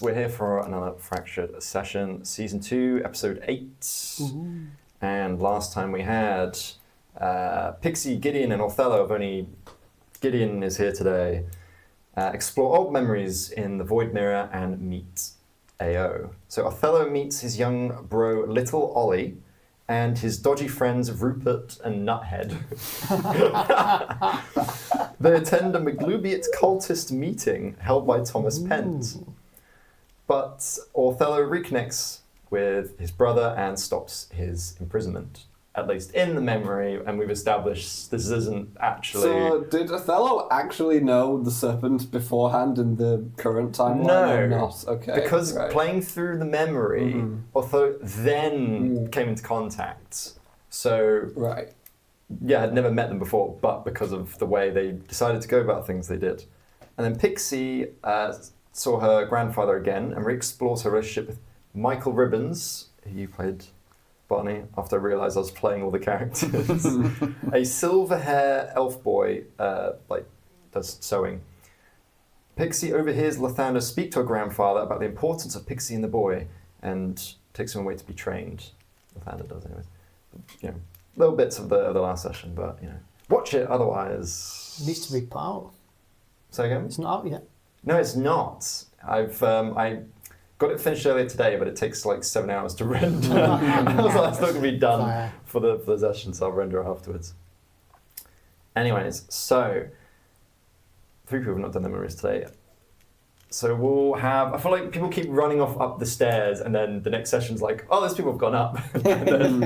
We're here for another Fractured Session, Season 2, Episode 8. Ooh. And last time we had Pixie, Gideon, and Othello. Only Gideon is here today. Explore old memories in the Void Mirror and meet AO. So Othello meets his young bro, Little Ollie, and his dodgy friends, Rupert and Nuthead. They attend a Maglubiot cultist meeting held by Thomas Pent. But Othello reconnects with his brother and stops his imprisonment, at least in the memory, and we've established this isn't actually... So, did Othello actually know the serpent beforehand in the current timeline or not? Okay, because playing through the memory, Othello then came into contact. So, yeah, I'd never met them before, but because of the way they decided to go about things, they did. And then Pixie saw her grandfather again and re-explores her relationship with Michael Ribbons, who played Barny, after I realised I was playing all the characters. A silver hair elf boy, does sewing. Pixie overhears Lathander speak to her grandfather about the importance of Pixie and the boy and takes him away to be trained. Lathander does, anyways. You know, little bits of the last session, but, you know, watch it otherwise. It needs to be put out. Say again? It's not out yet. No, it's not. I got it finished earlier today, but it takes like 7 hours to render. I was like, it's not going to be done for the session, so I'll render it afterwards. Anyways, so 3 people have not done their memories today. So we'll have, I feel like people keep running off up the stairs, and then the next session's like, oh, those people have gone up. And then,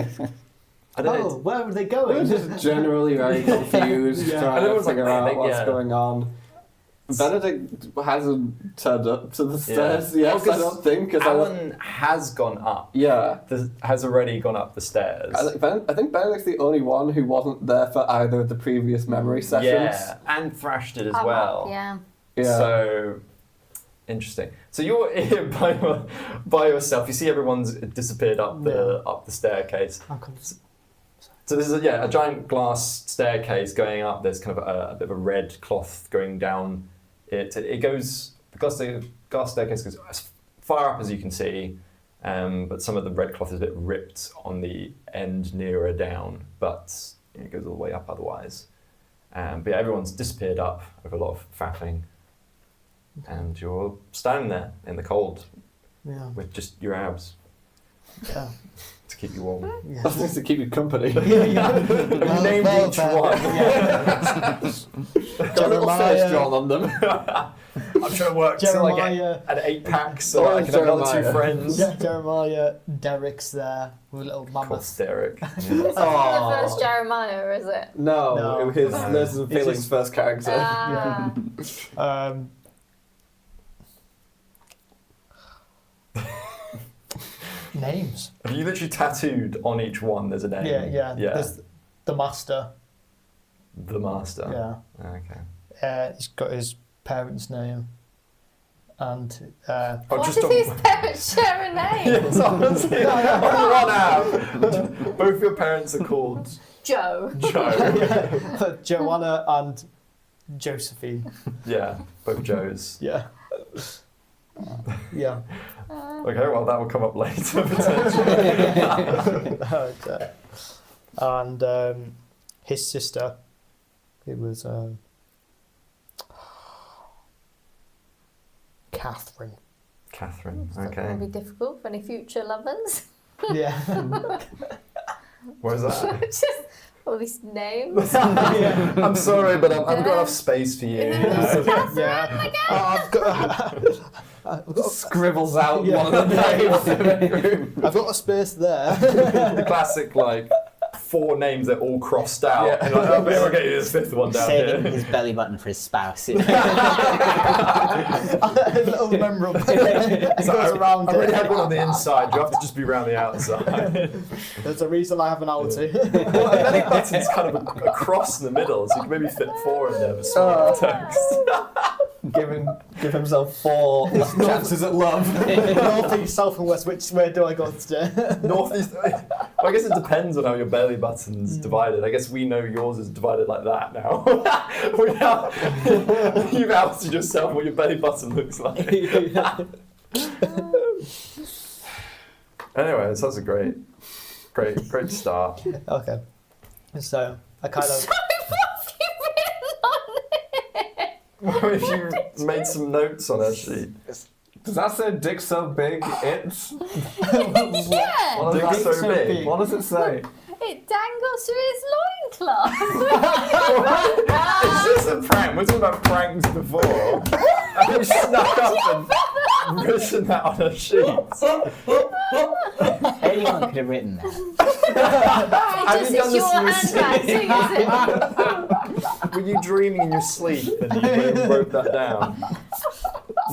I don't know. Where are they going? We're just generally very confused, trying to figure out what's going on. Benedict hasn't turned up to the stairs yet, I don't think. Alan has gone up. Yeah. Has already gone up the stairs. I think Benedict's the only one who wasn't there for either of the previous memory sessions. Yeah, and Thrash did as well. Yeah. So, interesting. So you're here by yourself. You see everyone's disappeared up the staircase. So this is a giant glass staircase going up. There's kind of a bit of a red cloth going down. It goes, the glass staircase goes as far up as you can see, but some of the red cloth is a bit ripped on the end nearer down, but it goes all the way up otherwise. But yeah, everyone's disappeared up with a lot of faffing, and you're standing there in the cold with just your abs. Yeah. To keep you warm. Yeah. That's to keep you company. You named each one. Got a little face drawn on them. I'm trying to work to like an 8-pack so I can have another 2 friends. Jeremiah, Derek's there with a little mammoth. Of course, Derek. Yeah. Is this the first Jeremiah, or is it? No. It was his Liz and Feelings' first character. Names. Have you literally tattooed on each one? There's a name. Yeah. There's the Master. The Master. Yeah. Okay. He's got his parents' name, and what does his parents share a name? Yes, honestly, on one app. Both your parents are called Joe. Joanna and Josephine. Yeah, both Joes. Yeah. Yeah. Okay, well that will come up later potentially. And his sister, it was Catherine. Catherine. Okay. That's going to be difficult for any future lovers. Yeah. What is that? Just all these names. I'm sorry, but I've got enough space for you. Yeah. I've got scribbles out one of the names. I've got a space there. The classic, 4 names that are all crossed out. Yeah. And like, we'll get you this 5th one down saving here. his belly button for his spouse. A little memorable. It goes around. I already had one on the inside. You have to just be around the outside. There's a reason I have an outie. Well, a belly button's kind of a cross in the middle, so you can maybe fit 4 in there for small text. Give himself 4 chances at love. North, east, south, and west. Which way do I go today? North, east. Well, I guess it depends on how your belly button's divided. I guess we know yours is divided like that now. You've outed yourself what your belly button looks like. Anyways, that's a great start. Okay. So I kind of. So what have you written on it? What if you made some notes on her sheet? Does that say dick so big it's? Yeah. Dick so big. What does it say? It dangles through his loincloth. Is this a prank? We're talking about pranks before. And you snuck up and written that on a sheet. Anyone could have written that. Right, just it's your handwriting, is it? Were you dreaming in your sleep and you wrote that down?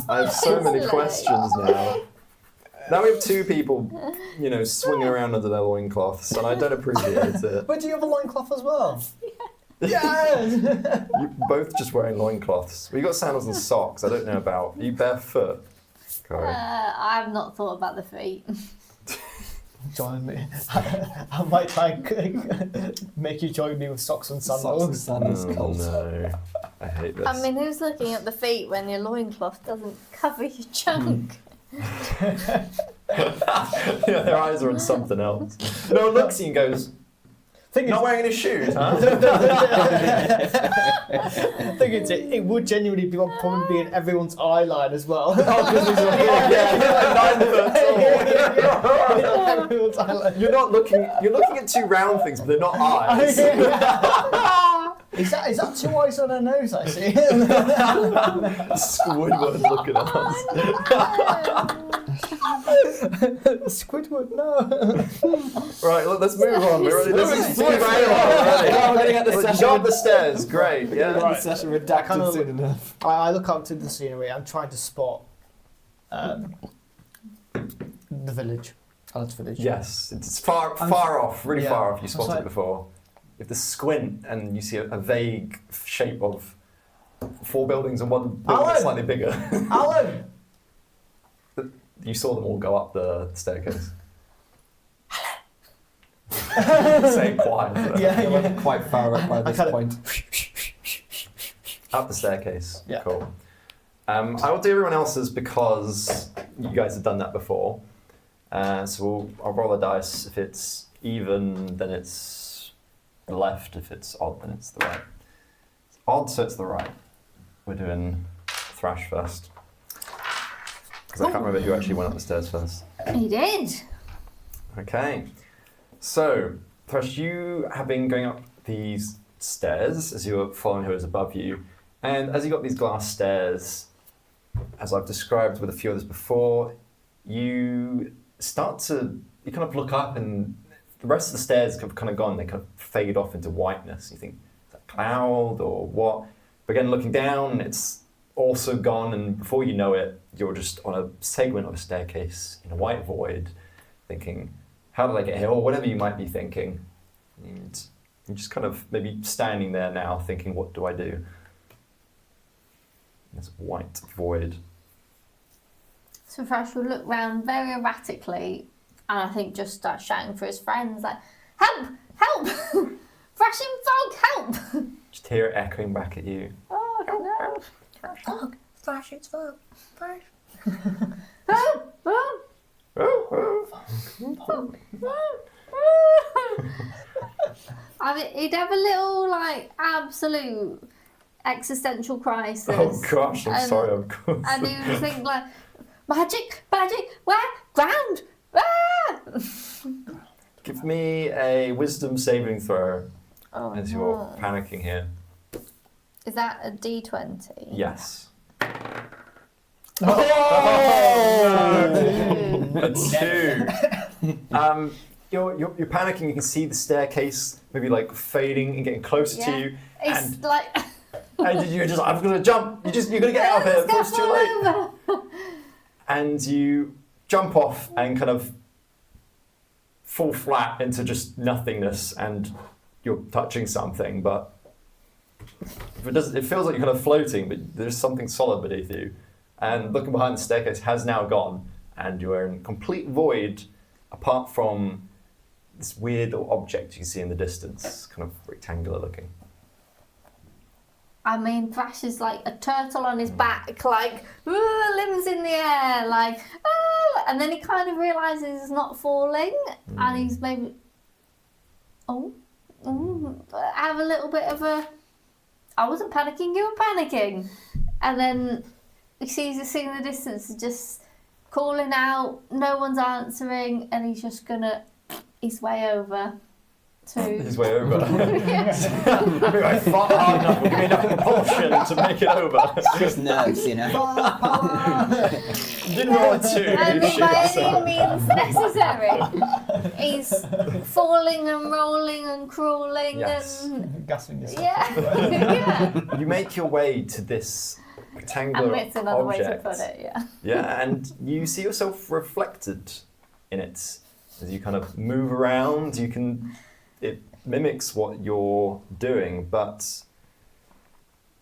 I have so many questions now. Now we have two people, swinging around under their loincloths, and I don't appreciate it. But do you have a loincloth as well? Yeah. You're both just wearing loincloths. We got sandals and socks. I don't know about. Are you barefoot? Corey? I've not thought about the feet. Join me. I might try and make you join me with socks and sandals. Socks and sandals. No, I hate this. I mean, who's looking at the feet when your loincloth doesn't cover your junk? Yeah, their eyes are on something else. No one looks at you and goes, not wearing any shoes, huh? Thing is, it would genuinely be probably be in everyone's eye line as well. Everyone's eye line. You're looking at two round things, but they're not eyes. Is that two eyes on her nose, I see? Squidward looking at us. Squidward, no. Right, let's move on. We're ready. This is Moving right on. already. Getting at the You session. got the stairs, great. Yeah. The session redacted soon enough. I look up to the scenery. I'm trying to spot the village. Alex village. Yes, it's far off, really far off. You spotted it before. You have to squint and you see a vague shape of 4 buildings and one building that's slightly bigger. Alan! You saw them all go up the staircase. Say it quiet. Yeah. Quite far up by this point. Up the staircase. Yeah. Cool. I will do everyone else's because you guys have done that before. So I'll roll a dice. If it's even, then it's the left. If it's odd, then it's the right. It's odd, so it's the right. We're doing Thrash first. Because I can't remember who actually went up the stairs first. He did. Okay. So, Thrash, you have been going up these stairs as you were following who is above you. And as you got these glass stairs, as I've described with a few others before, you kind of look up and the rest of the stairs have kind of gone. They kind of fade off into whiteness. You think, is that cloud or what? But again, looking down, it's also gone, and before you know it, you're just on a segment of a staircase in a white void, thinking, how did I get here? Or whatever you might be thinking. And you're just kind of maybe standing there now thinking, what do I do? This white void. So Thrash will look round very erratically and I think just start shouting for his friends like, help! Help! Thrashing frog, help! Just hear it echoing back at you. Oh no! Frog! Thrash, it's frog! Thrash! Help! I mean, he'd have a little absolute existential crisis. Oh gosh, I'm sorry, of course. And he would think magic, where? Ground! Ah! Give me a wisdom saving throw as no. you're panicking here. Is that a D20? Yes. Oh! A 2. You're panicking. You can see the staircase maybe fading and getting closer to you. It's And you're just, I'm gonna jump. You're gonna get out of here before it's too late. over. And you jump off and kind of fall flat into just nothingness, and you're touching something, but it feels like you're kind of floating, but there's something solid beneath you. And looking behind the staircase has now gone, and you're in complete void, apart from this weird little object you can see in the distance, kind of rectangular looking. I mean, Thrash is like a turtle on his back, like, limbs in the air, like, and then he kind of realises he's not falling, and he's maybe, have a little bit of a, I wasn't panicking, you were panicking. And then he sees this thing in the distance, just calling out, no one's answering, and he's just gonna, his way over. His way over. I fought hard enough, give me enough propulsion to make it over. Just nerves, you know. Didn't want to. And by any means necessary. He's falling and rolling and crawling and gasping yourself. yeah. You make your way to this rectangular And it's another object. way to put it, yeah. Yeah, and you see yourself reflected in it as you kind of move around. It mimics what you're doing, but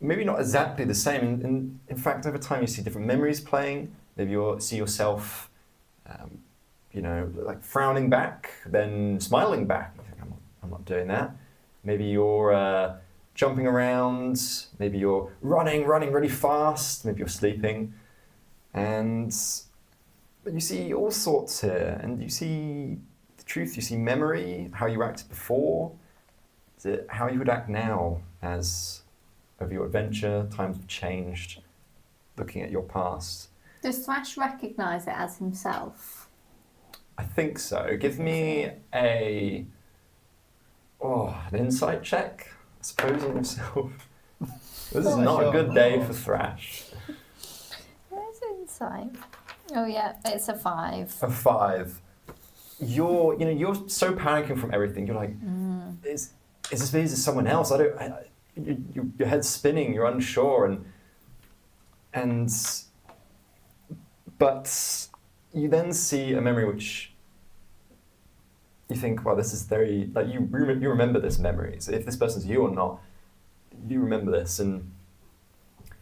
maybe not exactly the same. In fact, over time you see different memories playing. Maybe you see yourself, like frowning back, then smiling back. You think, I'm not doing that. Maybe you're jumping around. Maybe you're running really fast. Maybe you're sleeping. But you see all sorts here, and you see truth, you see memory, how you acted before, how you would act now as over your adventure, times have changed, looking at your past. Does Thrash recognise it as himself? I think so. Give me an insight check, I suppose, on yourself. This is not a good day for Thrash. Where's insight? Oh yeah, it's a 5. A 5. You're so panicking from everything. You're like, is this me? Is this someone else? Your head's spinning. You're unsure, but you then see a memory which you think, well, this is very like you remember this memory. So if this person's you or not, you remember this, and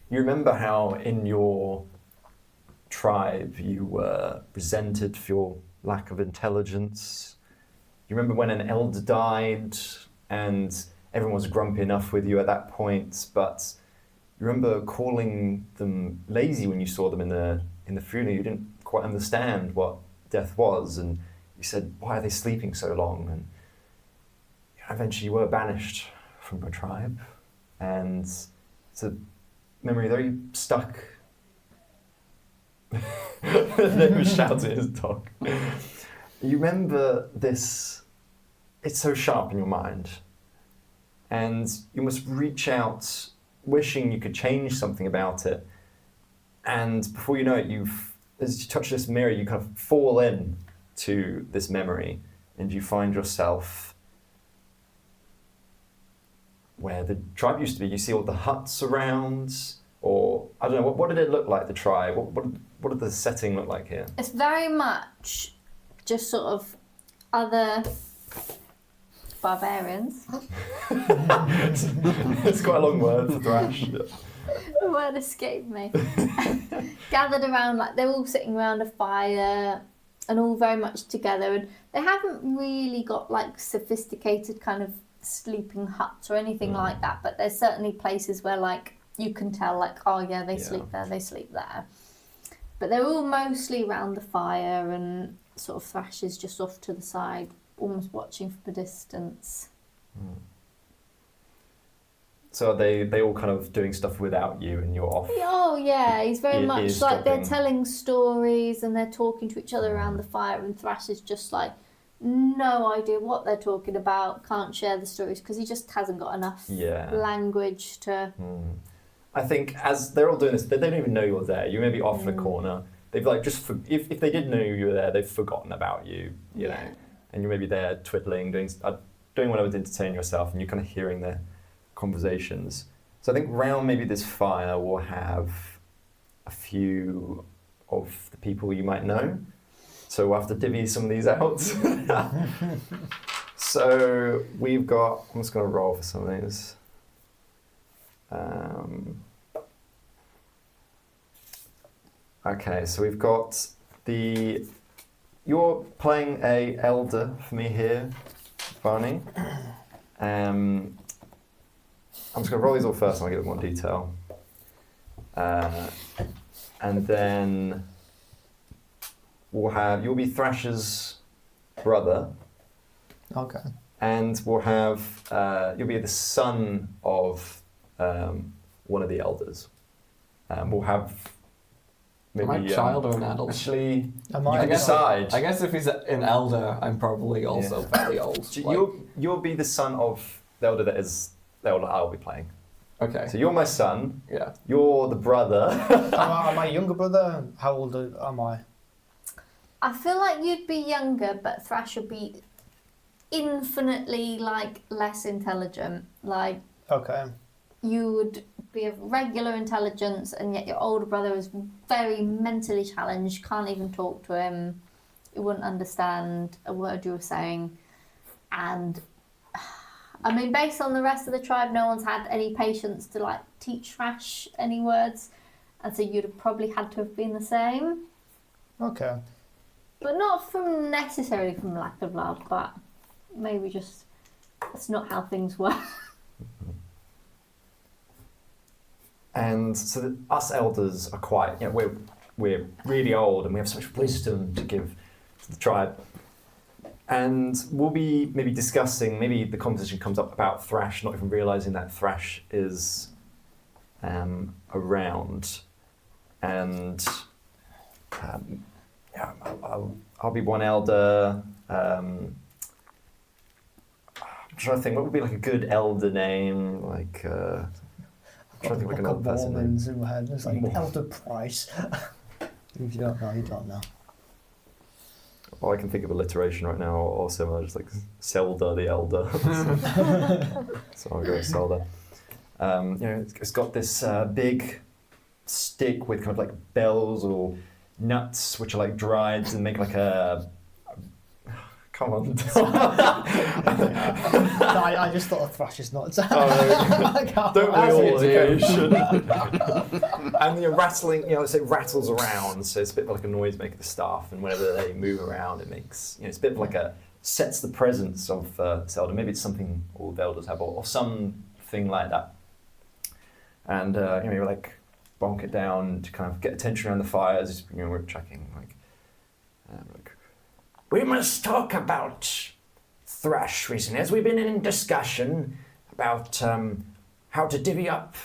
you remember how in your tribe you were resented for your lack of intelligence. You remember when an elder died and everyone was grumpy enough with you at that point, but you remember calling them lazy when you saw them in the funeral. You didn't quite understand what death was, and you said, why are they sleeping so long? And eventually you were banished from your tribe, and it's a memory that you stuck. Nick was shouting at his dog. You remember this, it's so sharp in your mind, and you must reach out wishing you could change something about it, and before you know it, as you touch this mirror, you kind of fall in to this memory, and you find yourself where the tribe used to be. You see all the huts around, or I don't know, what did it look like, the tribe? What did the setting look like here? It's very much just sort of other barbarians. It's quite a long word for Thrash. The word escaped me. Gathered around, like they're all sitting around a fire and all very much together, and they haven't really got like sophisticated kind of sleeping huts or anything like that, but there's certainly places where like you can tell like, oh yeah, they sleep there, they sleep there. But they're all mostly around the fire, and sort of Thrash is just off to the side, almost watching from a distance. So are they all kind of doing stuff without you, and you're off? Oh yeah, he's very much like they're eavesdropping. telling stories and they're talking to each other around the fire, and Thrash is just like, no idea what they're talking about, can't share the stories because he just hasn't got enough language to... I think as they're all doing this, they don't even know you're there. You may be off in a corner. They've like if they did know you were there, they've forgotten about you, you know. And you're maybe there twiddling, doing whatever to entertain yourself, and you're kind of hearing their conversations. So I think round maybe this fire we'll have a few of the people you might know. So we'll have to divvy some of these out. So we've got, I'm just going to roll for some of these. Okay, so we've got you're playing a elder for me here, Barny. I'm just going to roll these all first and I'll give it more detail. And then you'll be Thrash's brother. Okay. And you'll be the son of one of the elders. We'll have maybe Am I a child or an adult? Actually, Am you I can decide. I guess if he's an elder, I'm probably also fairly old. So you'll be the son of the elder that is the elder I'll be playing. Okay. So you're my son. Yeah. You're the brother. Am I a younger brother? How old am I? I feel like you'd be younger, but Thrash would be infinitely less intelligent. Okay. You would be of regular intelligence, and yet your older brother is very mentally challenged. Can't even talk to him. You wouldn't understand a word you were saying, and I mean, based on the rest of the tribe, no one's had any patience to teach Thrash any words, and so you'd have probably had to have been the same. Okay. But not necessarily from lack of love, but maybe just that's not how things work. And so us elders are quite, we're really old and we have so much wisdom to give to the tribe. And we'll be maybe discussing, maybe the conversation comes up about Thrash, not even realising that Thrash is around. And I'll be one elder. I'm trying to think, what would be a good elder name? I'm trying to think an elder person name. In my head. It's Elder Price. If you don't know, you don't know. Well, I can think of alliteration right now, or similar, just Zelda the Elder. So I'll go with Zelda. It's got this big stick with kind of bells or nuts, which are dried and make a. Come on. I just thought of Thrash's nuts. Don't we all do? And you're rattling, it rattles around, so it's a bit like a noisemaker, the staff, and whenever they move around, it makes, it's a bit of sets the presence of Zelda. Maybe it's something all the elders have, or something like that. And, you're bonk it down to kind of get attention around the fires, we're tracking, we must talk about Thrash recently, as we've been in discussion about how to divvy up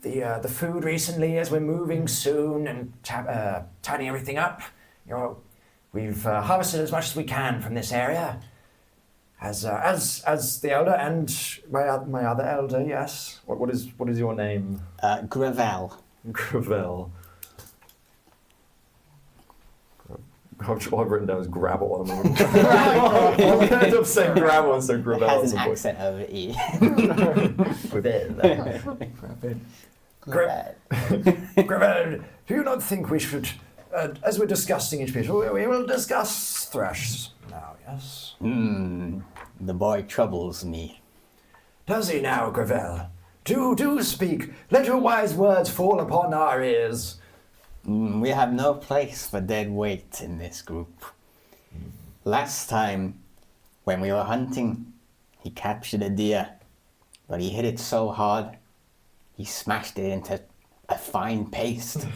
the food recently, as we're moving soon and tidying everything up. We've harvested as much as we can from this area, as the elder and my other elder. Yes. What is your name? Gravel. Gravel. All I've written down is gravel. I end up saying gravel instead of gravel. It has an accent over E. Gravel, do you not think we should, as we're discussing each piece, we will discuss Thrash now, yes? The boy troubles me. Does he now, Gravel? Do speak. Let your wise words fall upon our ears. We have no place for dead weight in this group. Last time, when we were hunting, he captured a deer, but he hit it so hard, he smashed it into a fine paste.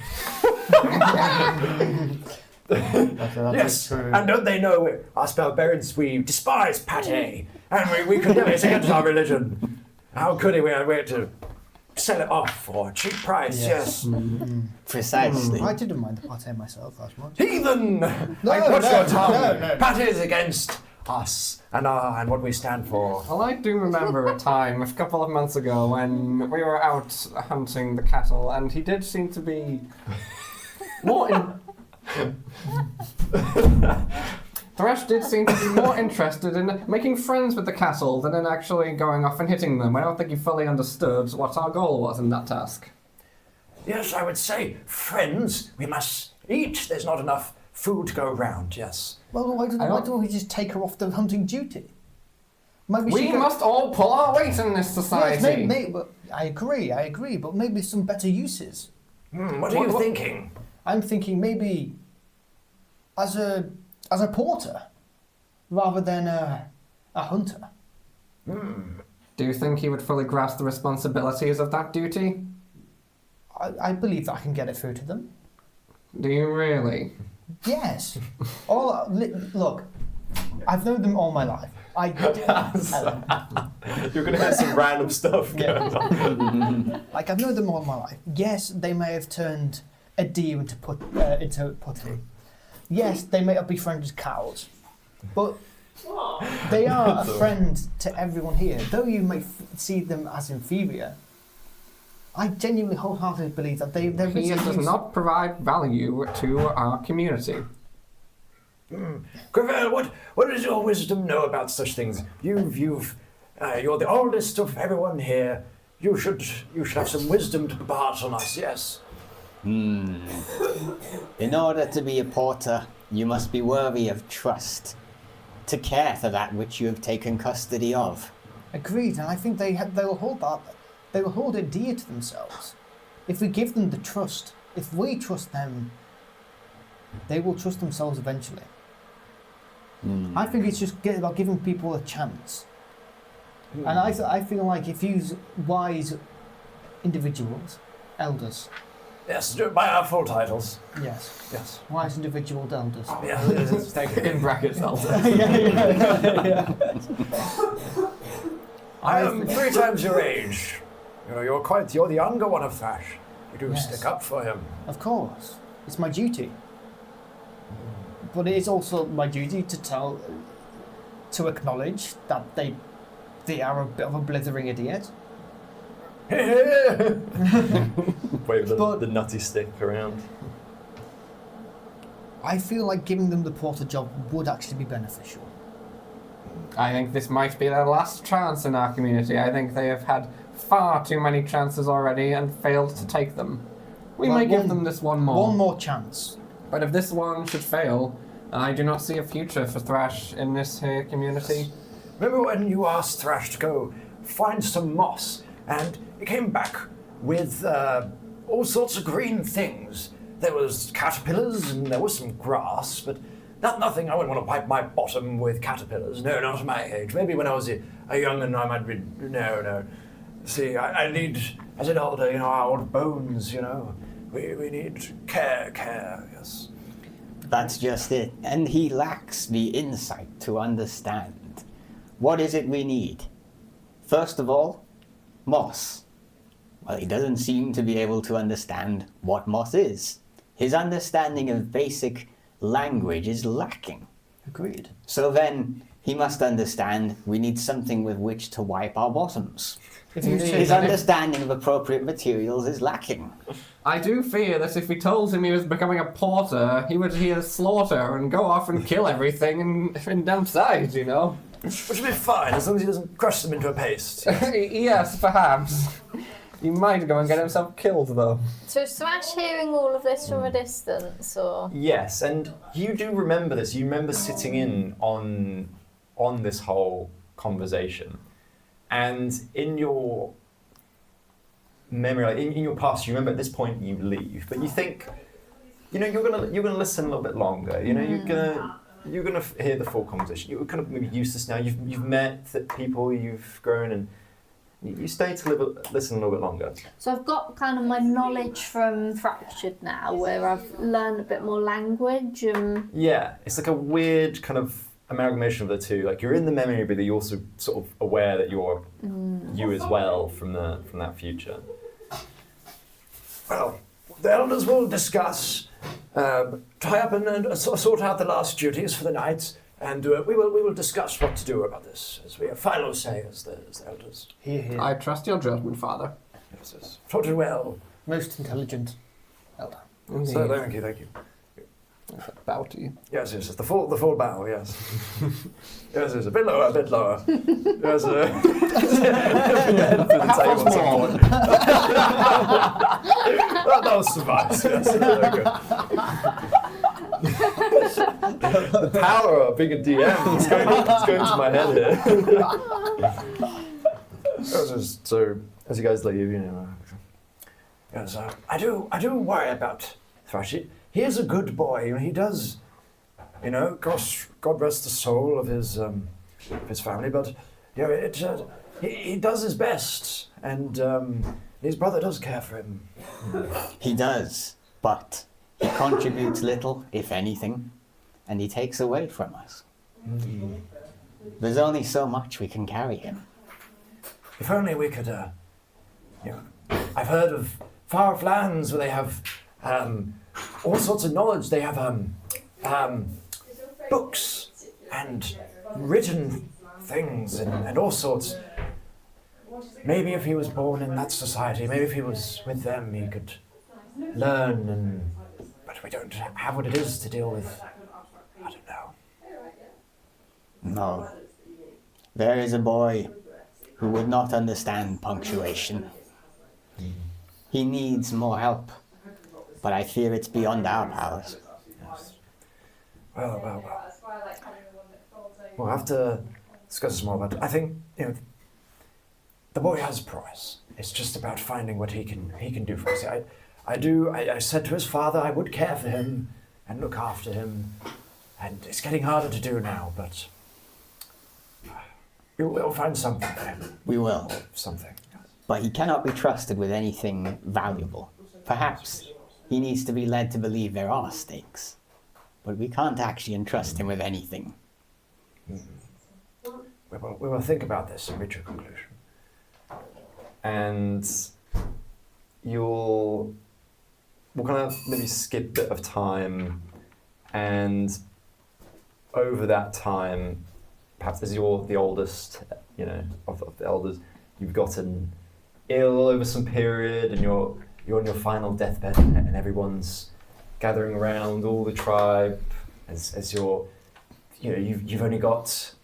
Yes, and don't they know us barbarians, we despise pate, and we could never against our religion. How could he? We had to sell it off for a cheap price, yes. Precisely. I didn't mind the pate myself as much. Heathen! What's your tongue? Pate is against us and what we stand for. Well, I do remember a time, a couple of months ago, when we were out hunting the cattle, and he did seem to be more Thrash did seem to be more interested in making friends with the cattle than in actually going off and hitting them. I don't think he fully understood what our goal was in that task. Yes, I would say, friends, we must eat. There's not enough food to go around, yes. Well, why don't we just take her off the hunting duty? Maybe we must all pull our weight in this society. Yes, I agree, but maybe some better uses. What are you thinking? I'm thinking maybe as a porter rather than a hunter. Do you think he would fully grasp the responsibilities of that duty? I believe that I can get it through to them. Do you really? Yes. Look, I've known them all my life. You're going to hear some random stuff going on. Like, I've known them all my life. Yes, they may have turned a deer into pudding. Yes, they may have befriended cows. But they are a friend to everyone here. Though you may see them as inferior, I genuinely wholeheartedly believe that He does not provide value to our community. Gravel, what does your wisdom know about such things? You're the oldest of everyone here. You should have some wisdom to impart on us, yes. In order to be a porter, you must be worthy of trust, to care for that which you have taken custody of. Agreed, and I think they will hold that. They will hold it dear to themselves. If we give them the trust, if we trust them, they will trust themselves eventually. I think it's just about giving people a chance. And I feel like if you use wise individuals, elders. Yes, do it by our full titles. Yes. Wise individual elders. Yes, thank you. In brackets, elders. yeah. I am 3 times your age. You're the younger one of Thrash. You do stick up for him. Of course. It's my duty. But it is also my duty to acknowledge that they are a bit of a blithering idiot. Wave the nutty stick around. I feel like giving them the porter job would actually be beneficial. I think this might be their last chance in our community. I think they have had far too many chances already and failed to take them. We may give them this one more. One more chance. But if this one should fail, I do not see a future for Thrash in this here community. Remember when you asked Thrash to go find some moss, and he came back with all sorts of green things? There was caterpillars and there was some grass, but nothing. I wouldn't want to pipe my bottom with caterpillars. No, not at my age. Maybe when I was a young'un I might be... No. See, I need, as an elder, our old bones, We need care, yes. That's just it. And he lacks the insight to understand. What is it we need? First of all, moss. Well, he doesn't seem to be able to understand what moss is. His understanding of basic language is lacking. Agreed. So then, he must understand we need something with which to wipe our bottoms. His understanding of appropriate materials is lacking. I do fear that if we told him he was becoming a porter, he would hear slaughter and go off and kill everything in damn sight, Which would be fine, as long as he doesn't crush them into a paste. Yes, perhaps. He might go and get himself killed, though. So is Thrash hearing all of this from a distance, or...? Yes, and you do remember this. You remember sitting in on this whole conversation. And in your memory, in your past, you remember at this point you leave, but you think, you're gonna listen a little bit longer. You're gonna hear the full conversation. You're kind of maybe used to this now. You've met people, you've grown, and you stay to listen a little bit longer. So I've got kind of my knowledge from Fractured now, where I've learned a bit more language. Yeah, it's like a weird kind of amalgamation of the two. Like, you're in the memory, but you're also sort of aware that you're you as well from that future. Well, the elders will discuss, tie up and sort out the last duties for the night, and we will discuss what to do about this, as we have final say as the elders. Here. I trust your judgment, Father. Yes. Taught it well. Most intelligent elder. Indeed. So thank you. Bow to you. Yes, the full bow, yes. Yes, a bit lower. Yes, that'll suffice, yes. The power of being a DM is going to my head here. So, as you guys leave, yes, I do worry about Thrash. He is a good boy. He does, gosh, God rest the soul of his family. But he does his best, and his brother does care for him. He does, but he contributes little, if anything, and he takes away from us. There's only so much we can carry him. If only we could, I've heard of far-off lands where they have all sorts of knowledge. They have books and written things and all sorts. Maybe if he was born in that society, maybe if he was with them, he could learn. But we don't have what it is to deal with. I don't know. No. There is a boy who would not understand punctuation. He needs more help, but I fear it's beyond our powers. Yes. Well. We'll have to discuss this more, but I think, the boy has a price. It's just about finding what he can do for us. I said to his father I would care for him and look after him, and it's getting harder to do now, but we'll find something for him. We will. Something. But he cannot be trusted with anything valuable. Perhaps he needs to be led to believe there are stakes, but we can't actually entrust him with anything. We will think about this and reach a conclusion. And we'll kind of maybe skip a bit of time, and over that time, perhaps as you're the oldest, of the elders, you've gotten ill over some period, and you're on your final deathbed, and everyone's gathering around, all the tribe, as you've only got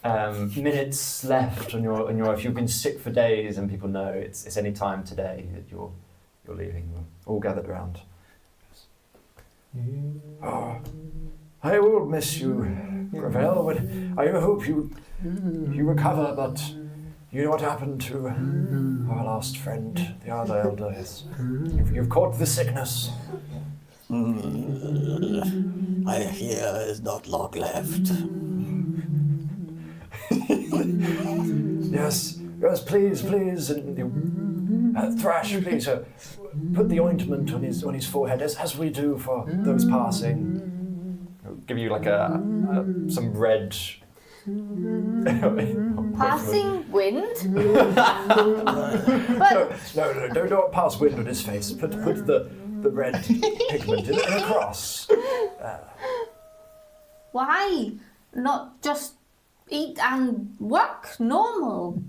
minutes left on your life. You've been sick for days, and people know it's any time today that you're leaving. We're all gathered around. Oh, I will miss you, Gravel. I hope you recover, but you know what happened to our last friend, the other elder. Yes. You've caught the sickness. I fear there's not long left. Yes, please, and Thrash, please, put the ointment on his forehead as we do for those passing. I'll give you like some red. Passing wind? No, don't pass wind on his face. Put the red pigment in a cross. Why not just eat and work normal?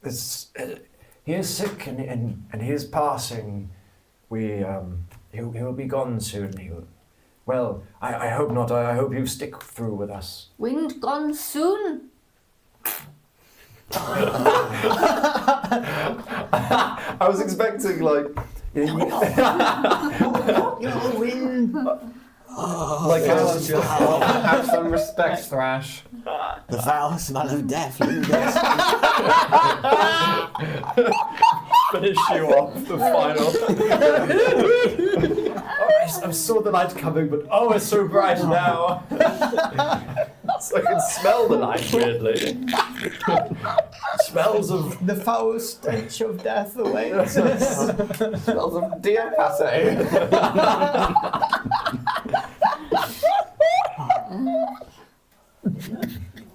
He is sick and he is passing. He'll be gone soon. I hope not. I hope you stick through with us. Wind gone soon? I was expecting wind. Have some respect, Thrash. The foul smell of death lingers. Finish you off the final. I saw the light coming, but it's so bright now. So I can smell the light weirdly. Smells of the foul stench of death awaits. Smells of deer passe.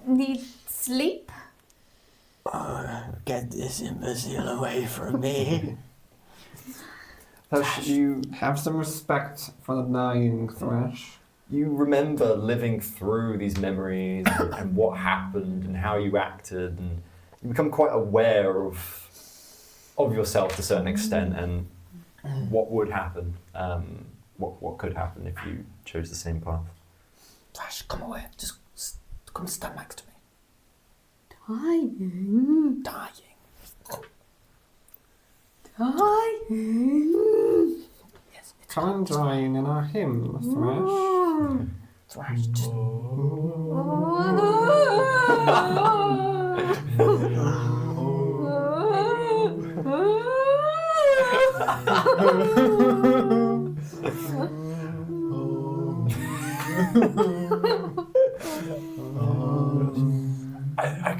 Need sleep? Get this imbecile away from me. You have some respect for the dying, Thrash. You remember living through these memories and what happened and how you acted, and you become quite aware of yourself to a certain extent and what would happen, what could happen if you chose the same path. Thrash, come away. Just come stand next to me. Dying. Yes, it's Come and join in our hymn, Thrash. Thrash, just... I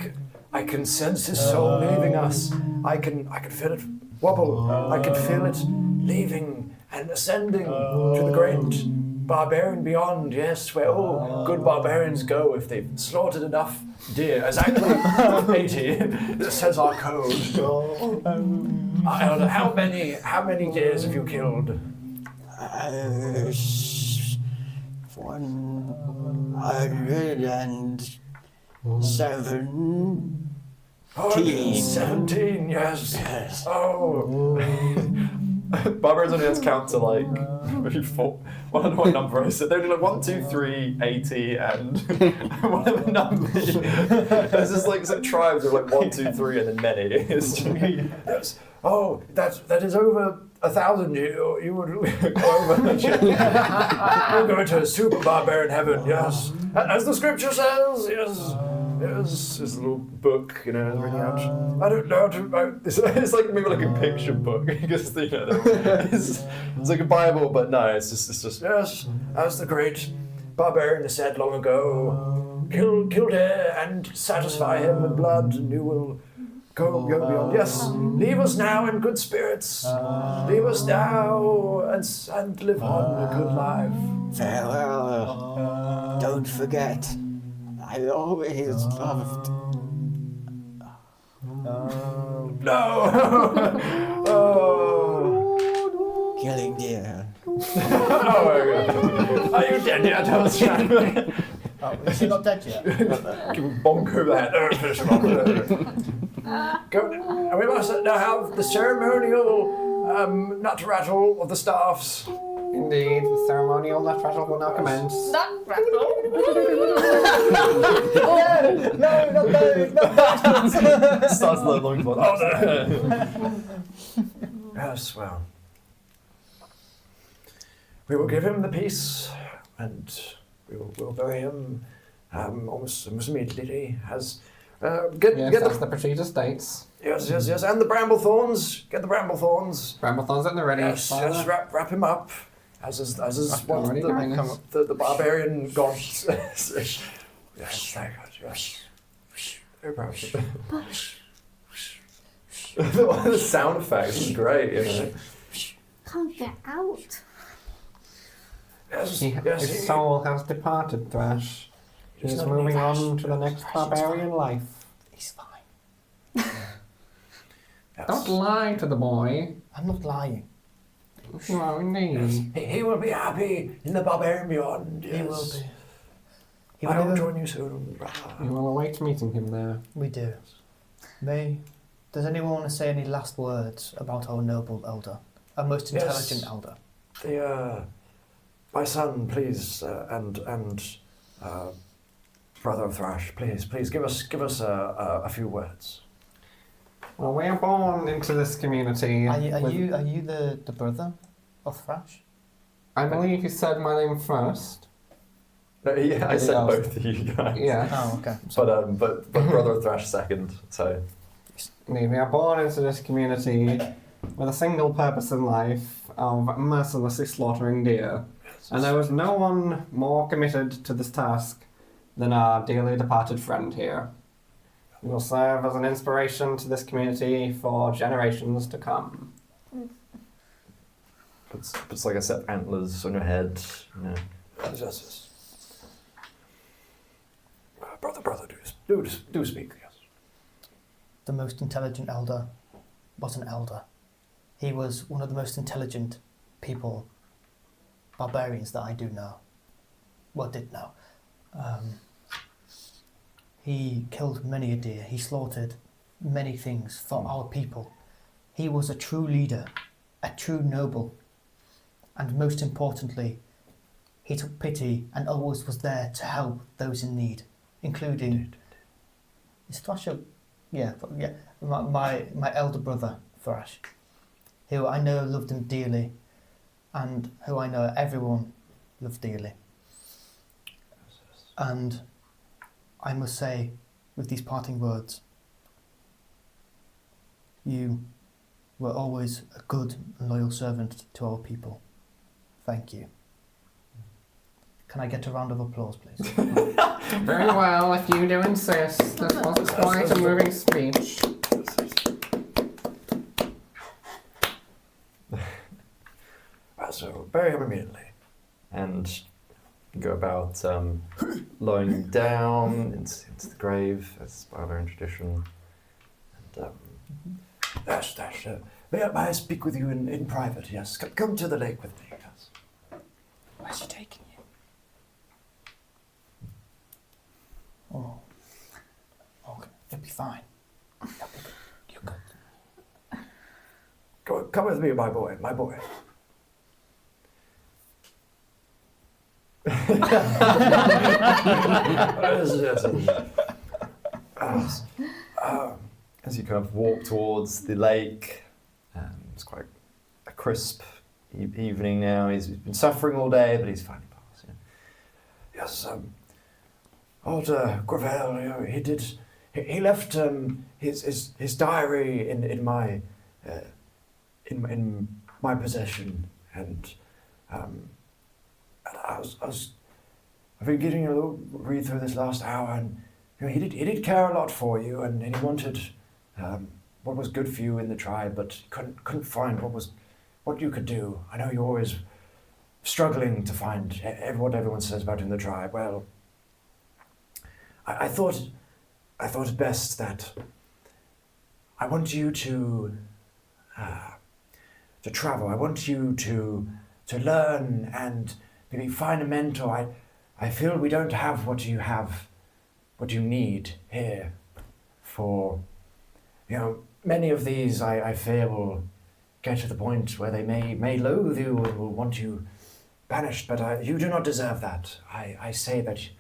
sense his soul leaving us. I can feel it wobble. I can feel it leaving and ascending to the great barbarian beyond. Yes, where all good barbarians go if they've slaughtered enough deer. Exactly 80. This says our code. Elder, how many deers have you killed? 117. Yes. Oh. Barbarians only has count to like maybe 4. I don't know what number I said. They only like 1, 2, 3, 80, and whatever number. There's just like some tribes of like 1, 2, 3, and then many. Yes. Oh, that is over 1,000. You would go over. You'll go into super barbarian heaven. Yes, as the scripture says. Yes. Yes, this little book, reading out. I don't know. It's like maybe like a picture book because it's like a Bible, but no, it's just yes. As the great barbarian said long ago, kill deer and satisfy him with blood, and you will go beyond. Yes, leave us now in good spirits. Leave us now and live on a good life. Farewell. Don't forget. I always loved. No! Oh. Killing deer. Oh my god. Are you dead yet? I was trying to... Oh, is he not dead yet? Give him bonk over that. Finish him off. Go, and we must now have the ceremonial nut rattle of the staffs. Indeed, the ceremonial nut rattle will now commence. Nut rattle? No, not those, not that. Starts the long one. Oh no! Yes, well. We will give him the peace, and we'll bury him almost immediately. That's the procedure states. Yes, and the bramble thorns. Get the bramble thorns. Bramble thorns at the ready. Yes, wrap him up. As is what Already the barbarian god says. Yes, thank God, yes. Very proud. The sound effects is great, Can't get out. Yes, His soul has departed, Thrash. He is moving on to the next barbarian life. He's fine. Yes. Don't lie to the boy. I'm not lying. You are indeed. Yes. He will be happy in the barbarian beyond. Yes. He will be. He I will will join you soon. You will await meeting him there. We do. Does anyone want to say any last words about our noble elder? Our most intelligent elder? My son, please, and brother of Thrash, please give us a few words. Well, we are born into this community. Are you the brother of Thrash? I believe you said my name first. No, yeah, I said both of you guys. Yeah. Oh, okay. But brother of Thrash second. So. We are born into this community with a single purpose in life of mercilessly slaughtering deer. And there was no one more committed to this task than our dearly departed friend here. He will serve as an inspiration to this community for generations to come. It's like a set of antlers on your head. Yes. Brother, do speak, yes. The most intelligent elder was an elder. He was one of the most intelligent people, barbarians that I do know. Well, did know. He killed many a deer. He slaughtered many things for our people. He was a true leader, a true noble. And most importantly, he took pity and always was there to help those in need, including... Is Thrash a... Yeah. My elder brother, Thrash, who I know loved him dearly, and who I know everyone loved dearly. And I must say, with these parting words, you were always a good and loyal servant to our people. Thank you. Can I get a round of applause, please? Very well, if you do insist. This was quite a moving speech. So, bury him immediately. And go about lowering him down into the grave, as barbarian tradition. And, Thrash, may I speak with you in private? Yes, come to the lake with me. Yes. Where's she taking you? Oh. Okay, you'll be fine. You'll be good. You're good. Come with me, my boy. As you kind of walk towards the lake, it's quite a crisp evening now. He's been suffering all day, but he's finally passed. Yeah. Yes, old Gravel, he left his diary in my possession, and I've been getting a little read through this last hour, and he did care a lot for you, and he wanted what was good for you in the tribe, but couldn't find what you could do. I know you're always struggling to find what everyone says about you in the tribe. Well, I thought it best that I want you to travel. I want you to learn and maybe find a mentor. I feel we don't have what you need here. For many of these I fear will get to the point where they may loathe you and will want you banished, but you do not deserve that. I say that,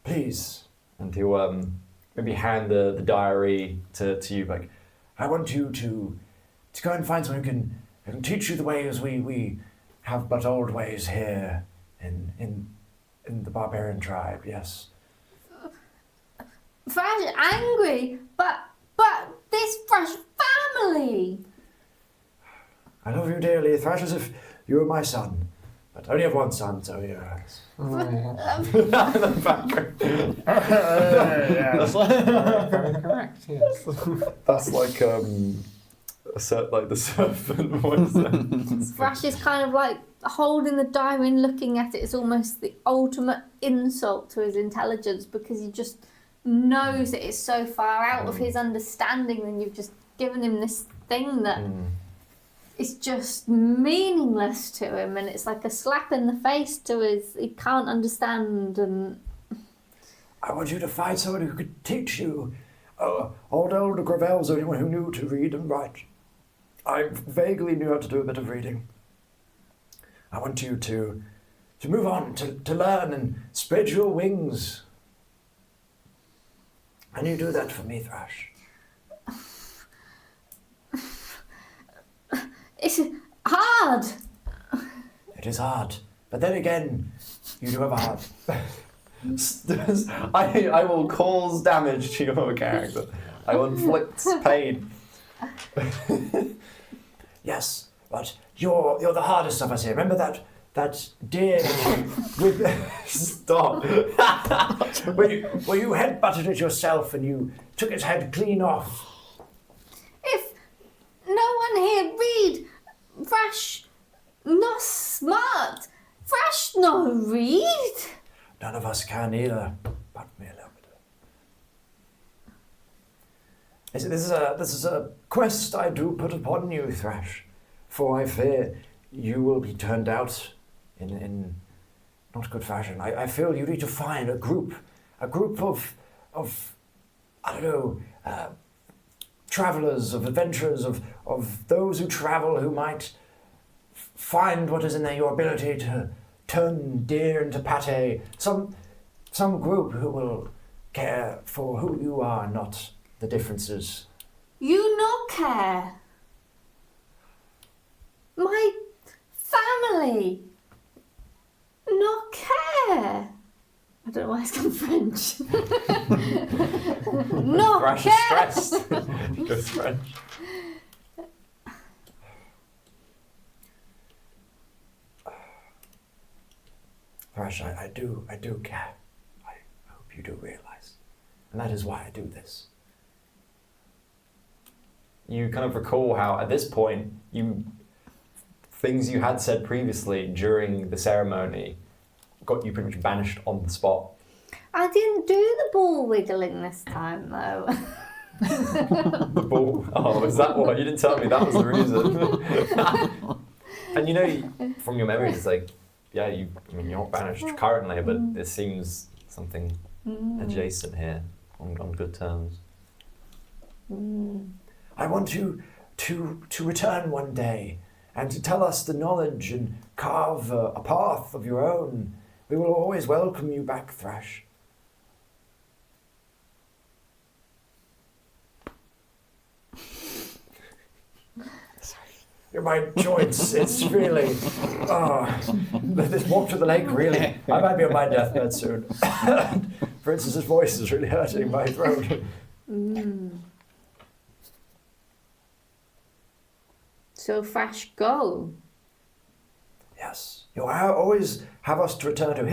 please. And he'll maybe hand the diary to you, like, I want you to go and find someone who can teach you the ways we have but old ways here in the barbarian tribe. Yes. Thrash is angry, but this Thrash family. I love you dearly, Thrash, as if you were my son, but I only have one son, so yeah. Very correct. Yes. That's like the serpent voice. Thrash is kind of like holding the diary and looking at it. It's almost the ultimate insult to his intelligence, because he just knows that it's so far out of his understanding, and you've just given him this thing that is just meaningless to him, and it's like a slap in the face to he can't understand. And I want you to find someone who could teach you. Old Gravel's the only one who knew to read and write. I vaguely knew how to do a bit of reading. I want you to move on, to learn and spread your wings. And you do that for me, Thrash. it's hard. It is hard. But then again, you do have a heart. I will cause damage to your character. I will inflict pain. Yes, but you're the hardest of us here. Remember that deer with stop. where you headbutted it yourself and you took its head clean off. If no one here read, Thrash not smart. Thrash no read. None of us can either, but me a little bit. This is a quest I do put upon you, Thrash, for I fear you will be turned out in not good fashion. I feel you need to find a group of I don't know, travelers, of adventurers, of those who travel who might find what is in your ability to turn deer into pate. Some group who will care for who you are, not the differences. You not care. My family not care. I don't know why it's come French. Not Thrash care. is stressed. Goes French. Thrash, I do care. I hope you do realize. And that is why I do this. You kind of recall how, at this point, things you had said previously during the ceremony got you pretty much banished on the spot. I didn't do the ball wiggling this time, though. The ball? Oh, is that what? You didn't tell me that was the reason. And you know, from your memories, it's like, yeah, you're not banished currently, but it seems something adjacent here, on good terms. I want you to return one day and to tell us the knowledge and carve a path of your own. We will always welcome you back, Thrash. You're my joints. It's really. This walk to the lake, really. I might be on my deathbed soon. For instance, his voice is really hurting my throat. So Thrash, go. Yes. You always have us to return to.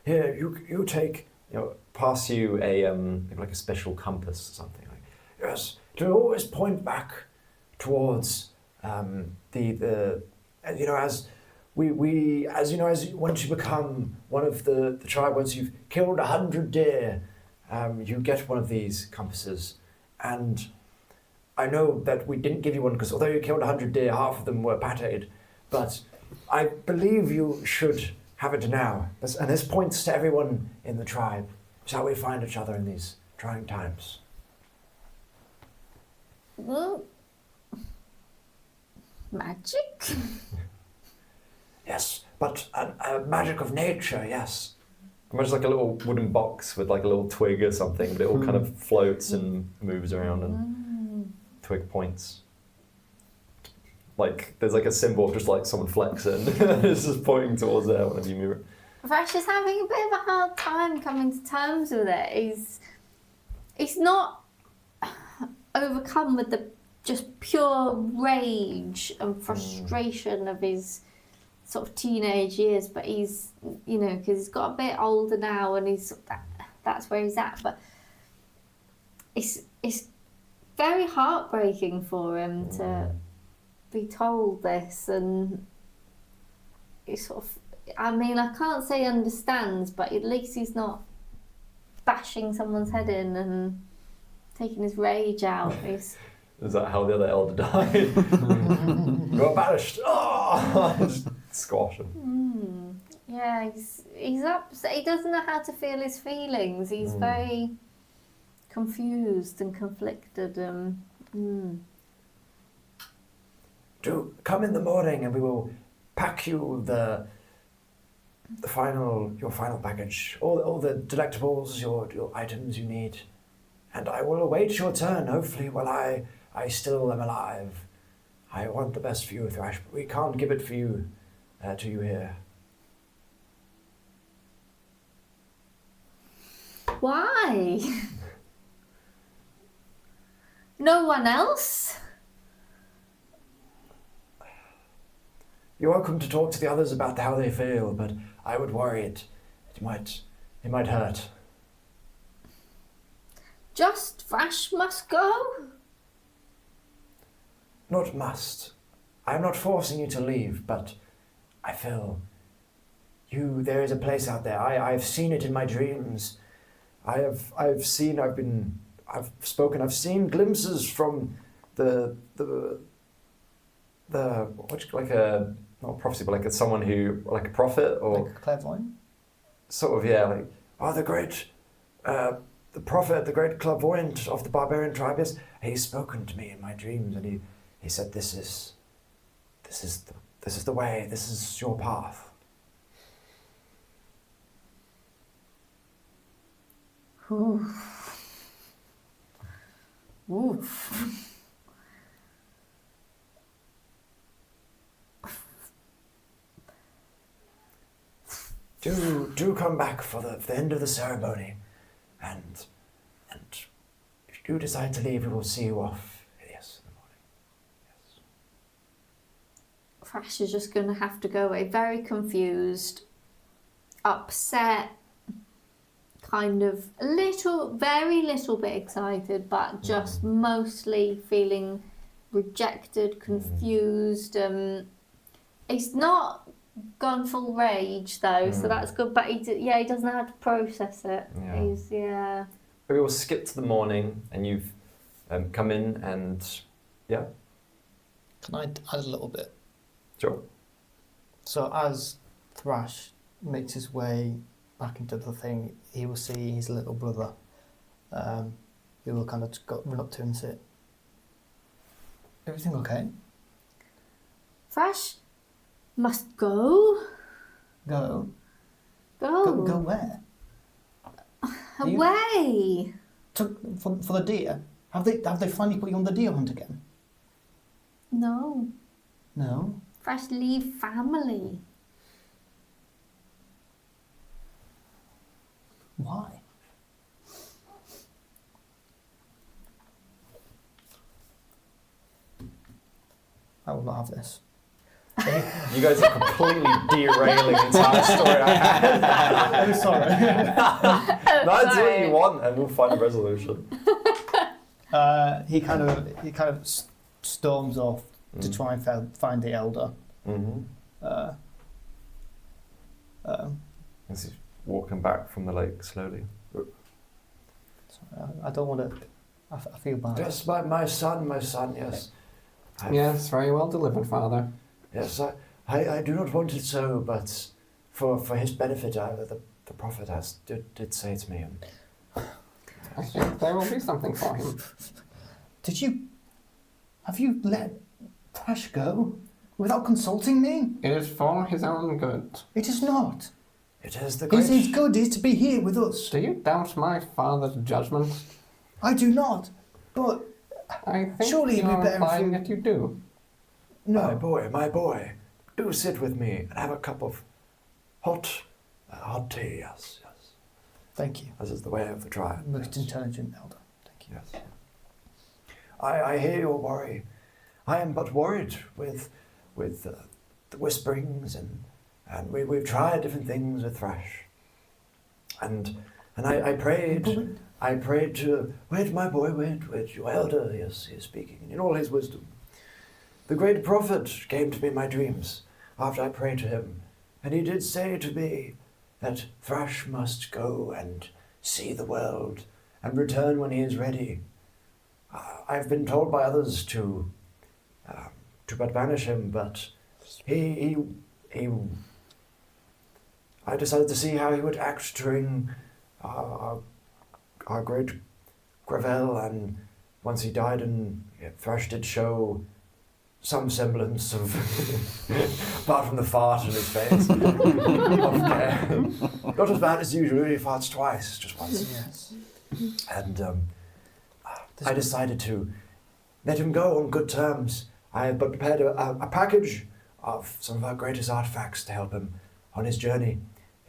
Here, you take. Pass you a like a special compass or something. Yes, to always point back towards. Once you become one of the tribe, once you've killed 100 deer, you get one of these compasses. And I know that we didn't give you one because although you killed 100 deer, half of them were pate'd. But I believe you should have it now. And this points to everyone in the tribe. It's how we find each other in these trying times. Well, magic? Yes, but a magic of nature, yes. Imagine like a little wooden box with like a little twig or something, but it all kind of floats and moves around and twig points. Like, there's like a symbol of just like someone flexing. It's just pointing towards there whenever you move it. Thrash is having a bit of a hard time coming to terms with it. He's not overcome with the just pure rage and frustration of his sort of teenage years, but he's, because he's got a bit older now and that's where he's at. But it's very heartbreaking for him to be told this, and it's sort of, I can't say understands, but at least he's not bashing someone's head in and taking his rage out. Is that how the other elder died? You're banished. Oh! Just squash him. Yeah, he's upset. He doesn't know how to feel his feelings. He's very confused and conflicted. Do come in the morning and we will pack you your final package, all the delectables, your items you need, and I will await your turn. Hopefully, while I still am alive. I want the best for you, Thrash, but we can't give it for you to you here. Why? No one else? You're welcome to talk to the others about how they feel, but I would worry it might hurt. Just Thrash must go? Not must. I am not forcing you to leave, but I feel there is a place out there. I've seen it in my dreams. I've seen glimpses from not prophecy, but like it's someone who, like a prophet or like a clairvoyant. Sort of, yeah, like the prophet, the great clairvoyant of the barbarian tribe. Yes, he's spoken to me in my dreams, and he said, "This is the way. This is your path." Oof. Oof. Do come back for the end of the ceremony, and if you do decide to leave, we will see you off. Yes, in the morning. Yes. Thrash is just going to have to go away, very confused. upset, kind of very little bit excited, but just mostly feeling rejected, confused. He's not gone full rage though, so that's good. But he doesn't know how to process it. Yeah. Maybe we'll skip to the morning, and you've come in, and Can I add a little bit? Sure. So as Thrash makes his way back into the thing, he will see his little brother. He will kind of run up to him and say, "Everything okay?" Thrash must go. Go. Go. Go where? Away. For the deer. Have they finally put you on the deer hunt again? No. No. Thrash leave family. Why? I will not have this. You guys are completely derailing the entire story I had. I'm sorry. That's what you want, and we'll find a resolution. He kind of storms off to try and find the elder. As he's walking back from the lake slowly. Sorry, I don't want to. I feel bad. Yes, my son, yes. Yes, very well delivered, Father. Yes, I do not want it so, but for his benefit, the prophet did say to me. I think there will be something for him. Have you let Thrash go without consulting me? It is for his own good. It is not. It is the great... His good is to be here with us. Do you doubt my father's judgment? I do not, but I think surely you it'd be are better implying if that you do. No. My boy, do sit with me and have a cup of hot tea, yes. Thank you. As is the way of the tribe. Most intelligent elder. Thank you. Yes. I hear your worry. I am but worried with the whisperings and we've tried different things with Thrash. And I prayed to wait, my boy, wait, your elder, yes, he is speaking in all his wisdom. The great prophet came to me in my dreams after I prayed to him, and he did say to me that Thrash must go and see the world and return when he is ready. I've been told by others to but banish him, but he I decided to see how he would act during our great Gravel, and once he died, and Thrash did show some semblance of, apart from the fart in his face, of care. Not as bad as usual, he farts twice, just once. Yes. And I decided to let him go on good terms. I have but prepared a package of some of our greatest artifacts to help him on his journey.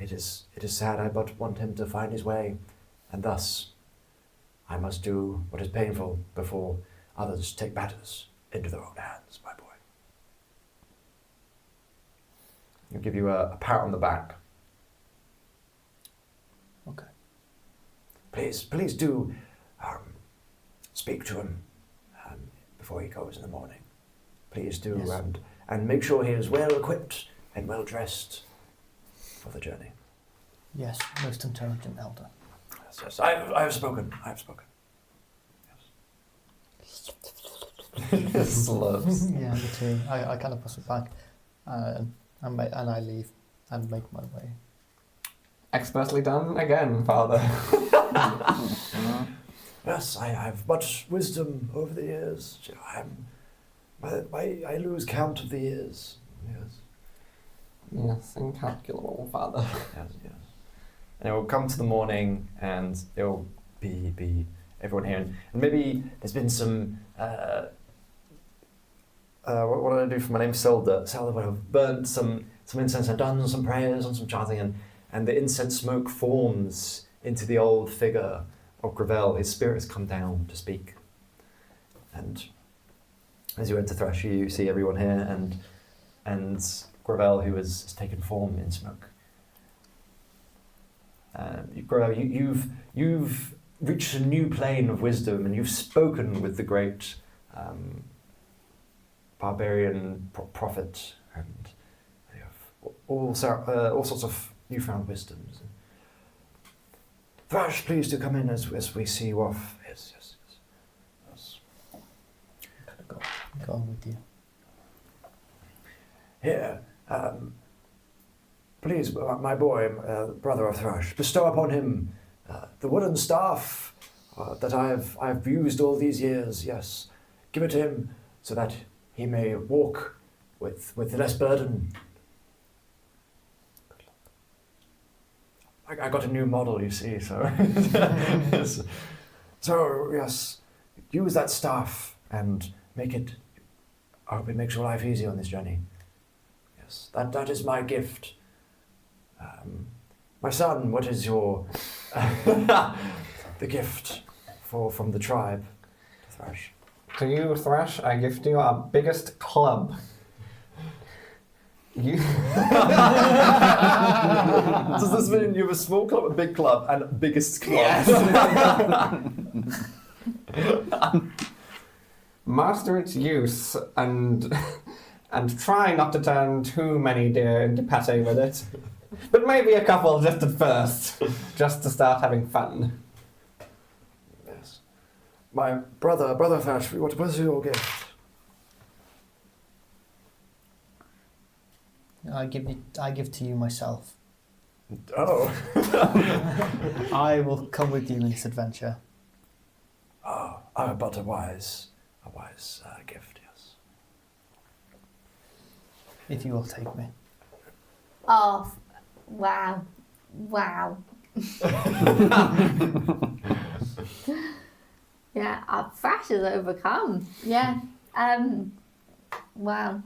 It is sad, I but want him to find his way, and thus I must do what is painful before others take matters into their own hands, my boy. I'll give you a pat on the back. Okay. Please do speak to him before he goes in the morning. Please do, Yes. and make sure he is well equipped and well dressed for the journey. Yes, most intelligent elder. Yes, I have spoken. Slurps. Yeah, the tea. I kind of pass it back, and I leave and make my way. Expertly done again, Father. Yes, I have much wisdom over the years. I lose count of the years. Yes. Yes, incalculable, Father. Yes. And it will come to the morning, and it will be everyone here, and maybe there's been some. What did I do for my name? Selda. Would have burnt some incense and done some prayers and some chanting, and the incense smoke forms into the old figure of Gravel. His spirit has come down to speak. And as you enter Thrash, you see everyone here, and Gravel, who has taken form in smoke. You've reached a new plane of wisdom, and you've spoken with the great barbarian prophet, and you have all sorts of newfound wisdoms. Thrash, please do come in as we see you off. Yes. Go on with you. Here, please, my boy, brother of Thrash, bestow upon him the wooden staff that I've used all these years. Yes, give it to him so that he may walk with less burden. I got a new model, you see, so so yes, use that staff and make it. I hope it makes your life easy on this journey. Yes, that is my gift. My son, what is your the gift from the tribe to Thrash? To you, Thrash, I gift you our biggest club. You. Does this mean you have a small club, a big club, and biggest club? Yes. Master its use and try not to turn too many deer into pate with it. But maybe a couple just at first, just to start having fun. Yes. My brother Thrash, what was your gift? I give to you myself. Oh. I will come with you in this adventure. Oh, but a wise gift, yes. If you will take me. Oh, wow. Yeah, Thrash has overcome. Yeah. Wow.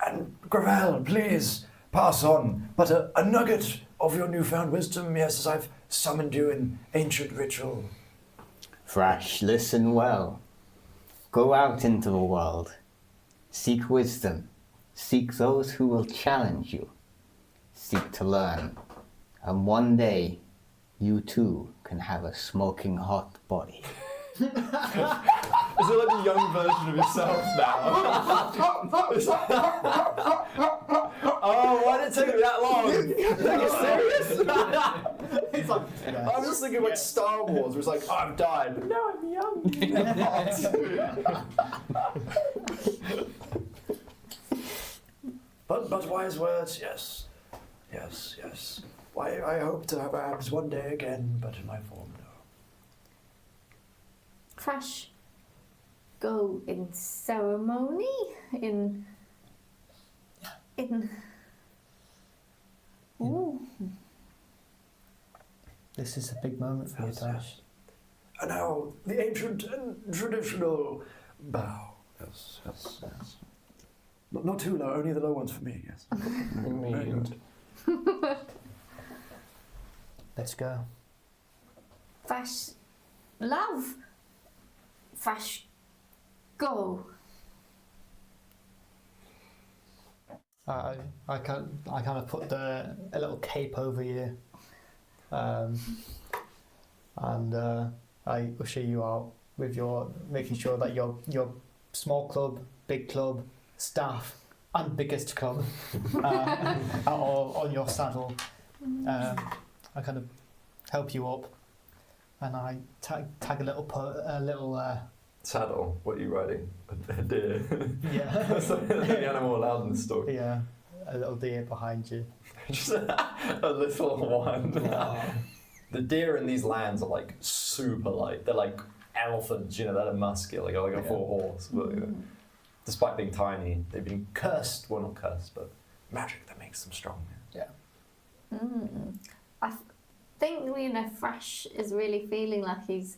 And Gravel, please pass on but a nugget of your newfound wisdom, yes, as I've summoned you in ancient ritual. Thrash, listen well. Go out into the world. Seek wisdom. Seek those who will challenge you. Seek to learn. And one day, you too can have a smoking hot body. Is it like a young version of yourself now? Oh, why did it take me that long? Are you serious? It's like, I'm just thinking like Star Wars, where it's like, oh, I've died, but now I'm young. But wise words, yes. Why, I hope to have perhaps one day again, but in my form, no. Thrash, go in ceremony, in. Ooh. this is a big moment for you, Thrash. And now, the ancient and traditional bow. Yes. Not too low, only the low ones for me, yes. Very good. Let's go. Thrash, love. Thrash, go. I kind of put a little cape over you, and I usher you out with making sure that your small club, big club, staff, and biggest club are all on your saddle. I kind of help you up, and I tag a little. Saddle, what are you riding? A deer. Yeah. That's like the animal allowed in the story. Yeah, a little deer behind you. Just a little one. The deer in these lands are like super light. They're like elephants, that are muscular, like a full horse. But, despite being tiny, they've been cursed. Well, not cursed, but magic that makes them strong. Yeah. I think Thrash is really feeling like he's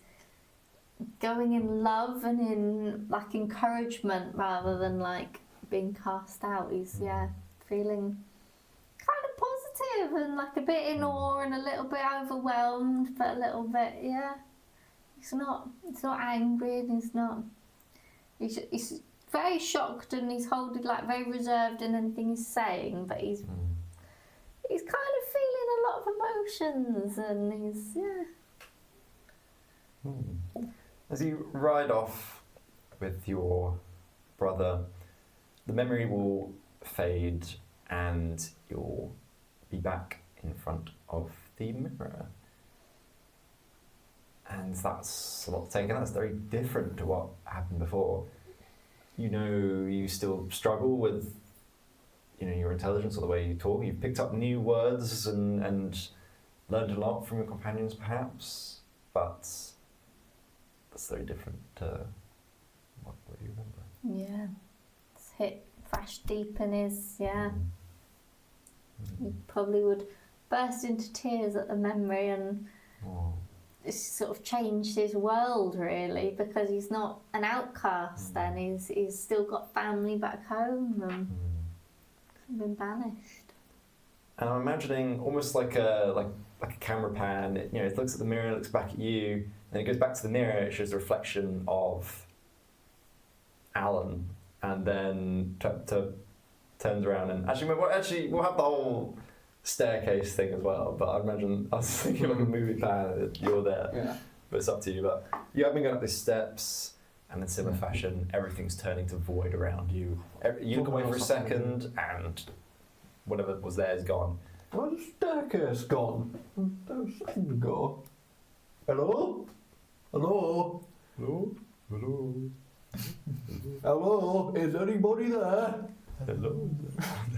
going in love and in like encouragement rather than like being cast out. He's feeling kind of positive and like a bit in awe and a little bit overwhelmed, but a little bit He's not angry and he's very shocked and he's holding like very reserved in anything he's saying, but he's kind of feeling a lot of potions, and he's As you ride off with your brother, the memory will fade and you'll be back in front of the mirror. And that's a lot to take, and that's very different to what happened before. You still struggle with your intelligence or the way you talk. You've picked up new words and learned a lot from your companions perhaps, but that's very different to what you remember. Yeah. It's hit Thrash deep in his, He probably would burst into tears at the memory, and it's sort of changed his world really, because he's not an outcast then, he's still got family back home and been banished. And I'm imagining almost like a camera pan. It looks at the mirror, looks back at you, and it goes back to the mirror. It shows a reflection of Alan, and then turns around and actually we'll have the whole staircase thing as well. But I imagine I was thinking like a movie pan. You're there, but it's up to you. But you have been going up these steps. And in similar fashion, everything's turning to void around you. You look away for a second, and whatever was there is gone. Where's the staircase gone? That was a second ago. Hello? Hello? Hello? Hello? Hello? Is anybody there? Hello?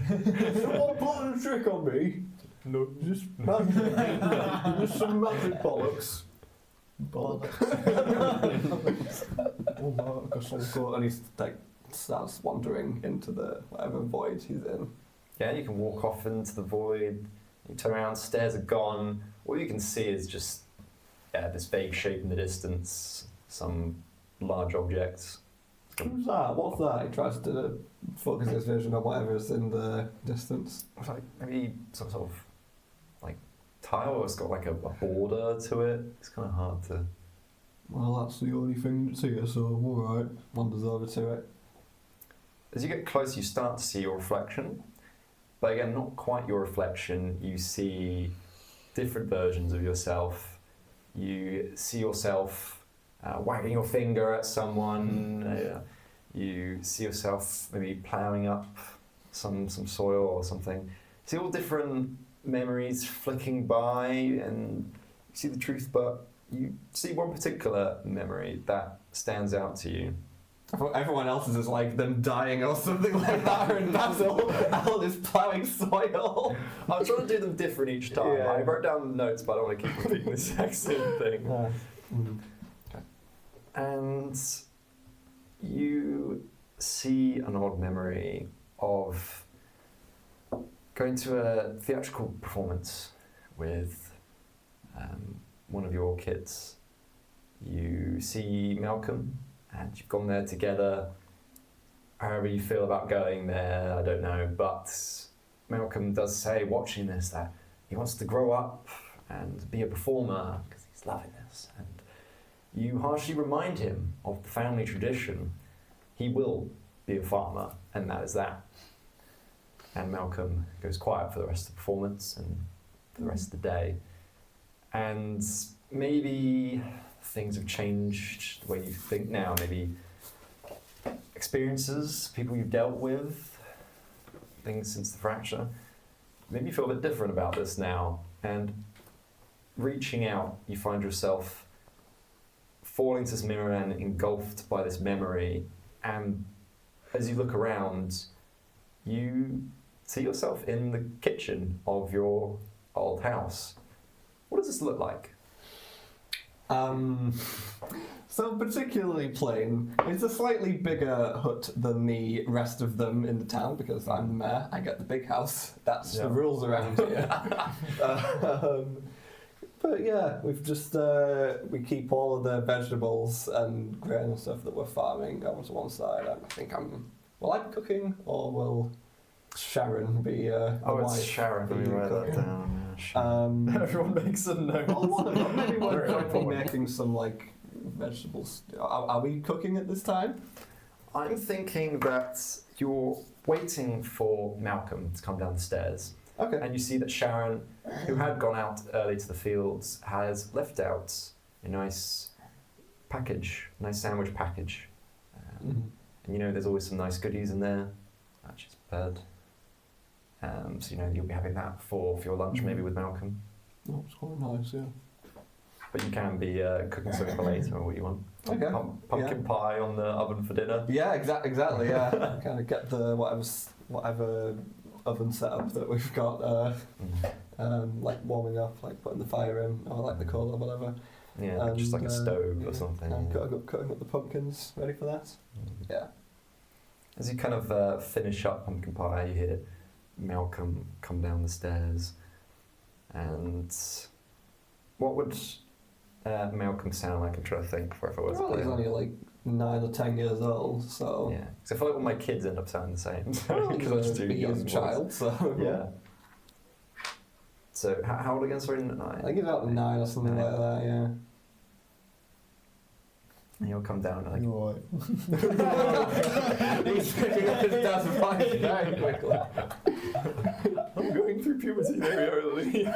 Someone playing a trick on me? No. Just magic. Just some magic bollocks. And he starts wandering into the whatever void he's in. Yeah, you can walk off into the void. You turn around, stairs are gone. All you can see is just this vague shape in the distance, some large objects. What's that? What's that? He tries to focus his vision on whatever's in the distance. It's like maybe some sort of tile. It's got like a border to it. It's kind of hard to. Well, that's the only thing that's here, so I'm alright. Wanders over to it. As you get close, you start to see your reflection. But again, not quite your reflection. You see different versions of yourself. You see yourself wagging your finger at someone. You see yourself maybe ploughing up some soil or something. See all different memories flicking by, and you see the truth, but you see one particular memory that stands out to you. Everyone else is just like them dying or something like that, or in battle. Alan is ploughing soil. I'm trying to do them different each time. I wrote down notes, but I don't want to keep repeating the exact same thing. Okay. And you see an old memory of going to a theatrical performance with one of your kids. You see Malcolm, and you've gone there together. However you feel about going there, I don't know, but Malcolm does say, watching this, that he wants to grow up and be a performer because he's loving this. And you harshly remind him of the family tradition. He will be a farmer, and that is that. And Malcolm goes quiet for the rest of the performance and for the rest of the day. And maybe things have changed the way you think now. Maybe experiences, people you've dealt with, things since the fracture. Maybe you feel a bit different about this now. And reaching out, you find yourself falling to this mirror and engulfed by this memory. And as you look around, you see yourself in the kitchen of your old house. What does this look like? So particularly plain. It's a slightly bigger hut than the rest of them in the town because I'm the mayor. I get the big house. That's the rules around here. But yeah, we've just we keep all of the vegetables and grain and stuff that we're farming over to one side. I think will I be cooking, or will Sharon be it's wife? Sharon. Let me write that down. Everyone makes a note. Maybe we're jointly making some vegetables. Are we cooking at this time? I'm thinking that you're waiting for Malcolm to come down the stairs. Okay. And you see that Sharon, who had gone out early to the fields, has left out a nice package, nice sandwich package. And you know there's always some nice goodies in there that she's prepared. So you know you'll be having that for your lunch, maybe with Malcolm. Oh, it's quite nice, yeah. But you can be cooking something for later or what you want. Okay. Pumpkin pie on the oven for dinner. Yeah, exactly. Yeah, kind of get the whatever oven setup that we've got, like warming up, like putting the fire in, or like the coal or whatever. Yeah, And, just like a stove or something. And cutting up the pumpkins, ready for that. Yeah. As you kind of finish up pumpkin pie, you hear Malcolm come down the stairs. And what would Malcolm sound like? I'm trying to think for if I was Well, he's only like 9 or 10 years old, so yeah. Because I feel like all my kids end up sounding the same. Well, Because I just do a young child, so yeah. So how old again? Sorry, 9. I think he's about 9 or something like that. Yeah. And he'll come down and You're right. He's picking up his dad's voice very quickly. I'm going through puberty very early.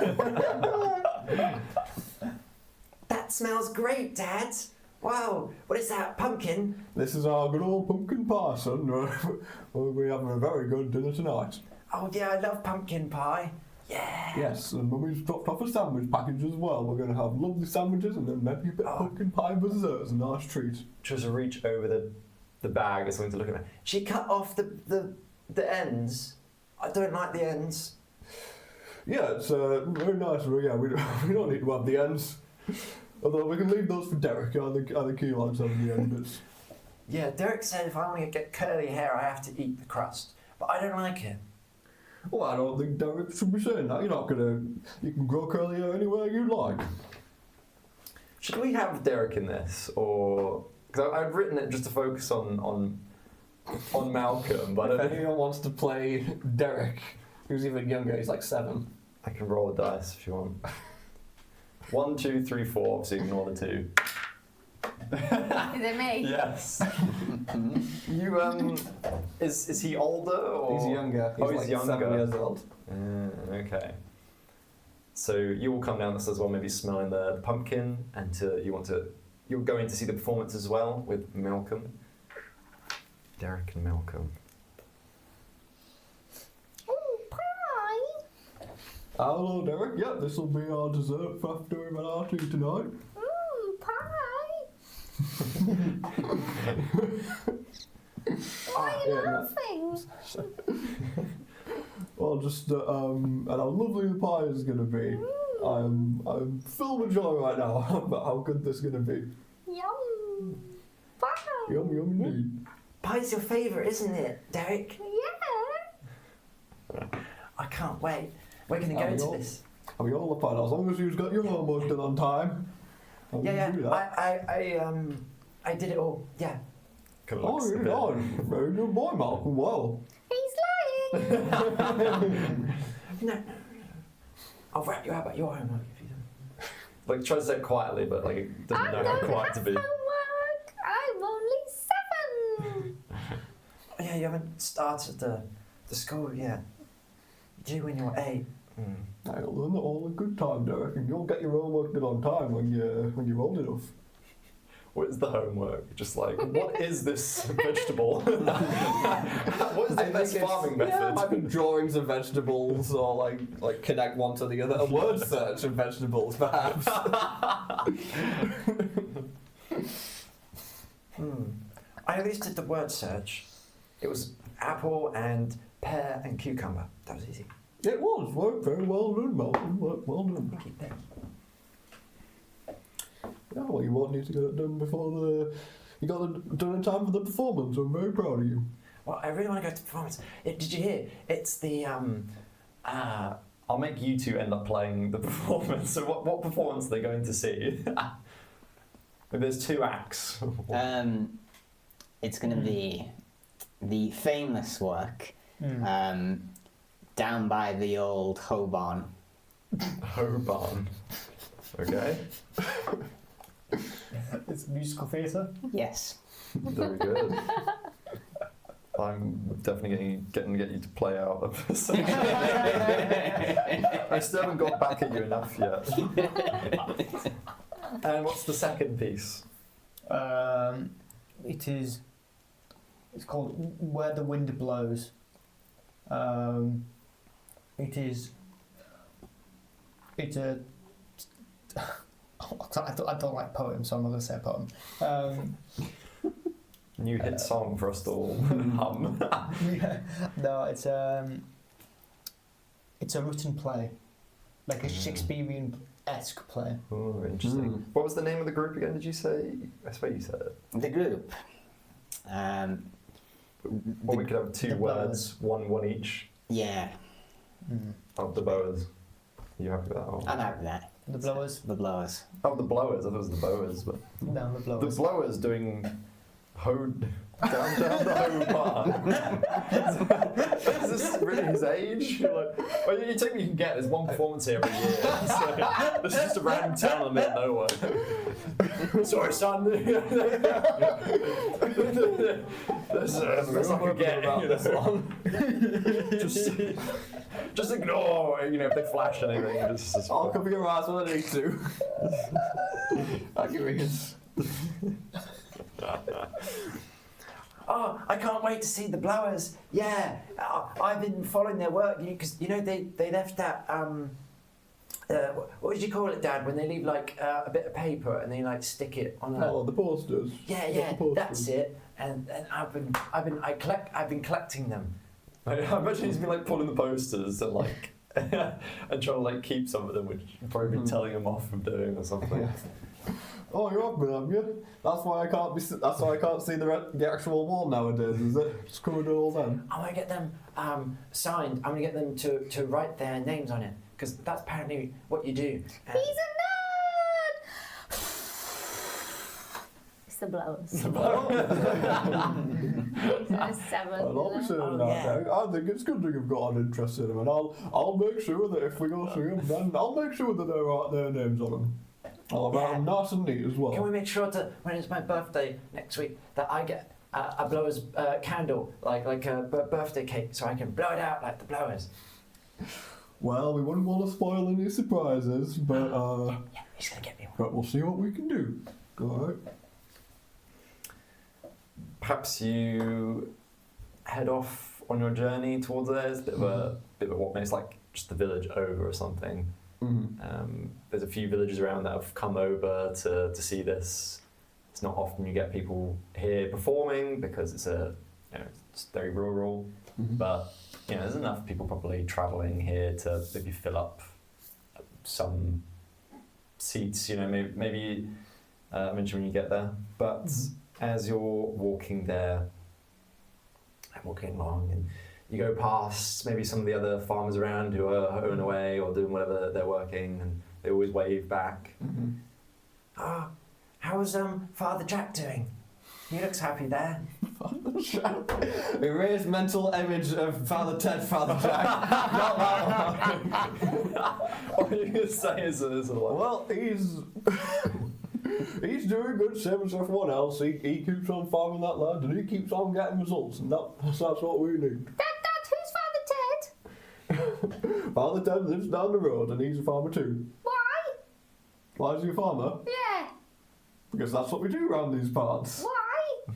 That smells great, Dad. Wow, what is that, pumpkin? This is our good old pumpkin pie, son. We're having a very good dinner tonight. Oh yeah, I love pumpkin pie. Yeah. Yes, and Mummy's dropped off a sandwich package as well. We're going to have lovely sandwiches and then maybe a bit of pumpkin pie for dessert as a nice treat. Just reach over the bag or something to look at. She cut off the ends. I don't like the ends. Yeah, it's very nice. Yeah, we don't need to have the ends. Although we can leave those for Derek. I think he likes having the end bits. Yeah, Derek said if I want to get curly hair, I have to eat the crust. But I don't like it. Well, I don't think Derek should be saying that. You can grow curly hair anywhere you like. Should we have Derek in this, or because I've written it just to focus on Malcolm, but If anyone wants to play Derek, who's even younger, he's like 7. I can roll the dice if you want. 1, 2, 3, 4. So ignore the 2. Is it me? Yes. You is he older or? He's younger. He's he's like younger. 7 years old. Okay. So you will come down this as well, maybe smelling the pumpkin, and you're going to see the performance as well with Malcolm, Derek and Malcolm. Ooh, pie! Hello, Derek. Yeah, this will be our dessert for after we've had our tea tonight. Ooh, pie! Why are you laughing? Well, just and how lovely the pie is going to be. I'm filled with joy right now about how good this is going to be. Yum! Pie! Yum, yum indeed. Pie's your favourite, isn't it, Derek? Yeah! I can't wait. We're going to go to this. I'll be all up on it as long as you've got your homework done on time. Yeah, do that. I did it all. Yeah. Oh, you're done. Very good boy, Malcolm. Well. He's lying! No. I'll wrap you out about your homework if you don't. Like try to say it quietly, but like it doesn't know how quiet to be. Homework! I'm only 7! Yeah, you haven't started the school yet. You do when you're 8. I'll learn it all in good time, Derek, and you'll get your homework done on time when you're old enough. What is the homework? Just like, what is this vegetable? What is the best farming method? Yeah, might be drawings of vegetables, or like connect one to the other. A word search of vegetables, perhaps. I at least did the word search. It was apple and pear and cucumber. That was easy. It was. Worked very well done, Malcolm. Worked well done. Thank you. Yeah, well, you won't need to get it done before you got it done in time for the performance. I'm very proud of you. Well, I really want to go to the performance. Did you hear? It's the I'll make you two end up playing the performance. So what performance are they going to see? There's 2 acts. It's going to be the famous work down by the old hoe barn. Hoe barn. Okay. It's musical theatre. Yes. Very good. I'm definitely getting to get you to play out of this. I still haven't got back at you enough yet. And what's the second piece? It's called Where the Wind Blows. It's a I don't like poems, so I'm not going to say a poem. New hit song for us to all hum. Yeah. No, it's a written play, like a Shakespearean-esque play. Oh, interesting. What was the name of the group again, did you say? I swear you said it. The group. Or we could have two words, one each. Yeah. Of the Boas. Are you happy with that? Oh. I'm happy with that. The Blowers? The Blowers. Oh, the Blowers. I thought it was the Boas. But No, the the Blowers. Blowers doing down the Ho bar. Is this really his age? Well, you take what you can get. There's one performance here every year. So, there's just a random town in the middle of nowhere. Sorry, son. That's what I get about this one. Just ignore, if they flash anything. I'll cover your eyes when I need to. Thank you, Ian. Oh, I can't wait to see the Blowers. Yeah, I've been following their work because they left that what did you call it, Dad? When they leave like a bit of paper and they like stick it on a. Oh, the posters. Yeah, that's it. And I've been collecting them. I imagine he's been like pulling the posters and like and trying to like keep some of them, which you've probably been telling him off from doing or something. Yeah. Oh, you have been, have you? That's why I can't see the actual wall nowadays, is it? Just covered all them. I'm gonna get them signed. I'm gonna get them to write their names on it because that's apparently what you do. He's a nerd! It's the Blowers. I'll be saying that. yeah. I think it's good that you've got an interest in them, and I'll make sure that if we go see them, then I'll make sure that they write their names on them. I'll write them nice and neat as well. Can we make sure that when it's my birthday next week that I get a Blowers candle, like a birthday cake, so I can blow it out like the Blowers? Well, we wouldn't want to spoil any surprises, but Yeah, he's gonna get me one. but we'll see what we can do. Alright. Perhaps you head off on your journey towards there. It's a bit of a walk. Maybe it's like just the village over or something. There's a few villages around that have come over to see this. It's not often you get people here performing because it's it's very rural. But there's enough people probably travelling here to maybe fill up some seats. Maybe mention when you get there. But as you're walking there, walking along and you go past maybe some of the other farmers around who are hoeing away or doing whatever they're working, and they always wave back. Ah, how's Father Jack doing? He looks happy there. Father Jack. Erase mental image of Father Ted, Father Jack. Not that one. What are you going to say is Well, he's doing good, same as everyone else. He keeps on farming that land and he keeps on getting results, and that's what we need. Dad, who's Father Ted? Father Ted lives down the road and he's a farmer too. Why? Why is he a farmer? Yeah. Because that's what we do around these parts. Why?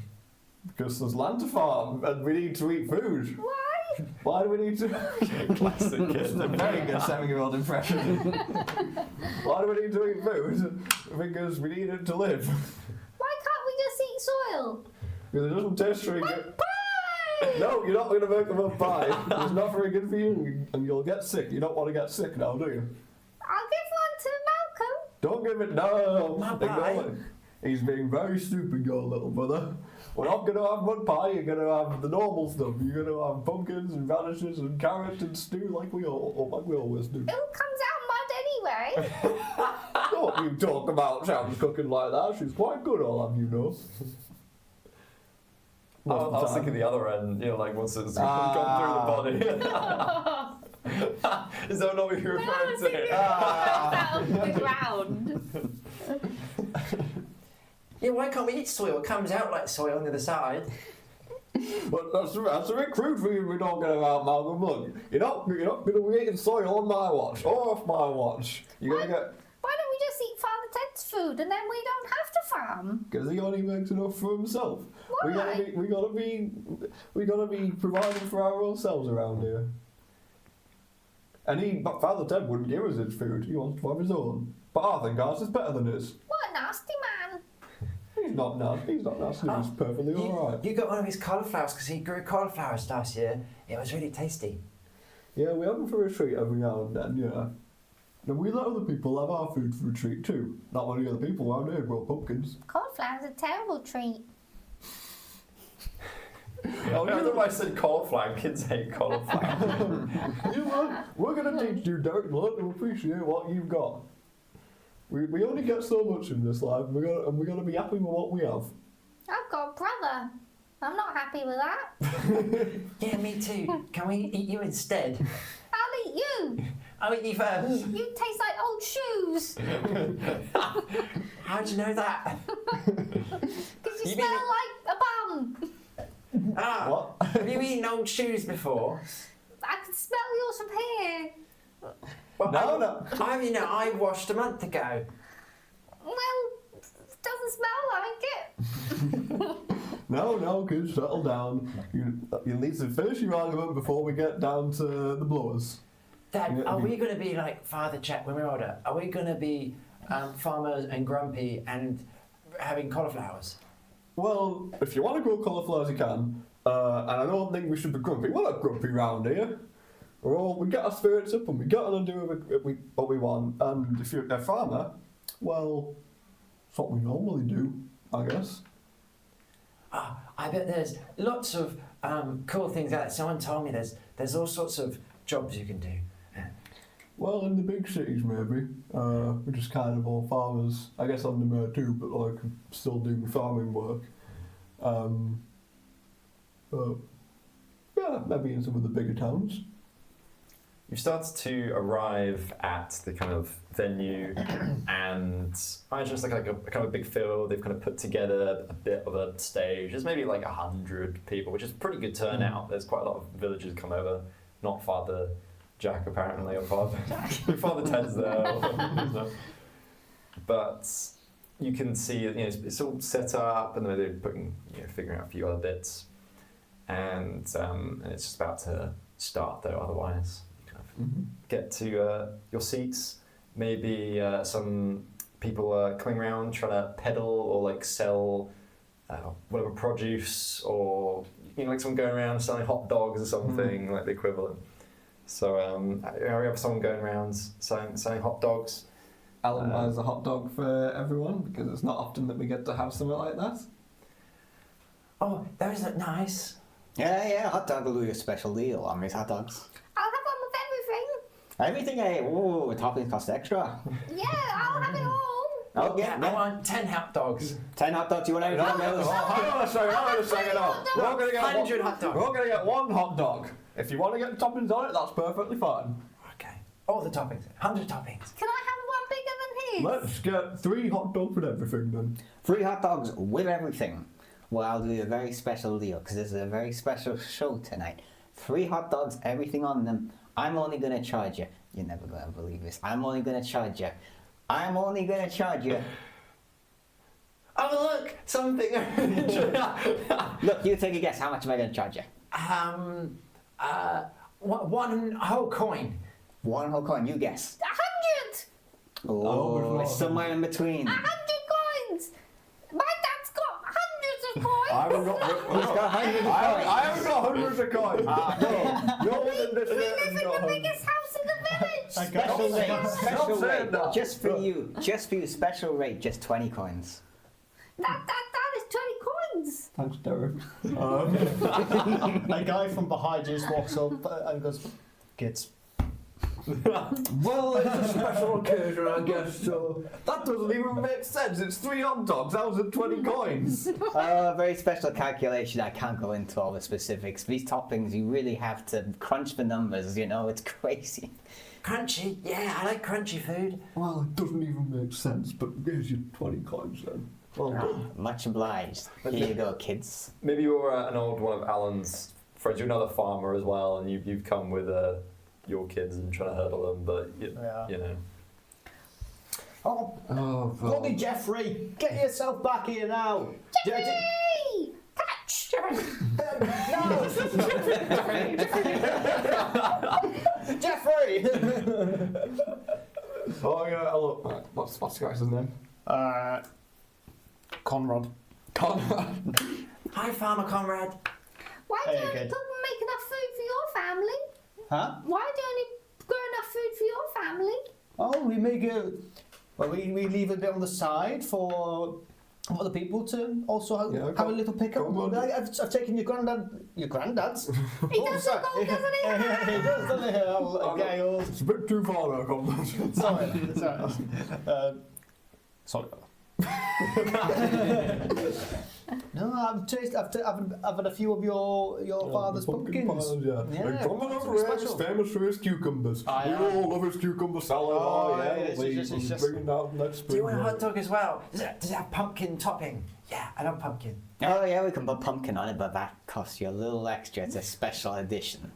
Because there's land to farm and we need to eat food. Why? Why do we need to... classic It's a very good 7-year-old impression. Why do we need to eat food? Because we need it to live. Why can't we just eat soil? Because it doesn't taste very good. Pie! No, you're not going to make them a pie. It's not very good for you and you'll get sick. You don't want to get sick now, do you? I'll give one to Malcolm. Don't give it... No! My Ignore pie? it. He's being very stupid, your little brother. We're not going to have mud pie, you're going to have the normal stuff. You're going to have pumpkins and radishes and carrots and stew like we always do. It all comes out mud anyway. Don't you talk about Sam's cooking like that. She's quite good, I'll have you know. I was thinking the other end, once it's gone through the body. Is that not what you're referring to? Out of the ground. Yeah, why can't we eat soil? It comes out like soil on the other side. But that's a bit crude for you to be talking about, Malcolm. Look, you're not going to be eating soil on my watch or off my watch. You're going to get... Why don't we just eat Father Ted's food and then we don't have to farm? Because he only makes enough for himself. Why? We gotta be providing for our own selves around here. And Father Ted wouldn't give us his food. He wants to have his own. But I think ours is better than his. What a nasty man! He's not nasty. He's perfectly all right. You got one of his cauliflowers because he grew cauliflowers last year. It was really tasty. Yeah, we have them for a treat every now and then. Yeah. And we let other people have our food for a treat too. Not many other people around here grow pumpkins. Cauliflower's a terrible treat. Oh, you know, I said cauliflower. Kids hate cauliflower. You know, we're going to teach you, Derek, to learn to appreciate what you've got. We only get so much in this life, and we're going to be happy with what we have. I've got a brother. I'm not happy with that. Yeah, me too. Can we eat you instead? I'll eat you. I'll eat you first. You taste like old shoes. How'd you know that? Because you You smell mean- like a bum. Ah, What? have you eaten old shoes before? I can smell yours from here. Well, No. I washed a month ago. Well, doesn't smell like it. No, kids, settle down. You need to finish your argument before we get down to the blowers. Dad, Yeah, are you- we going to be like Father Chet when we're older? Are we going to be farmers and grumpy and having cauliflowers? Well, if you want to grow cauliflowers, you can. And I don't think we should be grumpy. We're not grumpy round here. We get our spirits up and we get on and do what we want. And if you're a farmer, well, it's what we normally do, I guess. I bet there's lots of cool things out there. Someone told me there's all sorts of jobs you can do. Well, in the big cities, maybe. We're just kind of all farmers. I guess I'm the mayor too, but I can still do farming work. Yeah, maybe in some of the bigger towns. You've started to arrive at the kind of venue, and I just like a kind of big field. They've kind of put together a bit of a stage. There's maybe like 100 people, which is a pretty good turnout. There's quite a lot of villagers come over. Not Father Jack apparently, or Father Ted's there. But you can see, it's all set up, and they're figuring out a few other bits, and it's just about to start though. Otherwise. Get to your seats. Maybe some people are coming around trying to peddle or like sell whatever produce, or like someone going around selling hot dogs or something, like the equivalent. So we have someone going around selling hot dogs. Alan buys a hot dog for everyone because it's not often that we get to have something like that. Oh, those look nice. Yeah, hot dog will do a special deal on these hot dogs. I'll have one with everything. Toppings cost extra. Yeah, I'll have it all. Oh, Yeah, I want 10 hot dogs. 10 hot dogs, you want everything else? Hang on a second. We're going to get 100 hot dogs. We're going to get one hot dog. If you want to get toppings on it, that's perfectly fine. Okay. All the toppings. 100 toppings. Can I have one bigger than his? Let's get 3 hot dogs with everything then. 3 hot dogs with everything. Well, I'll do a very special deal because this is a very special show tonight. 3 hot dogs, everything on them. I'm only going to charge you. You're never going to believe this. I'm only going to charge you. Oh, look! Something. Look, you take a guess. How much am I going to charge you? One whole coin. 1 whole coin, you guess. 100! Oh, it's somewhere in between. 100 coins! My dad's got hundreds of coins! I haven't got hundreds of coins. I haven't got hundreds of coins. You're within this We live in the biggest house in the village! Special rate, special Stop saying rate. that. Just for you, special rate, just 20 coins. That is 20 coins! Thanks, Derek. A guy from behind you just walks up and goes, "Kids." Well, it's a special occasion, I guess, so... That doesn't even make sense. It's 3 hot dogs, how's it 20 coins? Very special calculation. I can't go into all the specifics. These toppings, you really have to crunch the numbers, it's crazy. Crunchy? Yeah, I like crunchy food. Well, it doesn't even make sense, but here's your 20 coins then. Well done. Much obliged. Here you go, kids. Maybe you're an old one of Alan's friends. You're another farmer as well, and you've come with your kids and trying to hurdle them, but you know. Oh, Oh, bloody Jeffrey! Get yourself back here now! Jeffrey! Catch! No! Jeffrey! Oh yeah, hello. Right, what's the guy's name? Conrad. Conrad. Hi, Farmer Conrad. Why do Hey, you only kid. make enough food for your family? Huh? Why do you only grow enough food for your family? Oh, we make a. Well, we leave a bit on the side for other people to also have a little pick up. I've taken your granddad's. He does look old, doesn't he? He does, doesn't he? Okay, old. It's a bit too far now, Conrad. Sorry. No, I've had a few of your father's pumpkins. Pies, yeah. Yeah, Like Conrad over something here is special. famous for his cucumbers. We all love his cucumber salad. Oh, yeah, It's bringing out next spring. Do you want a hot dog as well? Does it have pumpkin topping? Yeah, I love pumpkin. Oh yeah, we can put pumpkin on it, but that costs you a little extra. It's a special edition.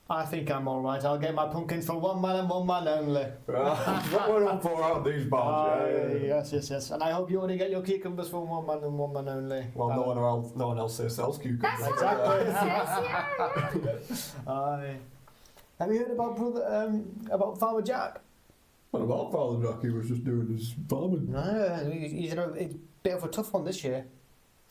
I think I'm all right. I'll get my pumpkins for one man and one man only. What we don't pour out these bars. Yes. And I hope you only get your cucumbers for one man and one man only. Well, no one else here sells cucumbers. That's what Exactly. it says, yeah. Aye. Have you heard about Farmer Jack? What about Father Jack? He was just doing his farming. No, he's a bit of a tough one this year.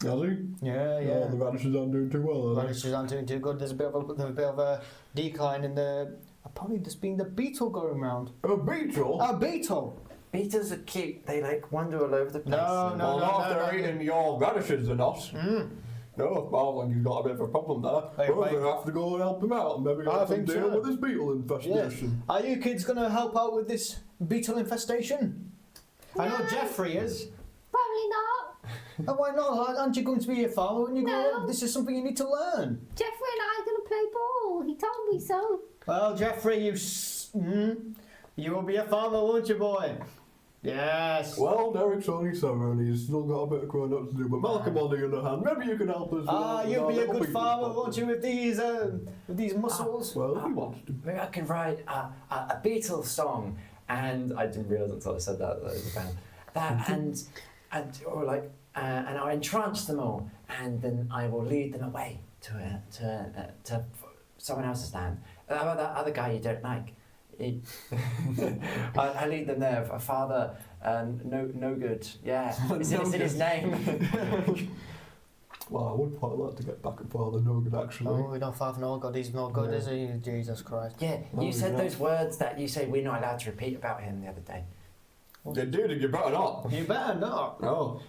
Has he? Yeah. Oh, the radishes aren't doing too well, are they? Radishes aren't doing too good. There's a bit of a decline in the. Probably just being the beetle going round. A beetle? A beetle. Beetles are cute. They like wander all over the place. No, and- no. Well, not if they're eating your radishes, they're not. No, well, then you've got a bit of a problem there. Hey, We're mate. going to have to go and help him out and maybe I help him think deal so. with his beetle infestation. Are you kids going to help out with this beetle infestation? I know No. Jeffrey is. Probably not. Oh, why not? Aren't you going to be a farmer when you grow No. up? This is something you need to learn. Jeffrey and I are going to play ball. He told me so. Well, Jeffrey, you will be a farmer, won't you, boy? Yes. Well, Derek's only 7 and he's still got a bit of growing up to do, but Malcolm on the other hand, maybe you can help us. You'll with be a our good beetle farmer, problem. won't you, with these muscles? Well, if he wants to. Maybe I can write a Beatles song, and I didn't realise until I said that was a band. And I'll entrance them all, and then I will lead them away to someone else's land. How about that other guy you don't like? I lead them there. Father, no good. Yeah, it's in his name. Well, I would quite like to get back at Father Nugget, actually. Oh, we don't Father no God. He's no good, Yeah. is he? Jesus Christ. Yeah, No, you said no. those words that you say we're not allowed to repeat about him the other day. You did, and you better not. You better not. No.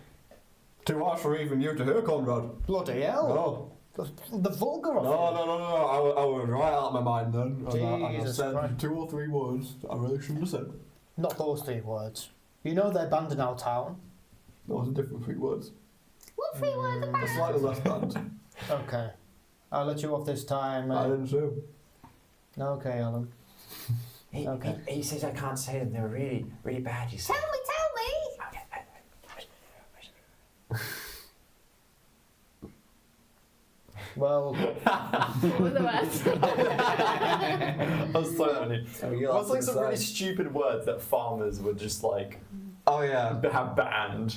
Too harsh for even you to hear, Conrad. Bloody hell. No. The vulgar of No. I was right out of my mind then. And I Jesus said Christ. 2 or 3 words I really shouldn't have said. Not those 3 words. You know they're banned in our town. Those are different 3 words. What 3 words They're about? slightly less bad. Okay. I'll let you off this time. I didn't say. Okay, Alan. Okay. He says I can't say them. They were really, really bad. He said. Tell me. Okay. Well, What were the words? I was so funny. you'll What's have like to some really decide. stupid words that farmers would just like Oh yeah. have banned?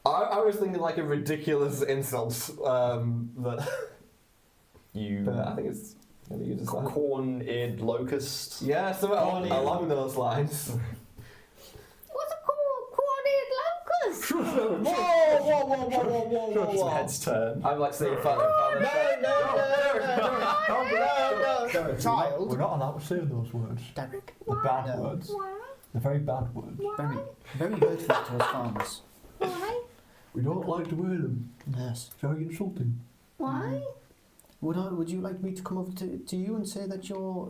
I was thinking like a ridiculous insult that. You I think it's. Maybe you just corn-eared locust. Yeah, something along those lines. What's a coordinated locust? whoa. His head's turned. I'm like saying Father. No. Child. We're not allowed to say those words. Derek. The bad No. words. Why? The very bad words. Very hurtful to us farmers. Why? We don't like to wear them. Yes. Very insulting. Why? Would you like me to come over to you and say that you're...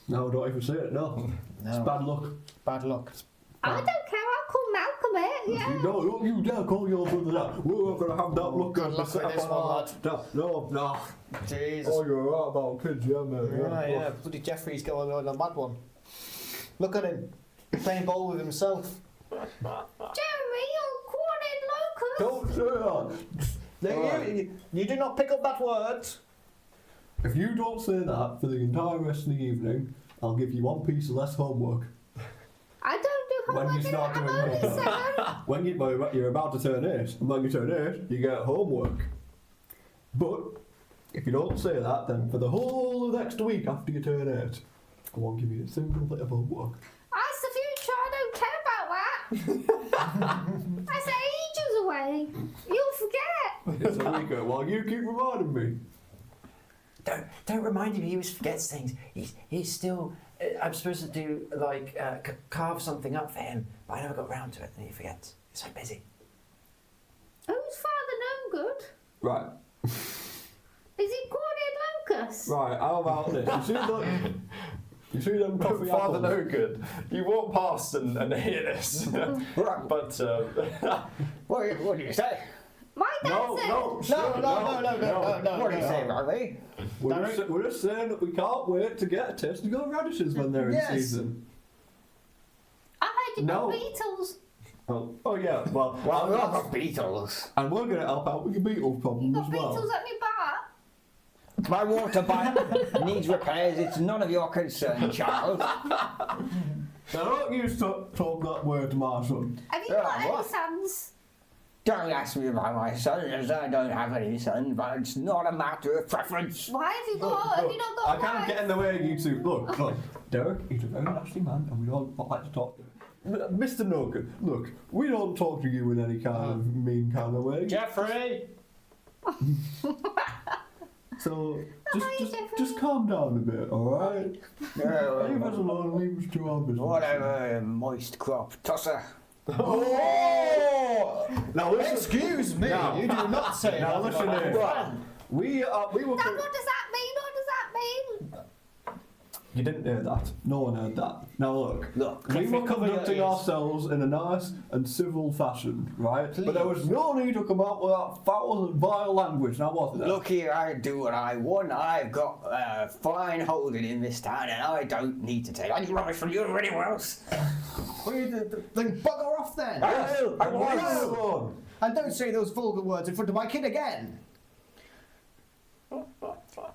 No, don't even say it, no. It's bad luck. Bad luck. I don't care. I'll call Malcolm it. Yeah. No, don't you dare call your brother that. We're not going to have that look Good at luck with this one, lad. No. Jesus. Oh, you're right about kids, yeah, mate. Yeah. Bloody Jeffrey's going on a mad one. Look at him. Playing ball with himself. Jeremy, you're cornered locust. Don't say that. You do not pick up that word. If you don't say that for the entire rest of the evening, I'll give you 1 piece of less homework. I don't do When homework. you start I'm doing only homework. 7. When you're about to turn 8, and when you turn 8, you get homework. But if you don't say that, then for the whole of next week after you turn 8, I won't give you a single bit of homework. That's the future. I don't care about that. That's ages away. You'll forget. It's a week, well, you keep reminding me. Don't remind him he always forgets things. He's still. I'm supposed to do like carve something up for him, but I never got round to it, and he forgets. He's so busy. Who's Father No Good? Right. Is he cornered locust? Right, how about this? You see them coffee Father apples? No Good. You walk past and hear this. Right. But What do you say? My dad No, said. no, What do you say, Riley? We're just saying that we can't wait to get a taste of your radishes when they're in Yes. season. I heard you No. got Beatles. Oh yeah, well, Well, we've got Beatles. and we're going to help out with your beetle problem You as got well. Beatles at me back. My water pipe needs repairs. It's none of your concern, child. Now don't you talk that word to my son. Have you Yeah, got any what? sons? Don't ask me about my son, as I don't have any sons, but it's not a matter of preference. Why have you got? Have you not got? I can't get in the way of you two. Look, Derek, he's a very nasty man, and we don't like to talk to him. Mr. Noken, look, we don't talk to you in any kind of mean kind of way. Jeffrey! So Hi, Jeffrey. just calm down a bit, alright? Leave us alone, leave us to our business. Whatever, moist crop tosser. Oh! Now listen. Excuse me, Now- you do not say Now that listen about here. my friend. We were. Dad, what does that mean? What does that mean? You didn't hear that. No one heard that. Now look. Look, We were cover your conducting ears. ourselves in a nice and civil fashion, right? But there was no need to come out with that foul and vile language, now was there? look here, I do what I want. I've got fine holding in this town, and I don't need to take any rubbish from you or anyone else. Then bugger off then. Yes, I will. will. And don't say those vulgar words in front of my kid again.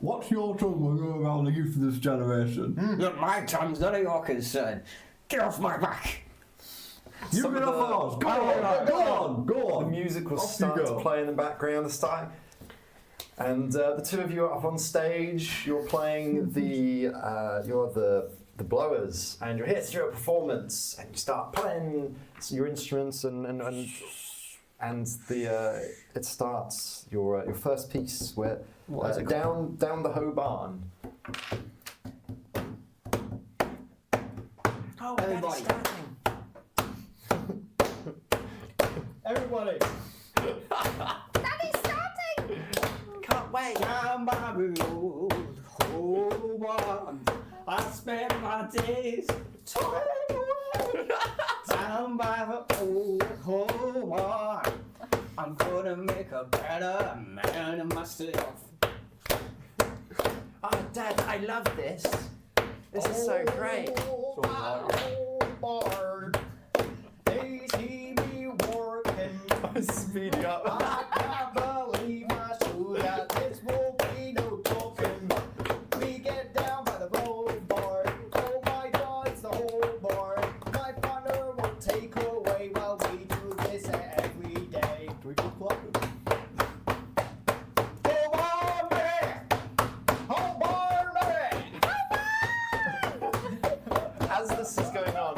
Watch your tongue when you're around the youth of this generation. Look, my tongue's none of your concern. Get off my back. You Some get of off the- ours. Go on. the music will Off you start to go. play in the background this time. And the two of you are up on stage. You're playing you're the blowers, and you're here to do a performance. And you start playing your instruments, and it starts your first piece where down the hoe barn. Oh, Everybody. Daddy's starting. Everybody. Daddy's starting. Can't wait. Down by the road, hold on. I spend my days toiling away. Down by the old home on. I'm gonna make a better man of myself. Oh, Dad, I love this. This is so great. Bard, they see me working. I'm speeding up. I can't believe my soul that this won't be no talking. We get down by the road bar. Oh my God, it's the whole bar. My partner will take away while we do this every day. Do we keep clapping? Oh Barny! Oh Barny! As this is going on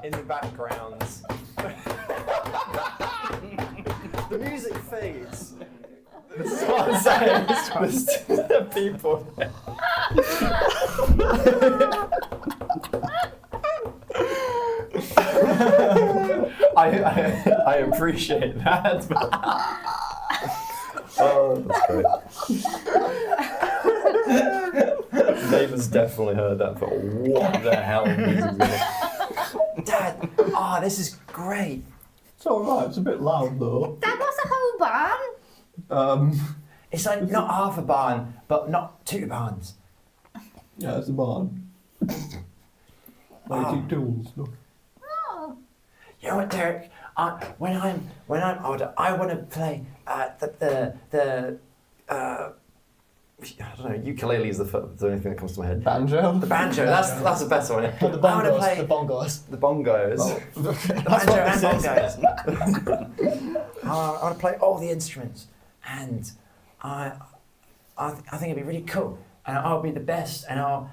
in the background, the music fades. This is what I'm saying. There's people. I appreciate that. Oh, that's great. Neighbours definitely heard that, but what the hell is this? Dad, this is great. It's alright, it's a bit loud though. Dad, what's a hoe barn? It's like not half a barn, but not 2 barns. Yeah, it's a barn. Where you keep tools, look. Oh, Yeah, you know what, Derek? When I'm older, I want to play the I don't know, ukulele is the only thing that comes to my head. Banjo? The banjo, that's a better one. The I want to bongos. play The bongos. the bongos. Oh, The banjo and bongos. I want to play all the instruments, and I think it'd be really cool, and I'll be the best, and I'll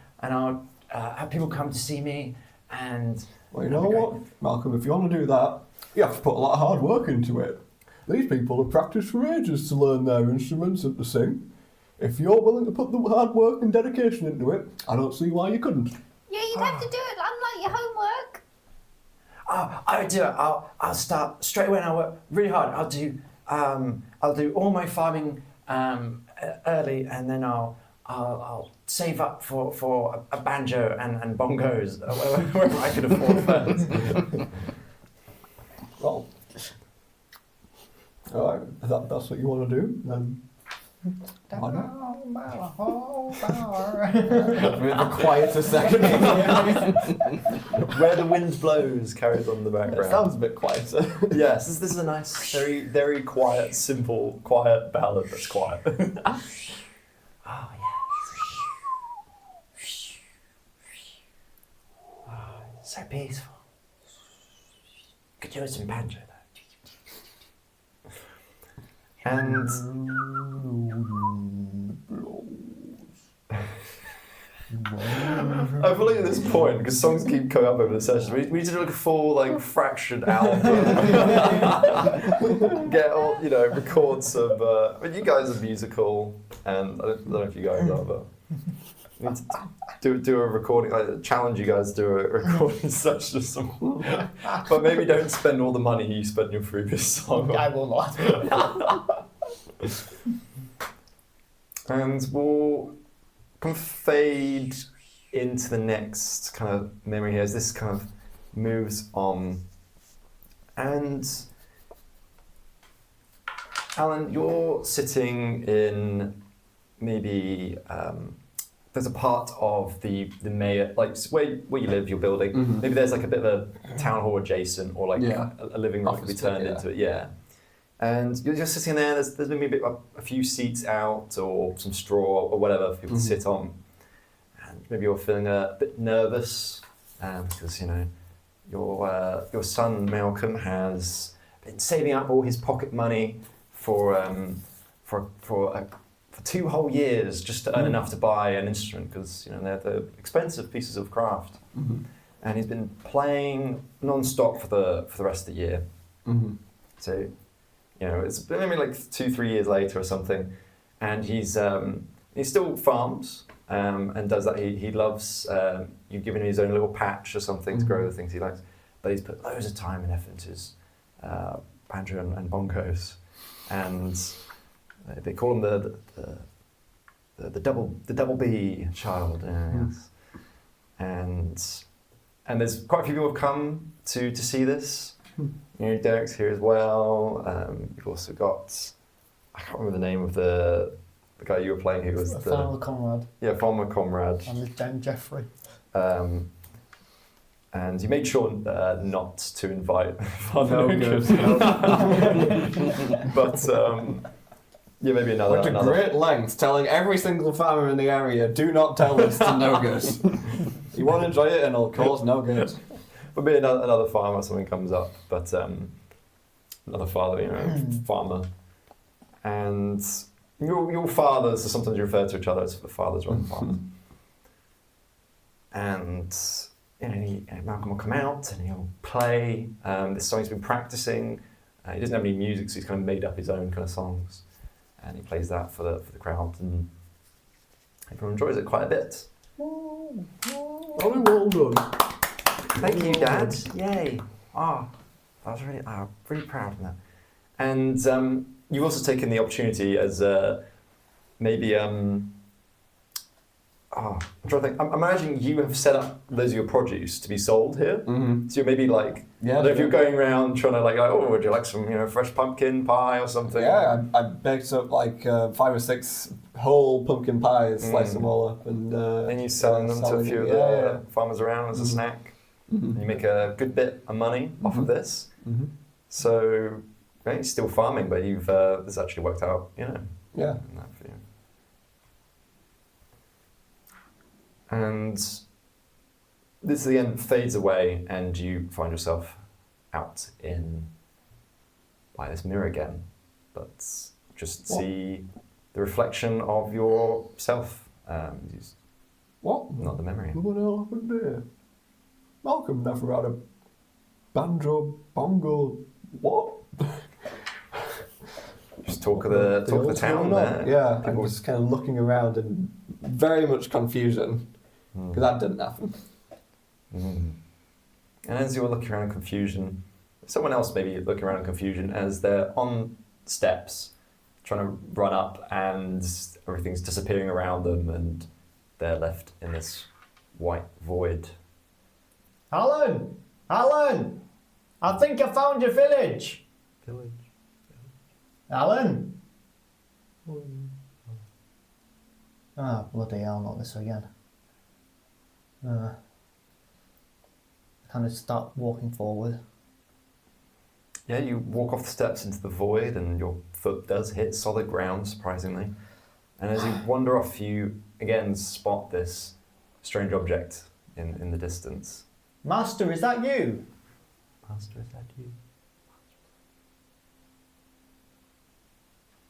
have people come to see me, and Well, you know what, Malcolm, if you want to do that, you have to put a lot of hard work into it. These people have practiced for ages to learn their instruments and to sing. If you're willing to put the hard work and dedication into it, I don't see why you couldn't. Yeah, you'd have to do it unlike your homework. I would do it. I'll start straight away and I'll work really hard. I'll do all my farming early, and then I'll save up for a banjo and bongos wherever I can afford first. Well, alright, if that's what you want to do, then why not? We have a quieter second. Where the wind blows carries on in the background. It sounds a bit quieter. Yes, this is a nice, very, very quiet, simple, quiet ballad that's quiet. Oh yeah. Oh, so peaceful. Could do with some banjo though. And I feel like at this point, because songs keep coming up over the sessions, we need to do like a full, like, fractured album. Get all, record some. I mean, you guys are musical, and I don't know if you guys are, but we need to do a recording. I challenge you guys to do a recording session or something. But maybe don't spend all the money you spent on your previous song. I will not. And we'll kind of fade into the next kind of memory here as this kind of moves on. And Alan, you're sitting in maybe there's a part of the mayor, like where you live, your building. Mm-hmm. Maybe there's like a bit of a town hall adjacent, or like Yeah. a living room could be Office turned bit, yeah. into it. Yeah. And you're just sitting there. There's maybe a few seats out, or some straw, or whatever for people to sit on. And maybe you're feeling a bit nervous because your son Malcolm has been saving up all his pocket money for 2 whole years just to earn enough to buy an instrument, because they're expensive pieces of craft. Mm-hmm. And he's been playing non-stop for the rest of the year. Mm-hmm. So. It's maybe like 2-3 years later or something, and he still farms and does that. He loves. You've given him his own little patch or something to grow the things he likes, but he's put loads of time and effort into his banjo and bongos, and they call him the double B child. Yes. And there's quite a few people who have come to see this. Derek's here as well. You've also got, I can't remember the name of the guy you were playing who was Farmer Conrad. Yeah, Farmer Conrad. And Jeffrey. And you made sure not to invite Father No Lucas. But maybe another. Went to great lengths telling every single farmer in the area, do not tell us to no good. You want to enjoy it and it'll cause no good. But maybe another farmer, something comes up, but another father, farmer. And your fathers, so sometimes you refer to each other as the fathers rather than farmers. And Malcolm will come out and he'll play this song he's been practicing. He doesn't have any music, so he's kind of made up his own kind of songs. And he plays that for the crowd, and everyone enjoys it quite a bit. Very well done. Thank you, Dad. Yay. I was really proud of that. And you've also taken the opportunity as maybe, I'm trying to think. I'm imagining you have set up loads of your produce to be sold here. Mm-hmm. So you're maybe like, I don't know if you're going around trying to would you like some, fresh pumpkin pie or something? Yeah, I baked up like 5 or 6 whole pumpkin pies, sliced them all up, and And you selling them to a few of the farmers around as a snack. And you make a good bit of money off of this. Mm-hmm. So you're still farming, but you've this actually worked out, Yeah. in that for you. And this again fades away, and you find yourself out in by this mirror again, but just see the reflection of yourself. What? Not the memory. What the hell happened there? Malcolm never had a banjo, bongo, what? Just talk of the town there. Yeah, People- I'm just kind of looking around in very much confusion, because that didn't happen. Mm. And as you're looking around in confusion, someone else maybe looking around in confusion as they're on steps trying to run up and everything's disappearing around them and they're left in this white void. Alan! Alan! I think I found your village! Alan? Ah, bloody hell, not this again. I kind of start walking forward. Yeah, you walk off the steps into the void and your foot does hit solid ground, surprisingly. And as you wander off, you again spot this strange object in the distance. Master, is that you? Master, is that you?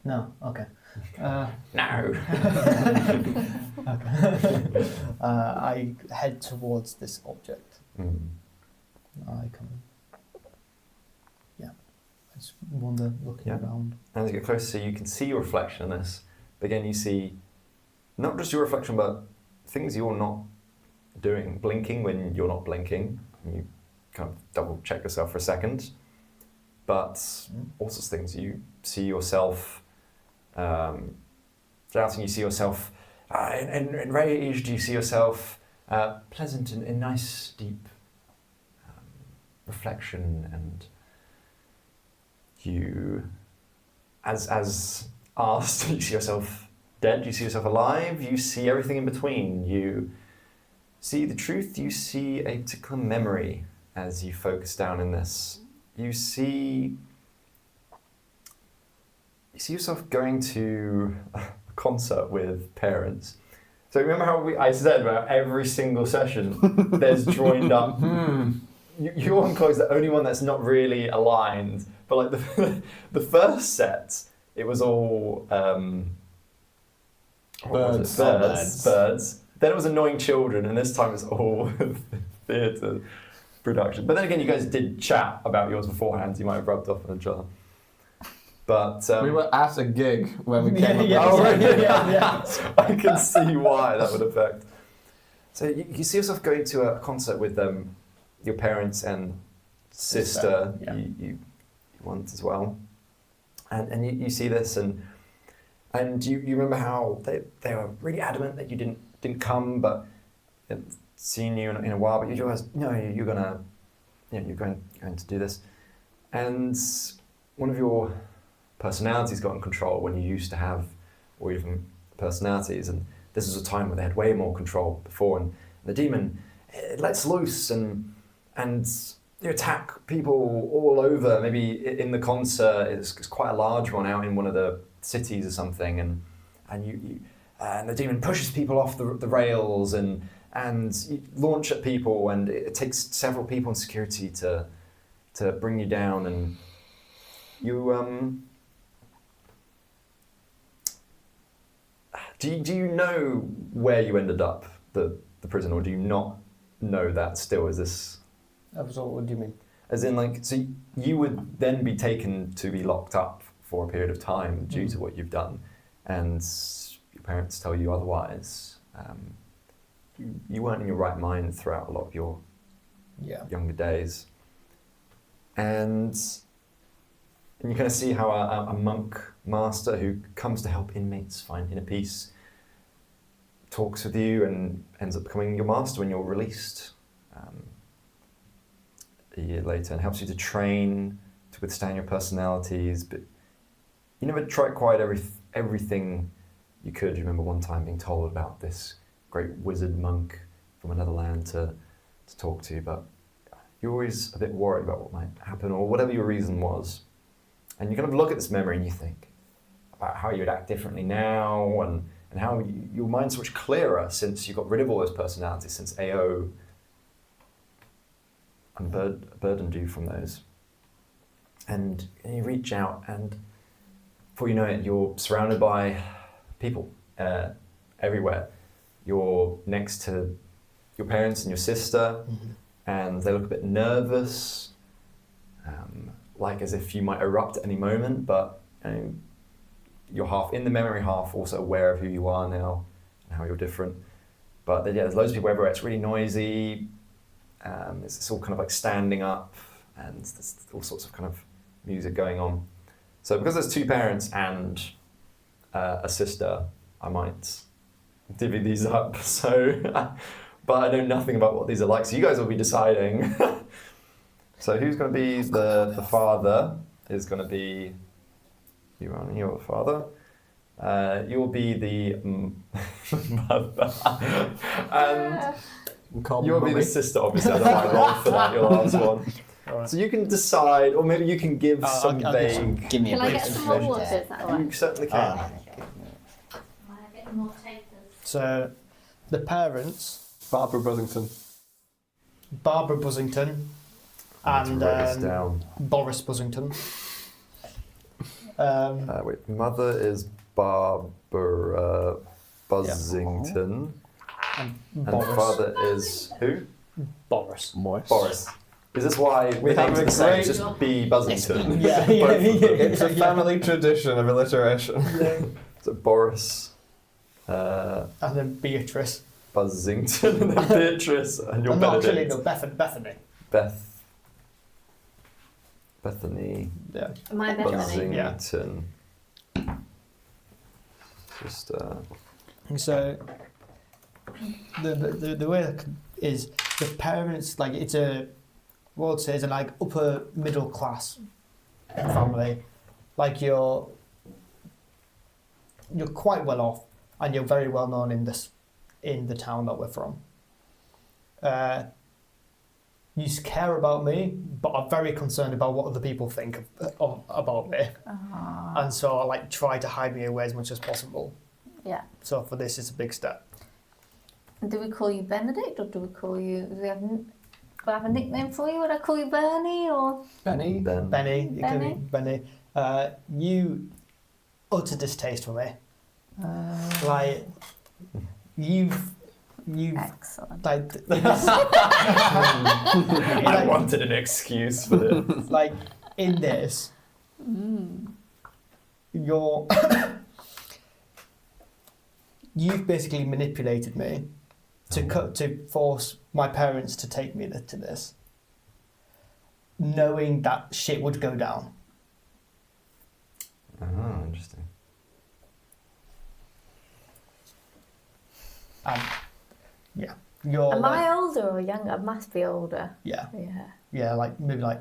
No, okay. No! Okay. I head towards this object. Mm. I come. Yeah. I just wander looking Yeah. around. And as you get closer, you can see your reflection in this. But again, you see not just your reflection, but things you're not doing. Blinking when you're not blinking. You kind of double check yourself for a second. But all sorts of things. You see yourself shouting, you see yourself enraged, you see yourself pleasant and nice, deep reflection, and you, as asked, you see yourself dead, you see yourself alive, you see everything in between. You see the truth, you see a particular memory as you focus down in this. You see yourself going to a concert with parents. So remember how I said about every single session there's joined up. Your one close the only one that's not really aligned. But like the first set, it was all Birds. Birds. Then it was annoying children, and this time it's all theatre production. But then again, you guys did chat about yours beforehand. So you might have rubbed off on each other. But We were at a gig when we came up. Oh, right, yeah. I can see why that would affect. So you see yourself going to a concert with your parents and sister. Yeah. You want as well, and you see this and you remember how they were really adamant that you didn't come, but they hadn't seen you in a while. But you realize you're going to do this, and one of your personalities got in control when you used to have, or even personalities, and this was a time where they had way more control before, and the demon it lets loose and you attack people all over. Maybe in the concert, it's quite a large one out in one of the cities or something, and you and the demon pushes people off the rails and you launch at people, and it takes several people in security to bring you down, and you Do you know where you ended up, the prison, or do you not know that still? Is this... What do you mean? As in, like, so you would then be taken to be locked up for a period of time due to what you've done, and your parents tell you otherwise. You weren't in your right mind throughout a lot of your younger days. And you kind of see how a monk master who comes to help inmates find inner peace talks with you and ends up becoming your master when you're released a year later, and helps you to train to withstand your personalities. But you never tried quite everything you could. You remember one time being told about this great wizard monk from another land to talk to, but you're always a bit worried about what might happen or whatever your reason was. And you kind of look at this memory and you think about how you'd act differently now and how your mind's so much clearer since you got rid of all those personalities, since AO unburdened you from those. And you reach out and before you know it, you're surrounded by people everywhere. You're next to your parents and your sister, and they look a bit nervous, like as if you might erupt at any moment, but you're half in the memory, half also aware of who you are now and how you're different. But there's loads of people everywhere. It's really noisy. It's all kind of like standing up, and there's all sorts of kind of music going on. So because there's 2 parents and a sister, I might divvy these up. So, but I know nothing about what these are like. So you guys will be deciding. So who's going to be the father? Is going to be you, Barny. You're the father. You'll be the mother, and you'll be the sister. Obviously, I don't want to roll for that. Your last one. Right. So you can decide, or maybe you can give some vague. Give me a Can I brief get some more information. water? Is that all You right? certainly can. Ah, I get more takers. So, the parents, Barbara Buzzington. Barbara Buzzington I need and to write this down. Boris Buzzington. Wait, mother is Barbara Buzzington, And and Boris. father is who? Boris. Boris. Is this why We the have names a are the same? great- Just B Buzzington. Yeah, Both yeah, of them. It's a family tradition of alliteration. So Boris, And then Beatrice. Buzzington, and then Beatrice, and you're Not actually, Benedict. no, Bethany. Bethany Yeah. Am I Bethany? Buzzington. Just So, the way it is the parents, like, it's a, what I'd say is a, like, upper middle class family. Like, you're quite well off, and you're very well known in the town that we're from. You care about me, but are very concerned about what other people think about me. And so I like try to hide me away as much as possible. Yeah. So for this, it's a big step. Do we call you Benedict, or do we call you? Do we have a nickname for you? Would I call you Barny or? Benny. Ben. Benny, you can be Benny? Benny. You utter distaste for me. Like you've Excellent. like I wanted an excuse for this. like in this, you've basically manipulated me to force my parents to take me to this, knowing that shit would go down. Oh, interesting. And yeah, you're Am like, I older or younger? I must be older. yeah, Yeah. like maybe like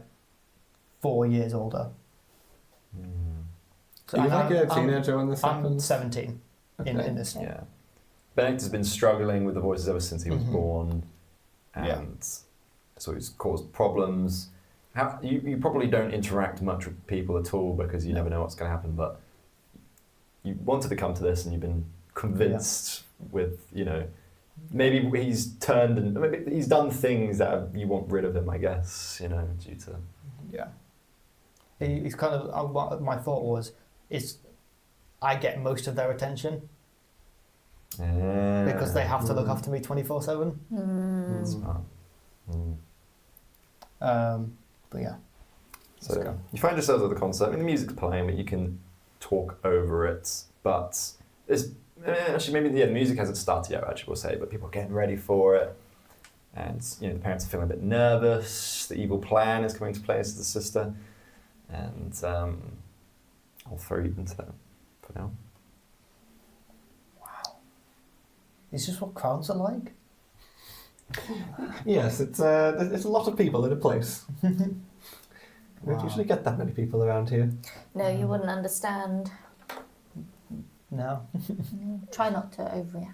4 years older. So Are you like a I'm- teenager when this I'm happens? 17 in Okay. this. Yeah. Benedict has been struggling with the voices ever since he was born, and so he's caused problems. You probably don't interact much with people at all because you never know what's going to happen, but you wanted to come to this and you've been convinced with, maybe he's turned and maybe he's done things that you want rid of him, I guess, due to... Yeah. He's kind of, what my thought was, is I get most of their attention because they have to look after me 24/7. Smart. But yeah. So go. you find yourselves at the concert. I mean, the music's playing, but you can talk over it. But it's actually maybe the music hasn't started yet. Actually, we'll say, but people are getting ready for it, and the parents are feeling a bit nervous. The evil plan is coming to play as the sister, and I'll throw you into that for now. Is this what crowds are like? Yes, it's a lot of people in a place. We don't usually get that many people around here. No, you wouldn't understand. No. Try not to overreact.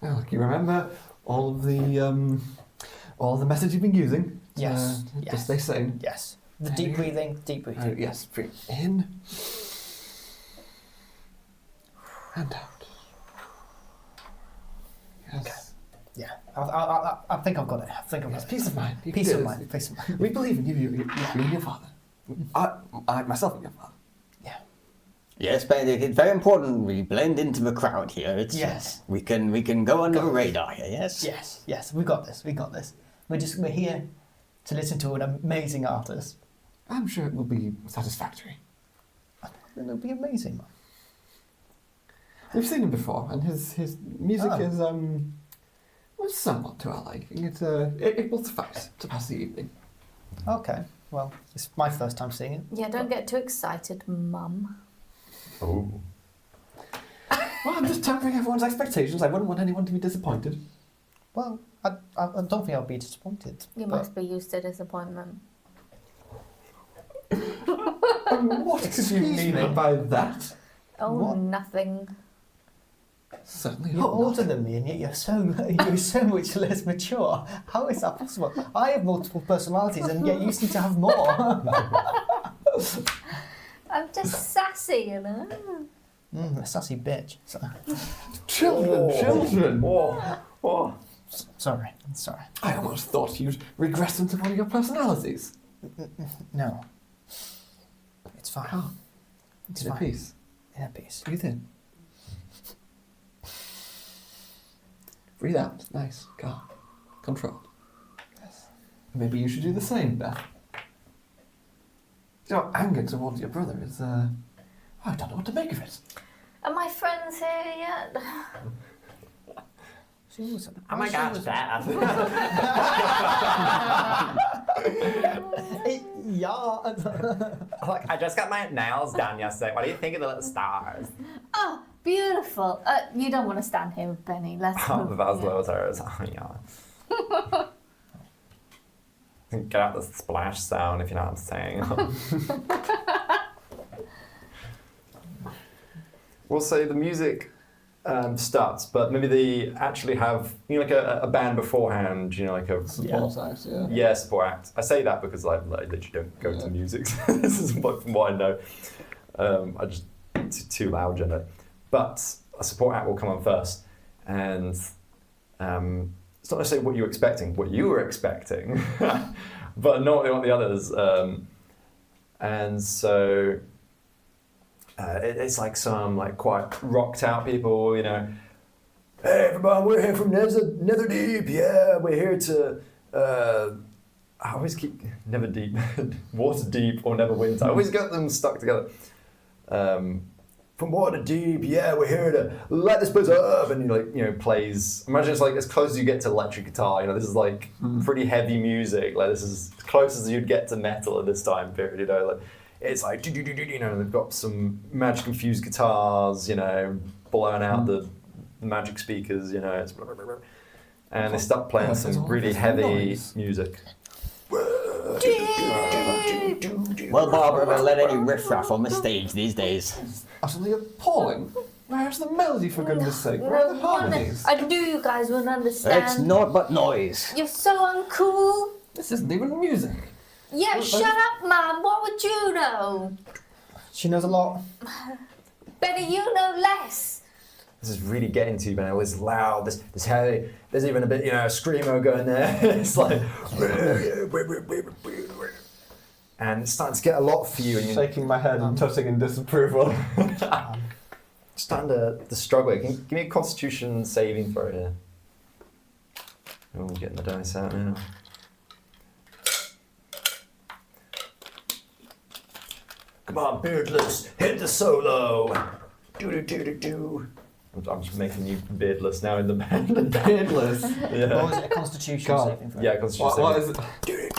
Oh, can you remember all of the all the methods you've been using. Yes. To stay sane. Yes. The deep breathing, Yes, breathe in and out. Yes. Yeah. I think I've got it. I think I've got it. Peace of mind. Peace of mind. Peace of mind. We believe in you and your father. I myself and your father. Yeah. Yes, Benedict, it's very important we blend into the crowd here. It's, Yes. We can go under the radar here, yes? Yes. We got this. We're here to listen to an amazing artist. I'm sure it will be satisfactory. It'll be amazing. We've seen him before, and his music Oh. is well, somewhat to our liking. It will suffice to pass the evening. Okay. Well, it's my first time seeing it. Yeah, don't get too excited, Mum. Oh. Well, I'm just tempering everyone's expectations. I wouldn't want anyone to be disappointed. Well, I don't think I'll be disappointed. You but- must be used to disappointment. What could you mean by that? Oh, What? nothing. Certainly You're not. older than me, and yet you're so much less mature. How is that possible? I have multiple personalities, and yet you seem to have more. I'm just sassy, you know. A sassy bitch. Children. Oh. Sorry. I almost thought you'd regress into one of your personalities. No. It's fine. Oh, It's in a fine. peace. In a piece. Breathe in. Breathe out. Nice. Calm. Control. Yes. Maybe you should do the same, Beth. Your anger towards your brother is, I don't know what to make of it. Are my friends here yet? Oh my gosh, Beth. Yeah. Look, I just got my nails done yesterday. What do you think of the little stars? Oh, beautiful. You don't want to stand here with Benny. Let's Oh, move. those little stars. Oh, yeah. Get out the splash sound, if you know what I'm saying. We'll say the music starts, but maybe they actually have, like a band beforehand, like a Support act, yeah. Yeah, support act. I say that because I literally don't go to music. This is from what I know. I just too loud in it. But a support act will come on first, and it's not necessarily what you were expecting, but not what the others. And so it's like some quite rocked out people, Hey everyone, we're here from Netherdeep. Yeah, we're here to. I always keep Water Deep or Neverwinter. I always get them stuck together. From Water Deep, yeah, we're here to light this place up, and plays. Imagine it's as close as you get to electric guitar. This is pretty heavy music. This is as close as you'd get to metal at this time period. It's they've got some magic infused guitars, blowing out the magic speakers, it's blah, blah, blah, blah. And they start playing some really heavy music. Well, Barbara, we'll let any riffraff on the stage these days. Utterly appalling. Where's the melody, for goodness sake? Where are the harmonies? I knew you guys wouldn't understand. It's naught but noise. You're so uncool. This isn't even music. Yeah, shut up, Mum. What would you know? She knows a lot. Benny, you know less. This is really getting to you, man. It was loud. This heavy. There's even a bit, a screamo going there. It's and it's starting to get a lot for you. And you're Shaking my head and tutting in disapproval. starting to struggle. Give me a Constitution saving throw here. Oh, getting the dice out now. Come on, Beardless, hit the solo. Do. I'm just making you beardless now in the band. Beardless. Yeah. What was it? A Constitution God. saving throw? Yeah, Constitution What saving. is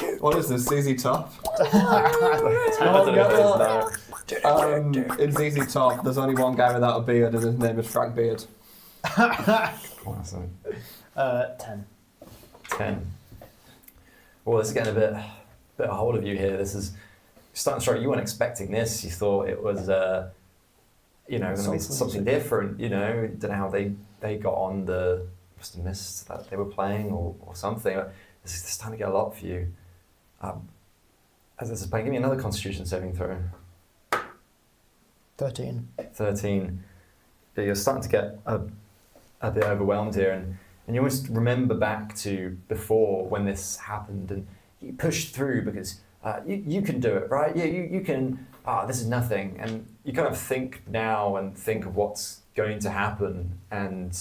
it? What is this, ZZ Top? I don't know what it is now. In ZZ Top, there's only one guy without a beard, and his name is Frank Beard. Awesome. 10. 10. Well, this is getting a bit a hold of you here. This is starting to strike. You weren't expecting this. You thought it was, going to be something different. Don't know how they got on the Mist that they were playing or something. this is starting to get a lot for you. As this is playing, give me another Constitution saving throw. 13. 13. Yeah, you're starting to get a bit overwhelmed here, and you almost remember back to before when this happened, and you pushed through because you can do it, right? Yeah, you can. This is nothing, and you kind of think now and think of what's going to happen, and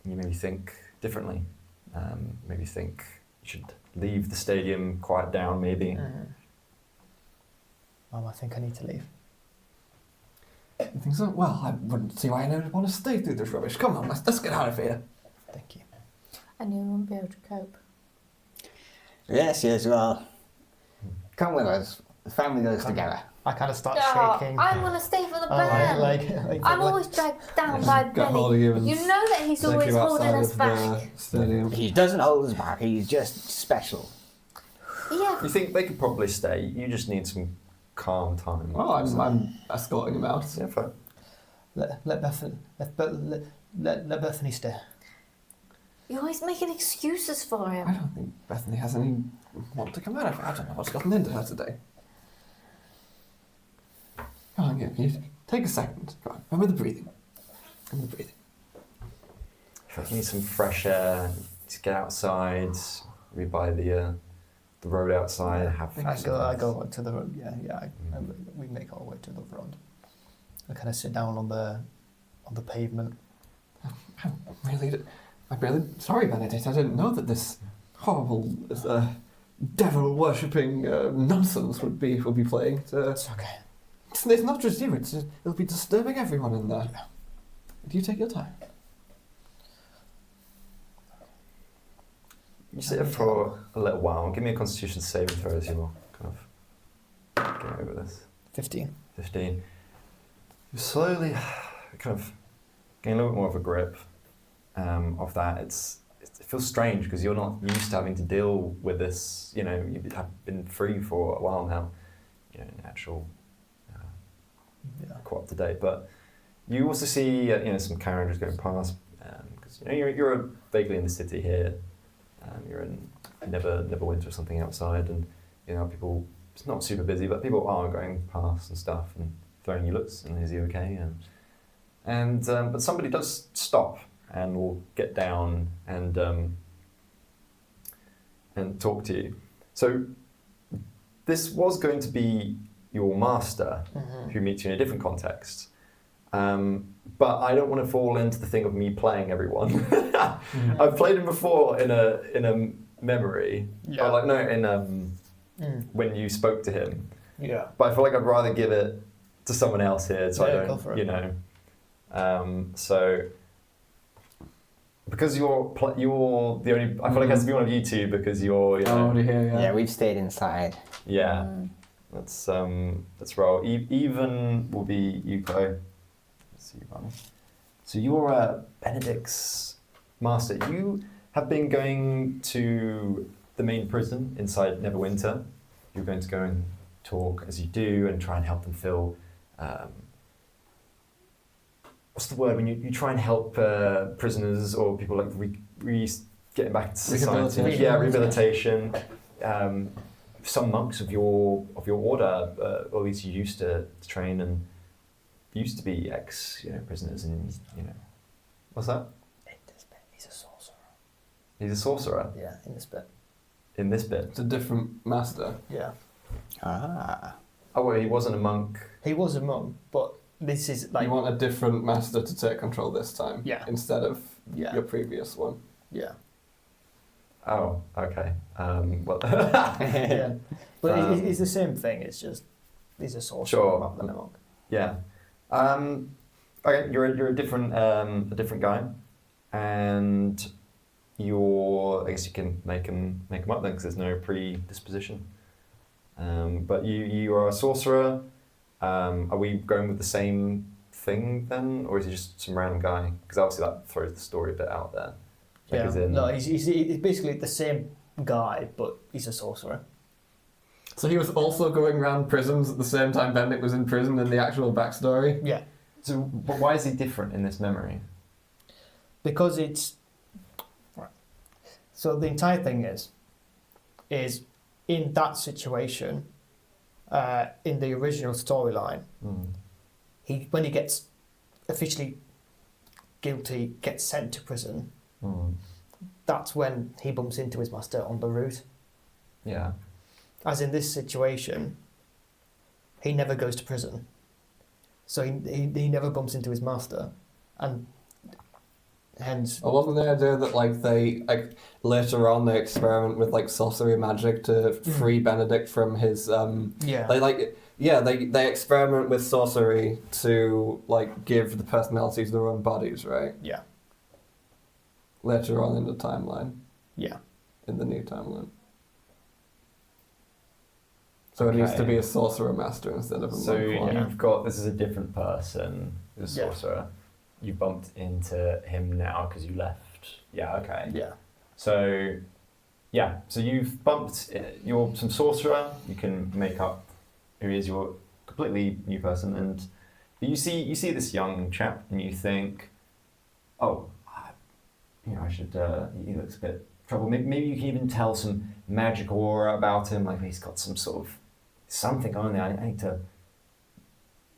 you maybe think differently. Maybe think you should leave the stadium, quiet down, maybe. Well, I think I need to leave. You think so? Well, I wouldn't see why anyone would want to stay through this rubbish. Come on, let's get out of here. Thank you. I knew we wouldn't be able to cope. Yes, well, come with us. The family goes together. I kind of start shaking. I want to stay for the Oh, band. I'm always dragged down by Get hold of Benny. you and You know that he's take always you holding outside us of back. the stadium. He doesn't hold us back, he's just special. Yeah. You think they could probably stay? You just need some calm time. Oh, I'm escorting him out. Yeah, fine. Let Bethany stay. You're always making excuses for I him. don't think Bethany has any want to come out of it. I don't know what's gotten into her today. Come on, you take a second. Go on, remember the breathing. Remember the breathing. If you need some fresh air, just get outside, maybe by the road outside, have I go to the road. We make our way to the road. I kind of sit down on the pavement. I'm really sorry, Benedict. I didn't know that this horrible devil worshipping nonsense would be playing. It's okay. It's not just you. It'll be disturbing everyone in there. Do you take your time? You sit there for a little while. Give me a Constitution saving throw as you're kind of getting over this. 15. 15. You slowly kind of getting a little bit more of a grip of that. It feels strange because you're not used to having to deal with this. You know, you have been free for a while now. You know, in actual quite up to date. But you also see some carriages going past because you're vaguely in the city here. You're in Neverwinter or something outside, and people. It's not super busy, but people are going past and stuff and throwing you looks. And is he okay? But somebody does stop and will get down and talk to you. So this was going to be your master who meets you in a different context. But I don't want to fall into the thing of me playing everyone. I've played him before in a memory. Yeah. Or when you spoke to him. Yeah. But I feel like I'd rather give it to someone else here, so I don't, go for it. So because you're the only, I feel like it has to be one of you two because you're, Already here, yeah. Yeah, we've stayed inside. yeah. Let's roll. Even will be you, Chloe. Let's see, Barny. So you're Benedict's master. You have been going to the main prison inside Neverwinter. You're going to go and talk as you do and try and help them feel. What's the word when you try and help prisoners or people like getting back into society? Rehabilitation. Yeah, rehabilitation. Some monks of your order, or at least you used to train and used to be prisoners, and what's that? In this bit, he's a sorcerer. He's a sorcerer. Yeah, in this bit. In this bit. It's a different master. Yeah. Ah. Oh wait, he wasn't a monk. He was a monk, but this is like. You want a different master to take control this time, Yeah. instead of Yeah. your previous one. Yeah. Oh, okay. Well. Yeah. But it's the same thing. It's just he's a sorcerer Sure. rather than a monk. Yeah. Okay, you're a different guy, and I guess you can make him up then because there's no predisposition. But you are a sorcerer. Are we going with the same thing then, or is he just some random guy? Because obviously that throws the story a bit out there. Like, as in- No, he's basically the same guy, but he's a sorcerer. So he was also going around prisons at the same time Benedict was in prison in the actual backstory? Yeah. So, but why is he different in this memory? Because it's... Right. So the entire thing is in that situation, in the original storyline, when he gets officially guilty, gets sent to prison, that's when he bumps into his master on the route. Yeah. As in this situation, he never goes to prison. So he never bumps into his master. And hence... Or wasn't the idea that, like, they, like, later on they experiment with, like, sorcery magic to free Benedict from his, Yeah. They experiment with sorcery to, like, give the personalities their own bodies, right? Yeah. Later on in the timeline. Yeah. In the new timeline. So it needs to be a sorcerer master instead of a So monk one. you've got, this is a different person, the Yeah. sorcerer. You bumped into him now because you left. Yeah, okay. Yeah. So, yeah, so you've bumped, you're some sorcerer, you can make up who is your completely new person, and you see this young chap and you think, oh, I should, he looks a bit troubled. Maybe you can even tell some magic aura about him, like he's got some sort of something on there. I need to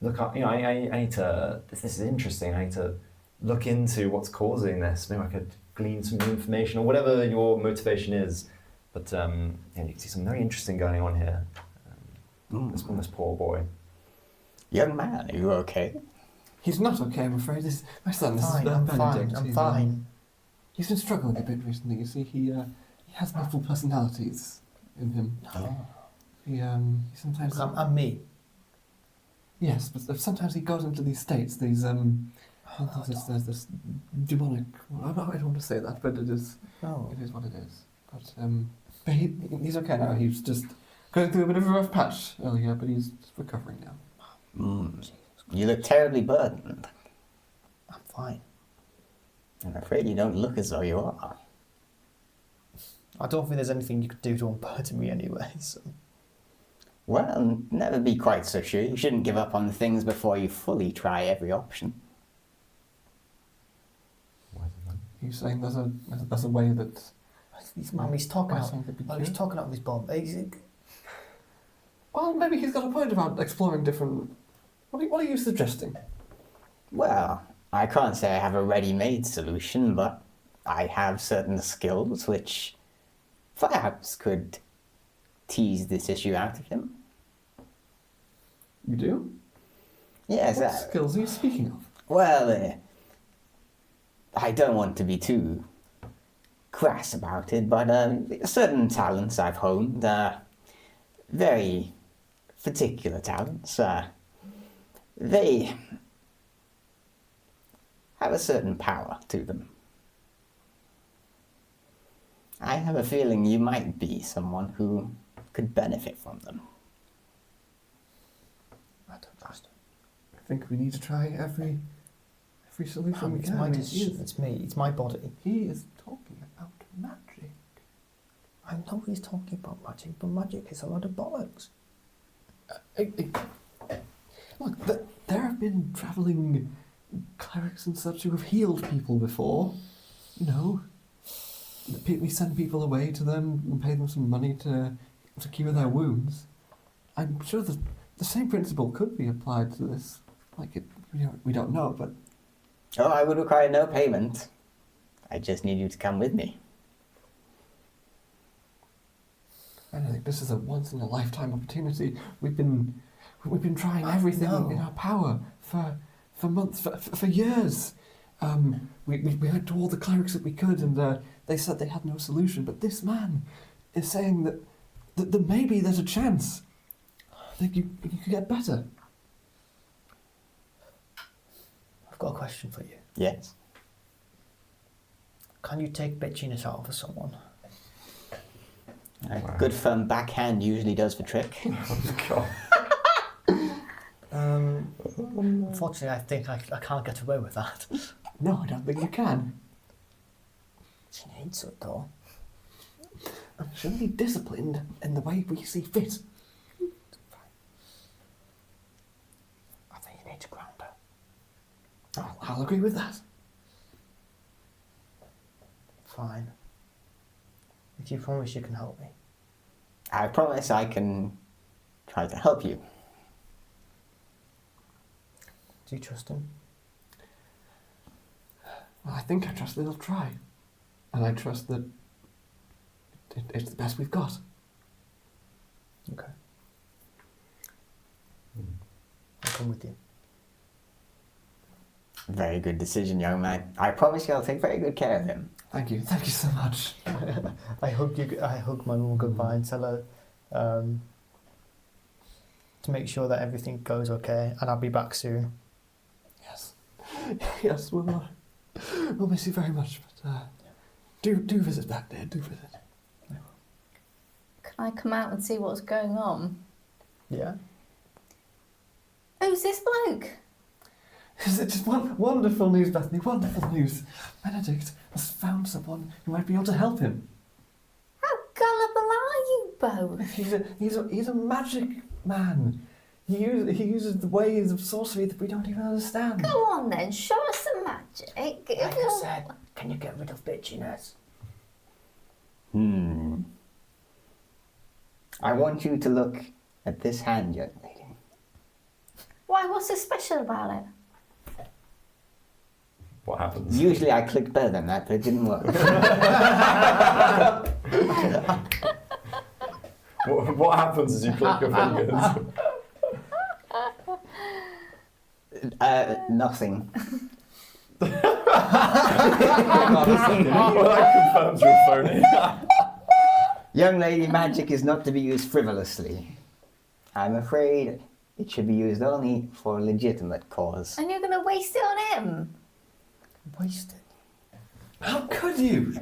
look up, I need to, this is interesting, I need to look into what's causing this. Maybe I could glean some new information or whatever your motivation is. But you can see something very interesting going on here. This poor boy. Young man, are you okay? He's not okay, I'm afraid. My son, this Fine, is I'm Benedict. fine. I'm fine. He's been struggling a bit recently. You see, he has multiple personalities in him. Oh. He sometimes... I'm me. Yes, but sometimes he goes into these states, these, there's this demonic... Well, I don't want to say that, but it is what it is. But he's okay now. He's just going through a bit of a rough patch earlier, but he's recovering now. You look terribly burdened. I'm fine. I'm afraid you don't look as though you are. I don't think there's anything you could do to unburden me anyway, so... Well, never be quite so sure. You shouldn't give up on the things before you fully try every option. He's saying there's a way that... He's talking out of his bomb. Well, maybe he's got a point about exploring different... What are you suggesting? Well, I can't say I have a ready-made solution, but I have certain skills which perhaps could tease this issue out of him. You do? Yes. What skills are you speaking of? Well, I don't want to be too crass about it, but certain talents I've honed, very particular talents, they have a certain power to them. I have a feeling you might be someone who could benefit from them. I don't trust him. I think we need to try every solution we It's can. my decision. It's me. It's my body. He is talking about magic. I know he's talking about magic, but magic is a lot of bollocks. Look, there have been travelling clerics and such who have healed people before. You know, we send people away to them and pay them some money to cure their wounds. I'm sure the same principle could be applied to this. Like, we don't know, but... Oh, I would require no payment. I just need you to come with me. I think this is a once-in-a-lifetime opportunity. We've been trying everything in our power for months, for years. We went to all the clerics that we could, and they said they had no solution. But this man is saying that maybe there's a chance that you could get better. I've got a question for you. Yes. Can you take bitchiness out of someone? A good firm backhand usually does the trick. God. Unfortunately, I think I can't get away with that. No, I don't think you can. She needs it though. She'll be disciplined in the way we see fit. I think you need to ground her. I'll agree with that. Fine. Do you promise you can help me? I promise I can try to help you. Do you trust him? Well, I think I trust that he'll try. And I trust that it's the best we've got. Okay. I'll come with you. Very good decision, young man. I promise you I'll take very good care of him. Thank you so much. I hug my mum goodbye and tell her to make sure that everything goes okay, and I'll be back soon. Yes, we'll miss you very much, but do visit back there, do visit. Can I come out and see what's going on? Yeah. Who's this bloke? Is it just wonderful news, Bethany? Wonderful news. Benedict has found someone who might be able to help him. How gullible are you both? He's a magic man. He uses the ways of sorcery that we don't even understand. Go on then, show us some magic. Like I said, can you get rid of bitchiness? I want you to look at this hand, young lady. Why, what's so special about it? What happens? Usually I clicked better than that, but it didn't work. What happens as you click your fingers? Nothing. Well, that confirms you're phony. Young lady, magic is not to be used frivolously. I'm afraid it should be used only for a legitimate cause. And you're going to waste it on him? Wasted. How could you?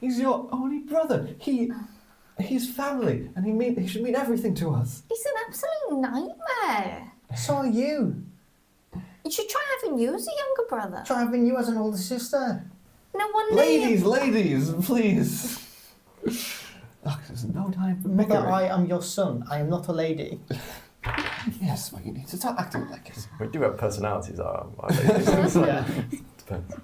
He's your only brother. He's family, and he should mean everything to us. He's an absolute nightmare. So are you. You should try having you as a younger brother. Try having you as an older sister. No wonder Ladies, please. Look, there's no time for Mother, bickering. I am your son. I am not a lady. Yes, well, you need to start acting like it. We do have personalities, our ladies. Yeah. Depends.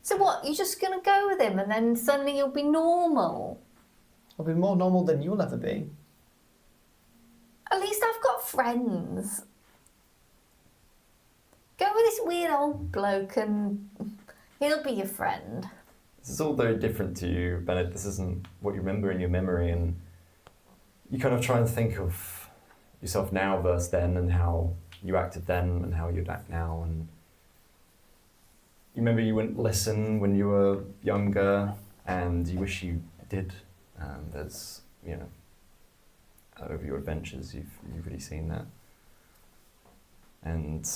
So what, you're just going to go with him and then suddenly you'll be normal? I'll be more normal than you'll ever be. At least I've got friends. Go with this weird old bloke and he'll be your friend. This is all very different to you, Bennett. This isn't what you remember in your memory, and you kind of try and think of yourself now versus then, and how you acted then and how you'd act now. And you remember you wouldn't listen when you were younger, and you wish you did. There's, over your adventures, you've really seen that. And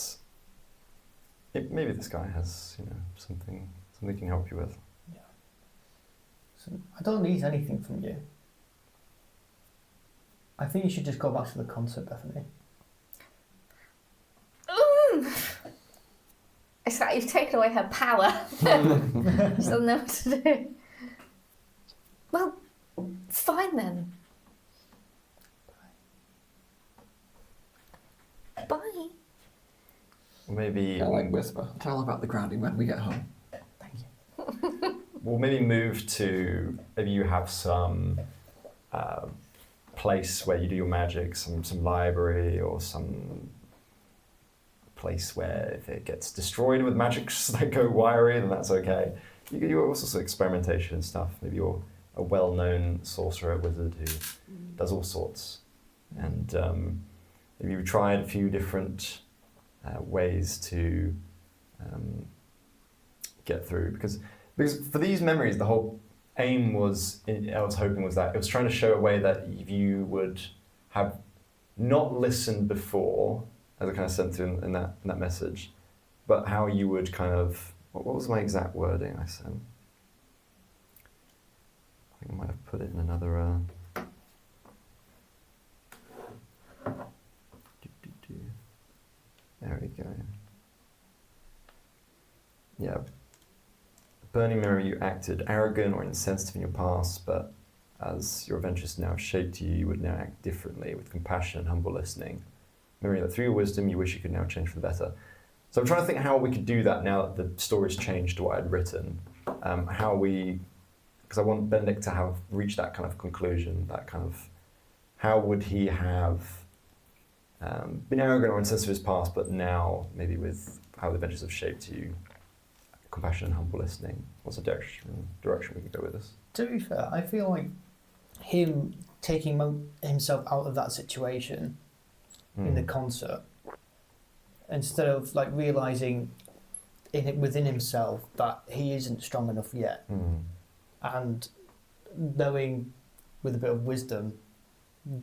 maybe this guy has, something he can help you with. So I don't need anything from you. I think you should just go back to the concert, Bethany. It's like you've taken away her power. She doesn't know what to do. Well, fine then. Bye. Maybe whisper. Tell about the grounding when we get home. Thank you. we'll maybe move to, maybe you have some place where you do your magic, some library or some place where if it gets destroyed with magics that go wiry, then that's okay. You can do all sorts of experimentation and stuff. Maybe you're a well-known sorcerer, wizard who does all sorts. And maybe you've tried a few different ways to get through. Because for these memories, the whole aim was, I was hoping, was that it was trying to show a way that you would have not listened before, as I kind of sent through in that message, but how you would kind of, what was my exact wording I sent? I think I might have put it in another, there we go. Yeah. Burning memory, you acted arrogant or insensitive in your past, but as your adventures now have shaped you, you would now act differently with compassion and humble listening. Memory that through your wisdom, you wish you could now change for the better. So I'm trying to think how we could do that now that the story's changed to what I'd written. How we because I want Benedict to have reached that kind of conclusion, that kind of, how would he have been arrogant or insensitive of his past, but now maybe with how the adventures have shaped you, compassion and humble listening. What's the direction we can go with this? To be fair, I feel like him taking himself out of that situation in the concert, instead of like realizing within himself that he isn't strong enough yet, and knowing with a bit of wisdom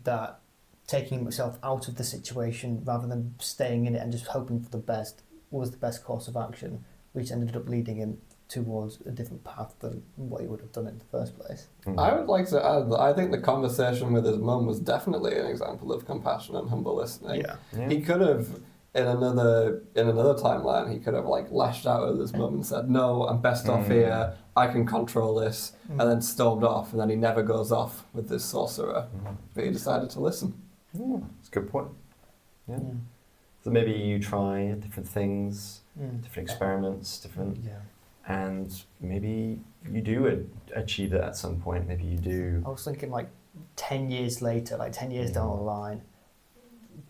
that taking himself out of the situation rather than staying in it and just hoping for the best was the best course of action, which ended up leading him towards a different path than what he would have done in the first place. I would like to add that I think the conversation with his mum was definitely an example of compassion and humble listening. Yeah. He could have, in another timeline, he could have like lashed out at his mum and said, "No, I'm best off here. I can control this," and then stormed off. And then he never goes off with this sorcerer, but he decided to listen. That's a good point. Yeah. So maybe you try different things, different experiments, and maybe you do achieve it at some point. Maybe you do. I was thinking like 10 years later, like 10 years down the line,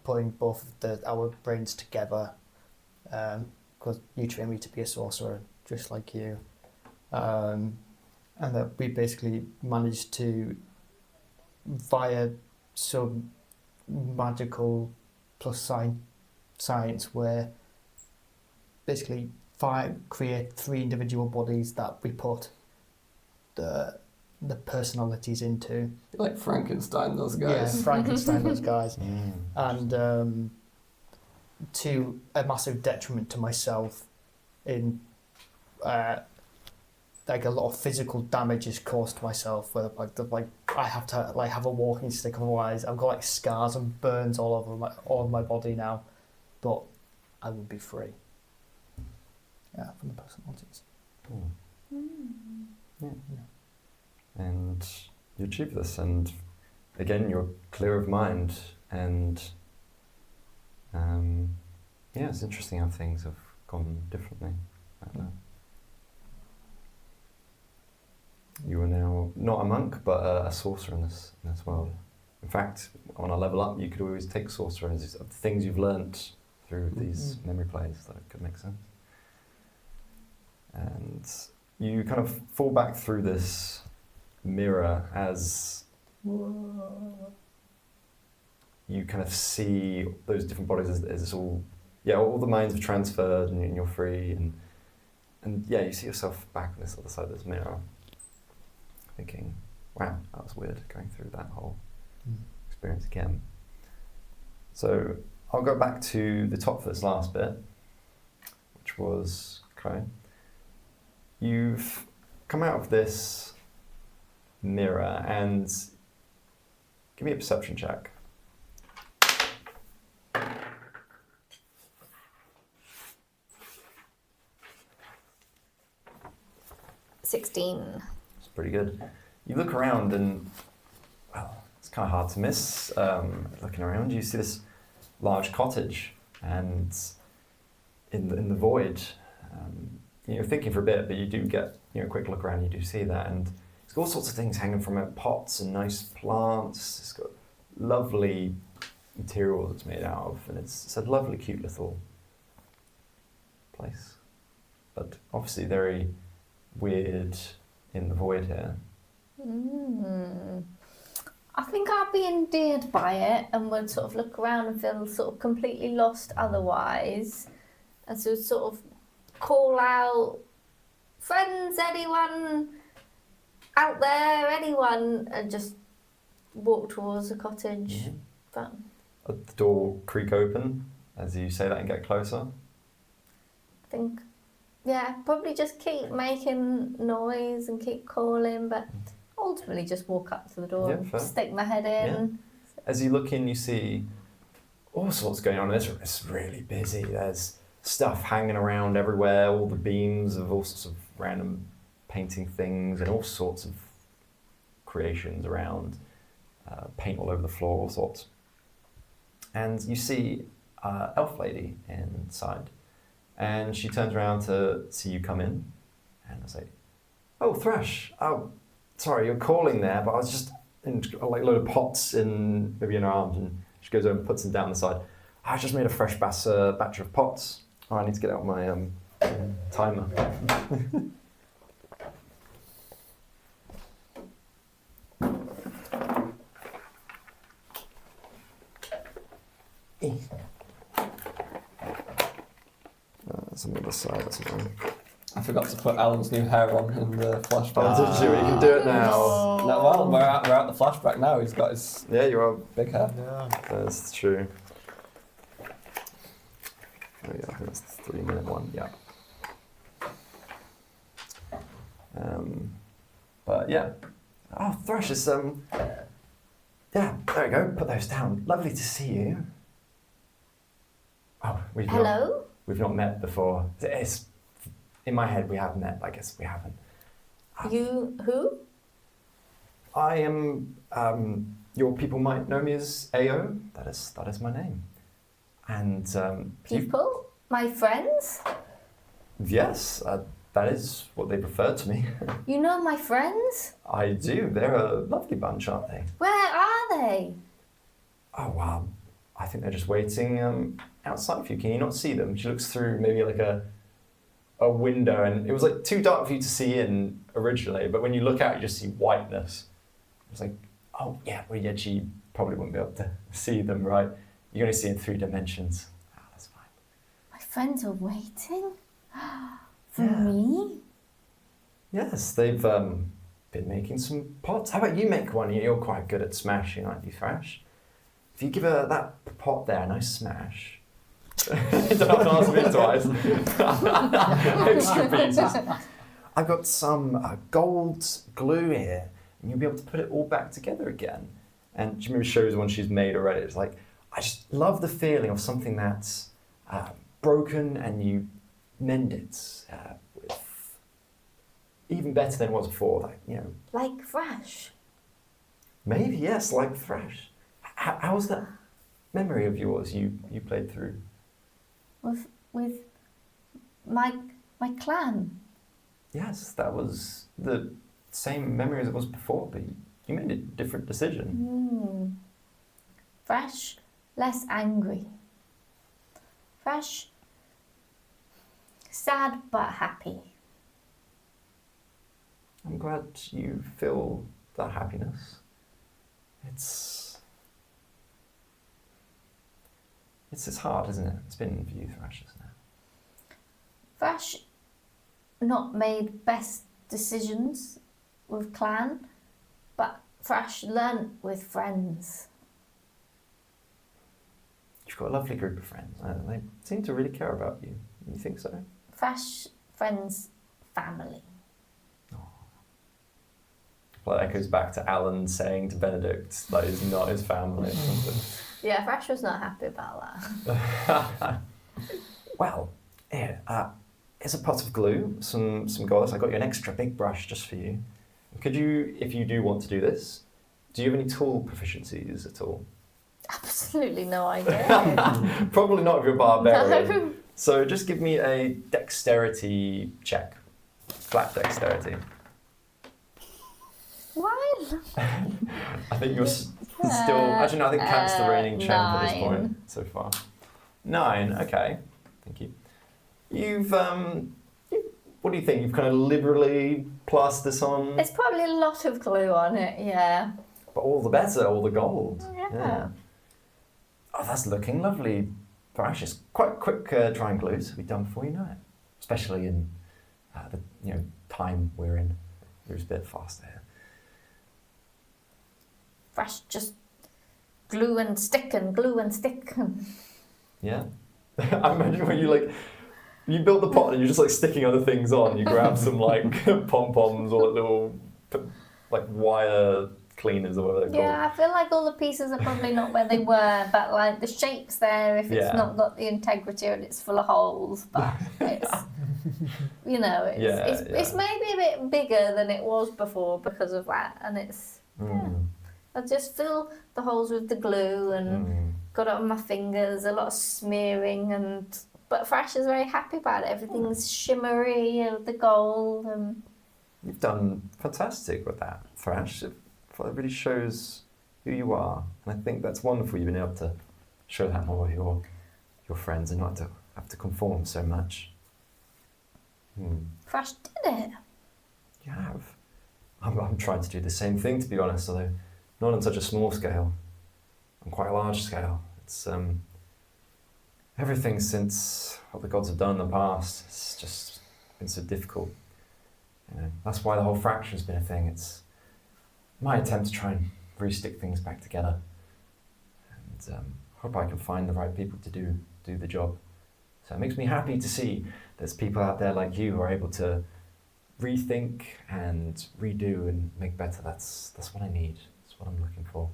putting both of our brains together, because you train me to be a sorcerer just like you, and that we basically managed to, via some magical plus science, where basically create 3 individual bodies that we put the personalities into. Like Frankenstein, those guys. Yeah, Frankenstein, those guys. And to a massive detriment to myself, in like a lot of physical damage is caused to myself, where like I have to like have a walking stick, otherwise I've got like scars and burns all over my body now, but I would be free. Yeah, from the personalities. And you achieve this, and again, you're clear of mind, and it's interesting how things have gone differently like that. You are now not a monk, but a sorcerer in this world. In fact, on a level up, you could always take sorcerer as things you've learnt through these memory plays that could make sense. And you kind of fall back through this mirror as you kind of see those different bodies as it's all the minds have transferred and you're free, and you see yourself back on this other side of this mirror, thinking, wow, that was weird going through that whole experience again. So I'll go back to the top for this last bit, which was Chloe. You've come out of this mirror, and give me a perception check. $16. It's pretty good. You look around and, well, it's kind of hard to miss. Looking around, you see this large cottage, and in the void, you're thinking for a bit, but you do get a quick look around. You do see that, and it's got all sorts of things hanging from it, pots and nice plants. It's got lovely material it's made out of, and it's a lovely, cute little place. But obviously very weird in the void here. I think I'd be endeared by it and would sort of look around and feel sort of completely lost otherwise, and so sort of call out, "Friends, anyone out there, anyone," and just walk towards the cottage. But The door creak open as you say that and get closer. I think, probably just keep making noise and keep calling, but ultimately just walk up to the door and stick my head in. As you look in, you see all sorts going on in this room. It's really busy. There's stuff hanging around everywhere, all the beams of all sorts of random painting things and all sorts of creations around, paint all over the floor, all sorts. And you see elf lady inside, and she turns around to see you come in, and I say, "Oh, Thrash, oh, sorry, you're calling there, but I was just in like a load of pots in maybe in her arms, and she goes over and puts them down the side. I just made a fresh batch of pots. Oh, I need to get out my timer. That's on the other side. That's annoying. I forgot to put Alan's new hair on in the flashback. Oh, did you? You can do it now. No, well, we're at the flashback now. He's got his Yeah, you are. big hair. Yeah. That's true. Oh yeah, I think that's the 3-minute one. Yeah. But yeah. Oh, Thrash is yeah, there we go. Put those down. Lovely to see you. Oh, Hello? We've not met before. It's in my head we have met. I guess we haven't. You who? I am. Your people might know me as AO. That is my name. And People? My friends? Yes, that is what they prefer to me. You know my friends? I do. They're a lovely bunch, aren't they? Where are they? Oh wow. I think they're just waiting outside for you. Can you not see them? She looks through maybe like a window, and it was like too dark for you to see in originally, but when you look out you just see whiteness. It's like, oh yeah, well yeah, she probably wouldn't be able to see them, right? You're only see in 3 dimensions. Oh, that's fine. My friends are waiting? For Yeah. me? Yes, they've been making some pots. How about you make one? You're quite good at smashing, aren't you, Thrash? If you give her that pot there a nice smash. Don't have to ask me twice. Extra pieces. I've got some gold glue here, and you'll be able to put it all back together again. And she maybe shows one she's made already. It's like, I just love the feeling of something that's broken and you mend it with even better than it was before. Like, you know, Like Thrash? maybe yes, like Thrash. How was that memory of yours you played through? With my clan? Yes, that was the same memory as it was before, but you made a different decision. Thrash, less angry. Thrash, sad but happy. I'm glad you feel that happiness. It's hard, isn't it? It's been for you, Thrash, isn't it? Thrash not made best decisions with clan, but Thrash learnt with friends. You've got a lovely group of friends. They seem to really care about you. You think so? Thrash, friends, family. Well, that echoes back to Alan saying to Benedict that he's not his family or something. Yeah, Thrash was not happy about that. Well, here, here's a pot of glue, some gold. I got you an extra big brush just for you. Could you, if you do want to do this, do you have any tool proficiencies at all? Absolutely no idea. Probably not if you're a barbarian. No. So just give me a dexterity check. Flat dexterity. Why? I think you're still... Actually, no, I think Cat's the reigning champ at this 9. point so far. 9, okay. Thank you. You've, what do you think? You've kind of liberally plastered this on? There's probably a lot of glue on it, yeah. But all the better, all the gold. Yeah. Oh, that's looking lovely. Thrash, it's quite quick drying glue, so it'll be done before you know it. Especially in the time we're in. It was a bit faster here. Thrash just glue and stick and glue and stick. Yeah. I imagine when you build the pot and you're just like sticking other things on. You grab some like pom-poms or little like wire cleaners or whatever they're called. Yeah, I feel like all the pieces are probably not where they were, but like the shape's there if it's not got the integrity and it's full of holes, but it's, it's maybe a bit bigger than it was before because of that, and it's, I just fill the holes with the glue and got it on my fingers, a lot of smearing, but Thrash is very happy about it. Everything's shimmery and the gold, and You've done fantastic with that, Thrash. It really shows who you are, and I think that's wonderful. You've been able to show that more with your friends and not to have to conform so much. Thrash did it. You have. I'm trying to do the same thing, to be honest, although not on such a small scale, on quite a large scale. It's everything since what the gods have done in the past. It's just been so difficult. That's why the whole fracture's been a thing. It's my attempt to try and re-stick things back together, and hope I can find the right people to do the job. So it makes me happy to see there's people out there like you who are able to rethink and redo and make better. That's what I need. That's what I'm looking for.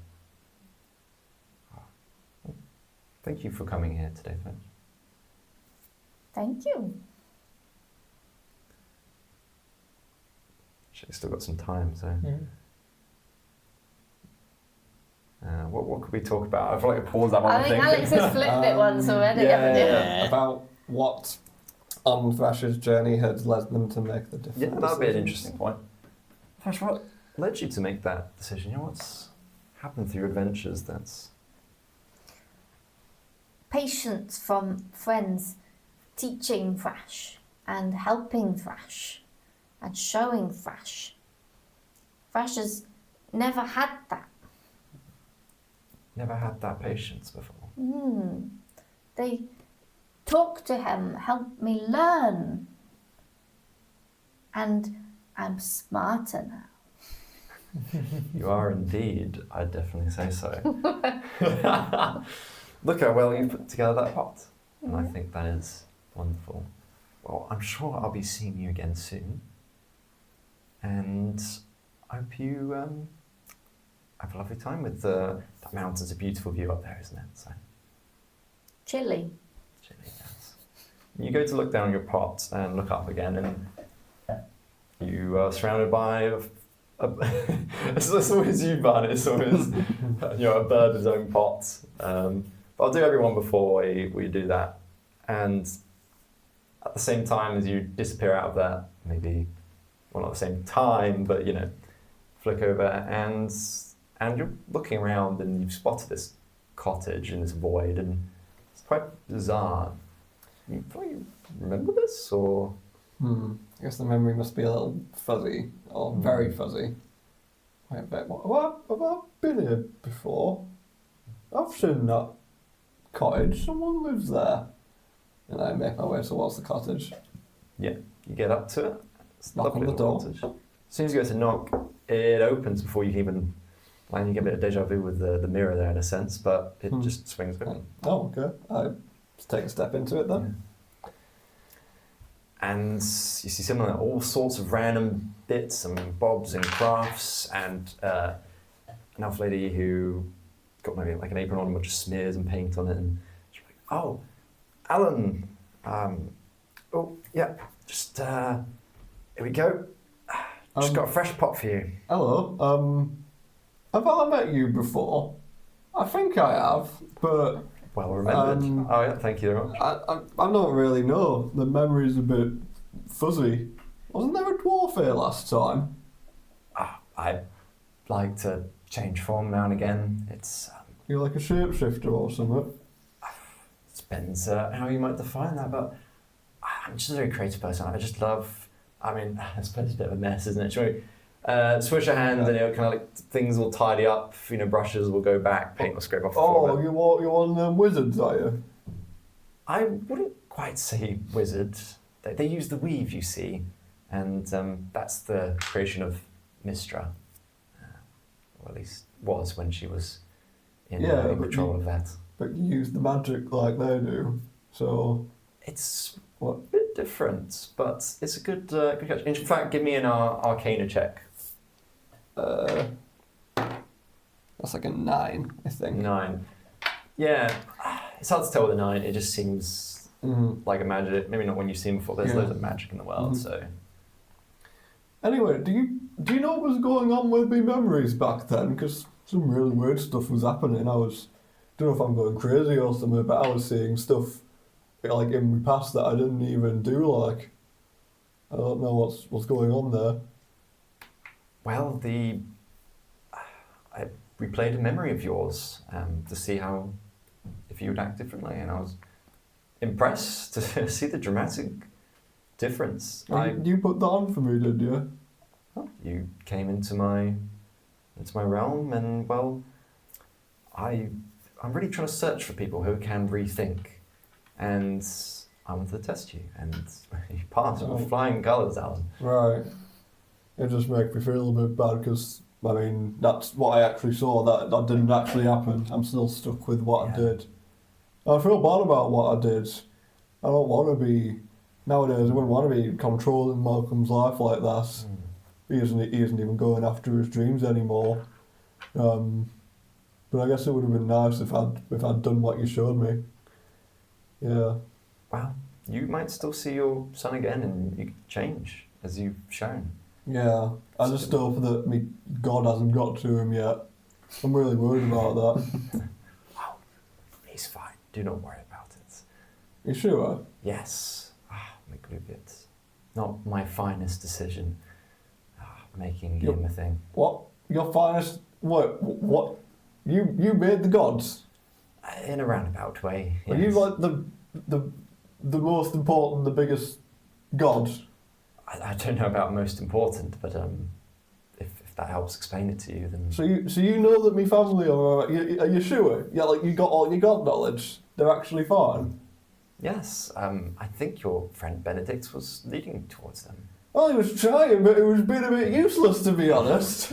Thank you for coming here today, Thrash. Thank you. Actually, still got some time, so. What could we talk about? I feel like I paused that one. I think Alex has flipped it once already, haven't you? Yeah. About what on Thrash's journey had led them to make the difference. Yeah, that would be an interesting point. Thrash, what led you to make that decision? What's happened through your adventures that's... Patience from friends teaching Thrash and helping Thrash and showing Thrash. Thrash has never had that. Never had that patience before. They talk to him, help me learn. And I'm smarter now. You are indeed, I'd definitely say so. Look how well you put together that pot. And I think that is wonderful. Well, I'm sure I'll be seeing you again soon. And I hope you have a lovely time with that mountain's a beautiful view up there, isn't it? So Chilly. Yes. You go to look down your pot and look up again, and you are surrounded by it's always you, Barny. It's always a bird in his own pot. But I'll do everyone before we do that. And at the same time as you disappear out of that, maybe, well, not at the same time, but flick over and you're looking around and you've spotted this cottage in this void, and it's quite bizarre. You probably remember this, or? I guess the memory must be a little fuzzy, or very fuzzy. Wait a bit. Have I been here before? I've seen that cottage. Someone lives there. And I make my way towards the cottage. Yeah, you get up to it. It's Knock on the door. Cottage. As soon as you go to knock, it opens before you can even... Like, you get a bit of deja vu with the mirror there in a sense, but it just swings open. Oh, okay. I just take a step into it then. Yeah. And you see similar, all sorts of random bits and bobs and crafts, and an elf lady who got maybe like an apron on and a bunch of smears and paint on it, and she's like, "Oh, Alan, oh yeah, just here we go. Just got a fresh pot for you." Hello. Have I met you before? I think I have, but Well remembered. Oh yeah, thank you very much. I don't really know. The memory's a bit fuzzy. Wasn't there a dwarf here last time? I like to change form now and again. It's You're like a shapeshifter or something. depends how you might define that, but I'm just a very creative person. I just love. I mean, I suppose it's a bit of a mess, isn't it? Should we swish a hand and it'll kind of like things will tidy up. Brushes will go back, paint will scrape off the floor. Oh, you're one of them wizards, are you? I wouldn't quite say wizard. They use the weave, you see, and that's the creation of Mistra, or at least was when she was in control of that. But you use the magic like they do, so It's what? a bit different, but it's a good catch. In fact, give me an Arcana check. That's like a 9, I think. 9. Yeah, it's hard to tell with a 9. It just seems like a magic. Maybe not when you've seen before. There's loads of magic in the world, so. Anyway, do you know what was going on with my memories back then? Because some really weird stuff was happening. Don't know if I'm going crazy or something, but I was seeing stuff like in my past that I didn't even do. Like, I don't know what's going on there. Well, I replayed a memory of yours to see if you would act differently, and I was impressed to see the dramatic difference. You put that on for me, did you? You came into my realm, and well, I'm really trying to search for people who can rethink, and I wanted to test you, and you passed with flying colours, Alan. Right. It just makes me feel a bit bad because, I mean, that's what I actually saw. That didn't actually happen. I'm still stuck with what I did. I feel bad about what I did. I don't want to be... Nowadays, I wouldn't want to be controlling Malcolm's life like that. He isn't even going after his dreams anymore. But I guess it would have been nice if I'd done what you showed me. Yeah. Well, you might still see your son again, and you could change, as you've shown. Yeah, I just hope that me God hasn't got to him yet. I'm really worried about that. Oh, he's fine. Do not worry about it. You sure? Yes. McLuggett. Not my finest decision. Making him a thing. What? Your finest... What? You made the gods? In a roundabout way, yes. Are you like the most important, the biggest god? I don't know about most important, but if that helps explain it to you, then... So you know that me family are you sure? Yeah, like you got all your god knowledge? They're actually fine? Yes, I think your friend Benedict was leading towards them. Well, he was trying, but it was being a bit useless, to be honest.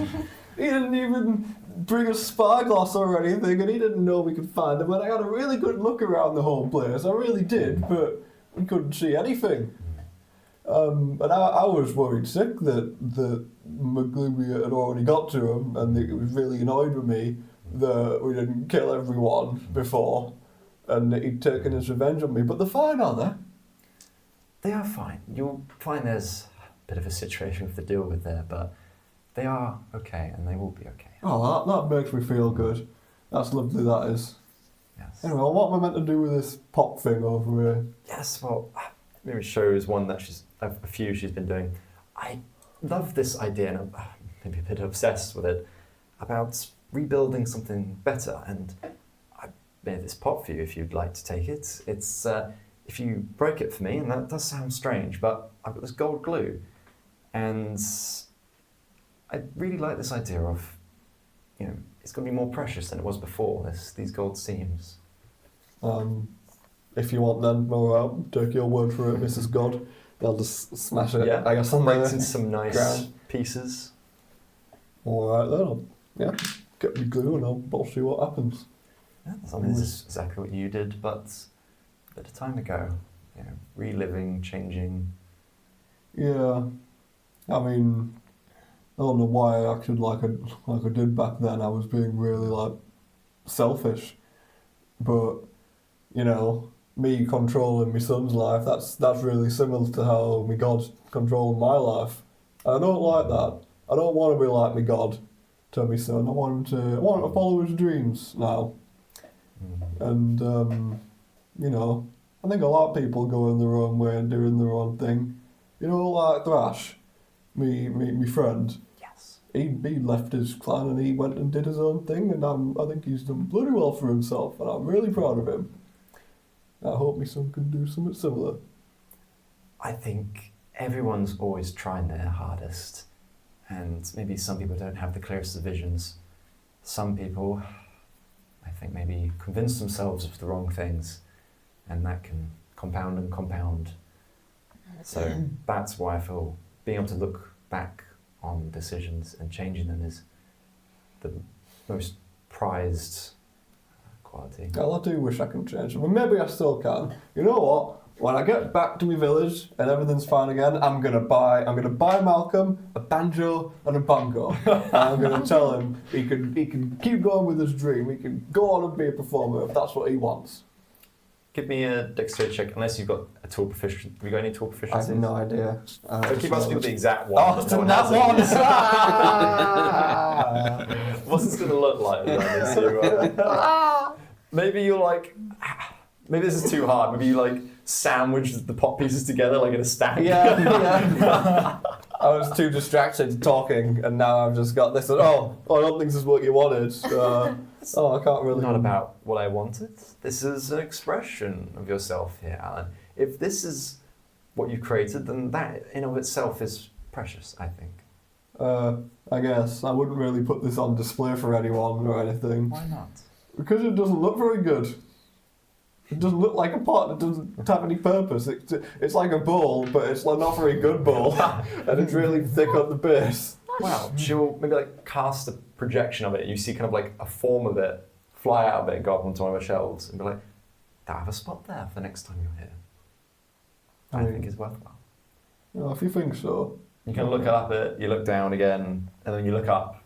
He didn't even bring a spyglass or anything, and he didn't know we could find him. And I had a really good look around the whole place. I really did, but we couldn't see anything. And I was worried sick that McGlubiot had already got to him, and it was really annoyed with me that we didn't kill everyone before, and that he'd taken his revenge on me. But they're fine, are they? They are fine. You'll find there's a bit of a situation to deal with there, but they are okay, and they will be okay. Oh, that makes me feel good. That's lovely, that is. Yes. Anyway, what am I meant to do with this pop thing over here? Yes, well, maybe shows one that a few she's been doing. I love this idea, and I'm maybe a bit obsessed with it, about rebuilding something better, and I made this pot for you if you'd like to take it. It's, if you break it for me, and that does sound strange, but I've got this gold glue, and I really like this idea of, it's going to be more precious than it was before, these gold seams. If you want then, I'll take your word for it, Mrs. God. They'll just smash it, Yeah, I guess, on breaks the into some nice ground. pieces. Alright then, get me glue and I'll see what happens. Yeah, I mean, this is exactly what you did, but a bit of time ago. Reliving, changing. Yeah, I mean, I don't know why I acted like I did back then. I was being really selfish, but me controlling my son's life, that's really similar to how my God's controlling my life. I don't like that. I don't want to be like my God to my son. I want him to follow his dreams now. And I think a lot of people going their own way and doing their own thing. Like Thrash, me friend. Yes. He left his clan and he went and did his own thing, and I think he's done bloody well for himself, and I'm really proud of him. I hope my son can do something similar. I think everyone's always trying their hardest, and maybe some people don't have the clearest of visions. Some people, I think, maybe convince themselves of the wrong things, and that can compound and compound. So that's why I feel being able to look back on decisions and changing them is the most prized quality. Well, I do wish I can change them, but maybe I still can. You know what? When I get back to my village and everything's fine again, I'm gonna buy Malcolm a banjo and a bongo. And I'm gonna tell him he can keep going with his dream. He can go on and be a performer if that's what he wants. Give me a dexterity check, unless you've got a tool proficiency. Have you got any tool proficiency? I have no idea. So keep asking the exact one. Oh, it's that one! What's this going to look like? Maybe you're maybe this is too hard. Maybe you sandwich the pot pieces together like in a stack. Yeah. I was too distracted talking, and now I've just got this. Oh, I don't think this is what you wanted. I can't really. Not about what I wanted. This is an expression of yourself here, Alan. If this is what you created, then that in of itself is precious, I think. I guess I wouldn't really put this on display for anyone or anything. Why not? Because it doesn't look very good. It doesn't look like a pot. It doesn't have any purpose. It's like a bowl, but it's not a very good bowl, and it's really thick on the base. Wow. She'll maybe like cast a projection of it. You see kind of like a form of it fly out of it, go up onto one of her shelves, and be like, "I'll have a spot there for the next time you're here." I think it's worthwhile. If you think so. You can look up it, you look down again, and then you look up.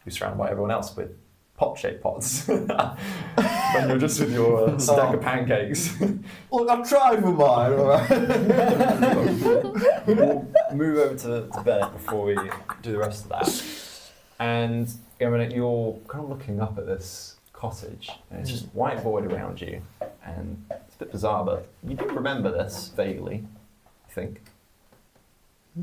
You're surrounded by everyone else with pot-shaped pots. When you're just with your stack of pancakes. Look, I've tried with mine, alright? We'll move over to Benedict before we do the rest of that. And Benedict, you're kind of looking up at this cottage, and it's just white void around you. And it's a bit bizarre, but you do remember this vaguely, I think,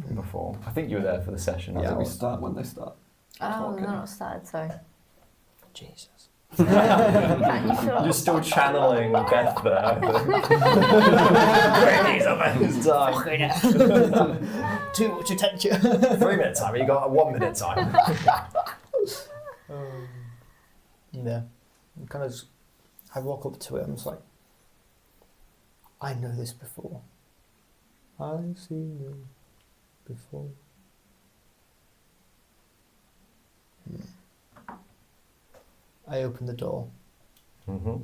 from before. I think you were there for the session. Yeah, we start when they start. Oh, they're not started, sorry. Jesus. You're still channeling Beth there, I think. Too much attention. 3 minutes time, you got a 1 minute time. Yeah. I walk up to it and I'm just like, I know this before. I've seen it before. I open the door. Mm-hmm.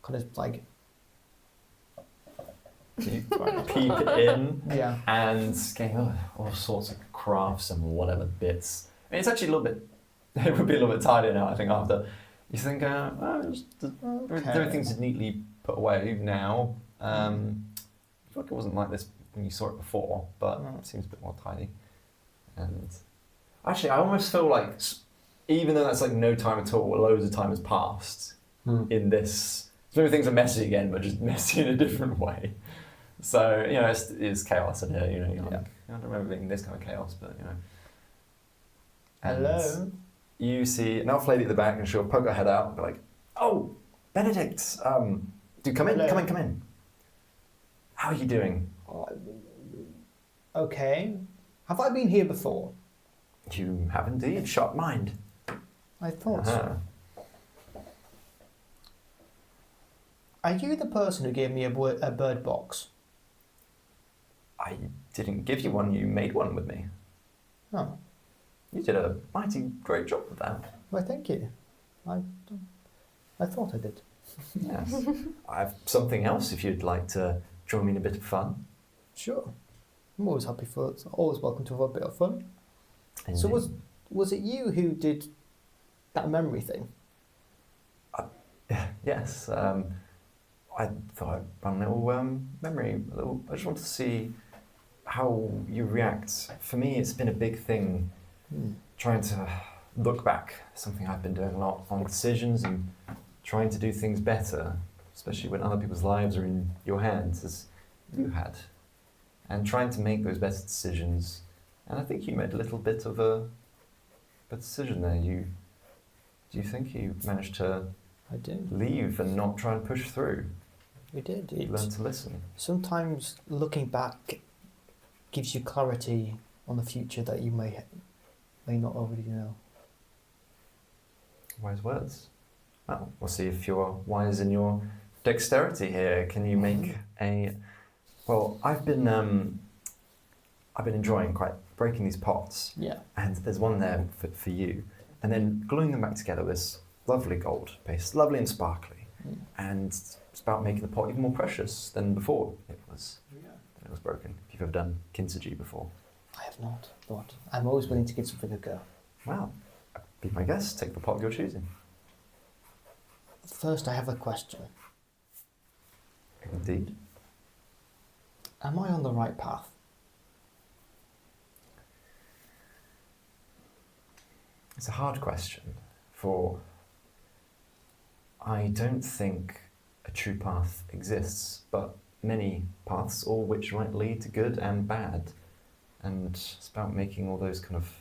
Kind of like... You peek in Yeah. and get all sorts of crafts and whatever bits. I mean, it's actually a little bit, it would be a little bit tidier now, I think, after. You think, everything's neatly put away now. I feel like it wasn't like this when you saw it before, but it seems a bit more tidy. And actually, I almost feel like, even though that's like no time at all, loads of time has passed in this. So maybe things are messy again, but just messy in a different way. So, it's chaos in here, you're like, I don't remember being this kind of chaos, but, And hello? you see an elf lady at the back, and she'll poke her head out and be like, "Oh, Benedict, do come in, hello. come in. How are you doing?" Okay. Have I been here before? You have indeed, sharp mind. I thought so. Are you the person who gave me a bird box? I didn't give you one, you made one with me. Oh. You did a mighty great job with that. Why, thank you. I thought I did. Yes. I have something else if you'd like to join me in a bit of fun. Sure. I'm always happy for it. Always welcome to have a bit of fun. Indeed. So was it you who did that memory thing? Yes. I thought I'd run a little memory. I just wanted to see how you react. For me, it's been a big thing trying to look back. Something I've been doing a lot on decisions and trying to do things better, especially when other people's lives are in your hands, as you had, and trying to make those better decisions. And I think you made a little bit of a decision there. Do you think you managed to I did. leave and not try and push through? We did. You learn to listen. Sometimes looking back gives you clarity on the future that you may not already know. Wise words. Well, we'll see if you're wise in your dexterity here. Can you make a... Well, I've been enjoying quite breaking these pots. Yeah. And there's one there for you. And then gluing them back together with this lovely gold paste, lovely and sparkly. And it's about making the pot even more precious than before it was broken. If you've ever done kintsugi before. I have not, but I'm always willing to give something a go. Well, be my guest. Take the pot of your choosing. First, I have a question. Indeed. Am I on the right path? It's a hard question, for I don't think a true path exists, but many paths, all which might lead to good and bad. And it's about making all those kind of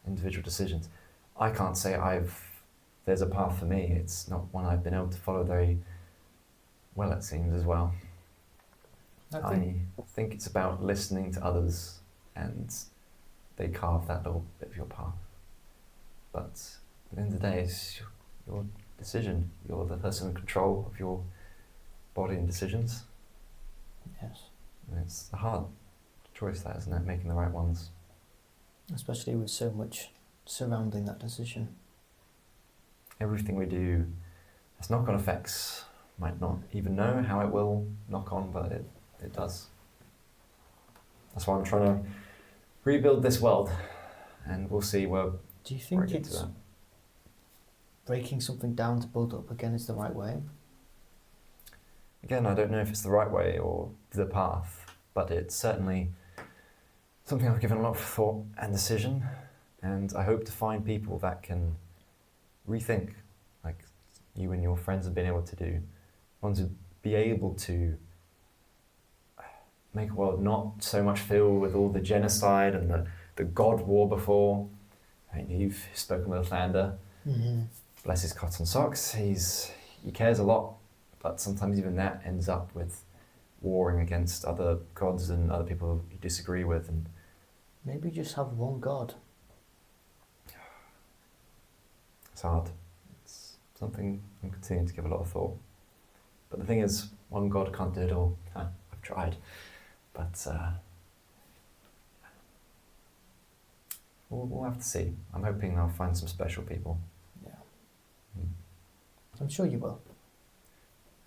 individual decisions. I can't say there's a path for me. It's not one I've been able to follow very well, it seems, as well. I think it's about listening to others, and they carve that little bit of your path. But at the end of the day, it's your decision. You're the person in control of your body and decisions. Yes. And it's a hard choice, that, isn't it? Making the right ones. Especially with so much surrounding that decision. Everything we do has knock-on effects. Might not even know how it will knock on, but it does. That's why I'm trying to rebuild this world, and we'll see where. Do you think it's breaking something down to build up again is the right way? Again, I don't know if it's the right way or the path, but it's certainly something I've given a lot of thought and decision, and I hope to find people that can rethink, like you and your friends have been able to do. Want to be able to make a world not so much filled with all the genocide and the God war before. I mean, you've spoken with Lander. Mm-hmm. Bless his cotton socks. He cares a lot, but sometimes even that ends up with warring against other gods and other people you disagree with. And maybe just have one God. it's hard. It's something I'm continuing to give a lot of thought. But the thing is, one God can't do it all. I've tried. But we'll have to see. I'm hoping I'll find some special people. Yeah. I'm sure you will.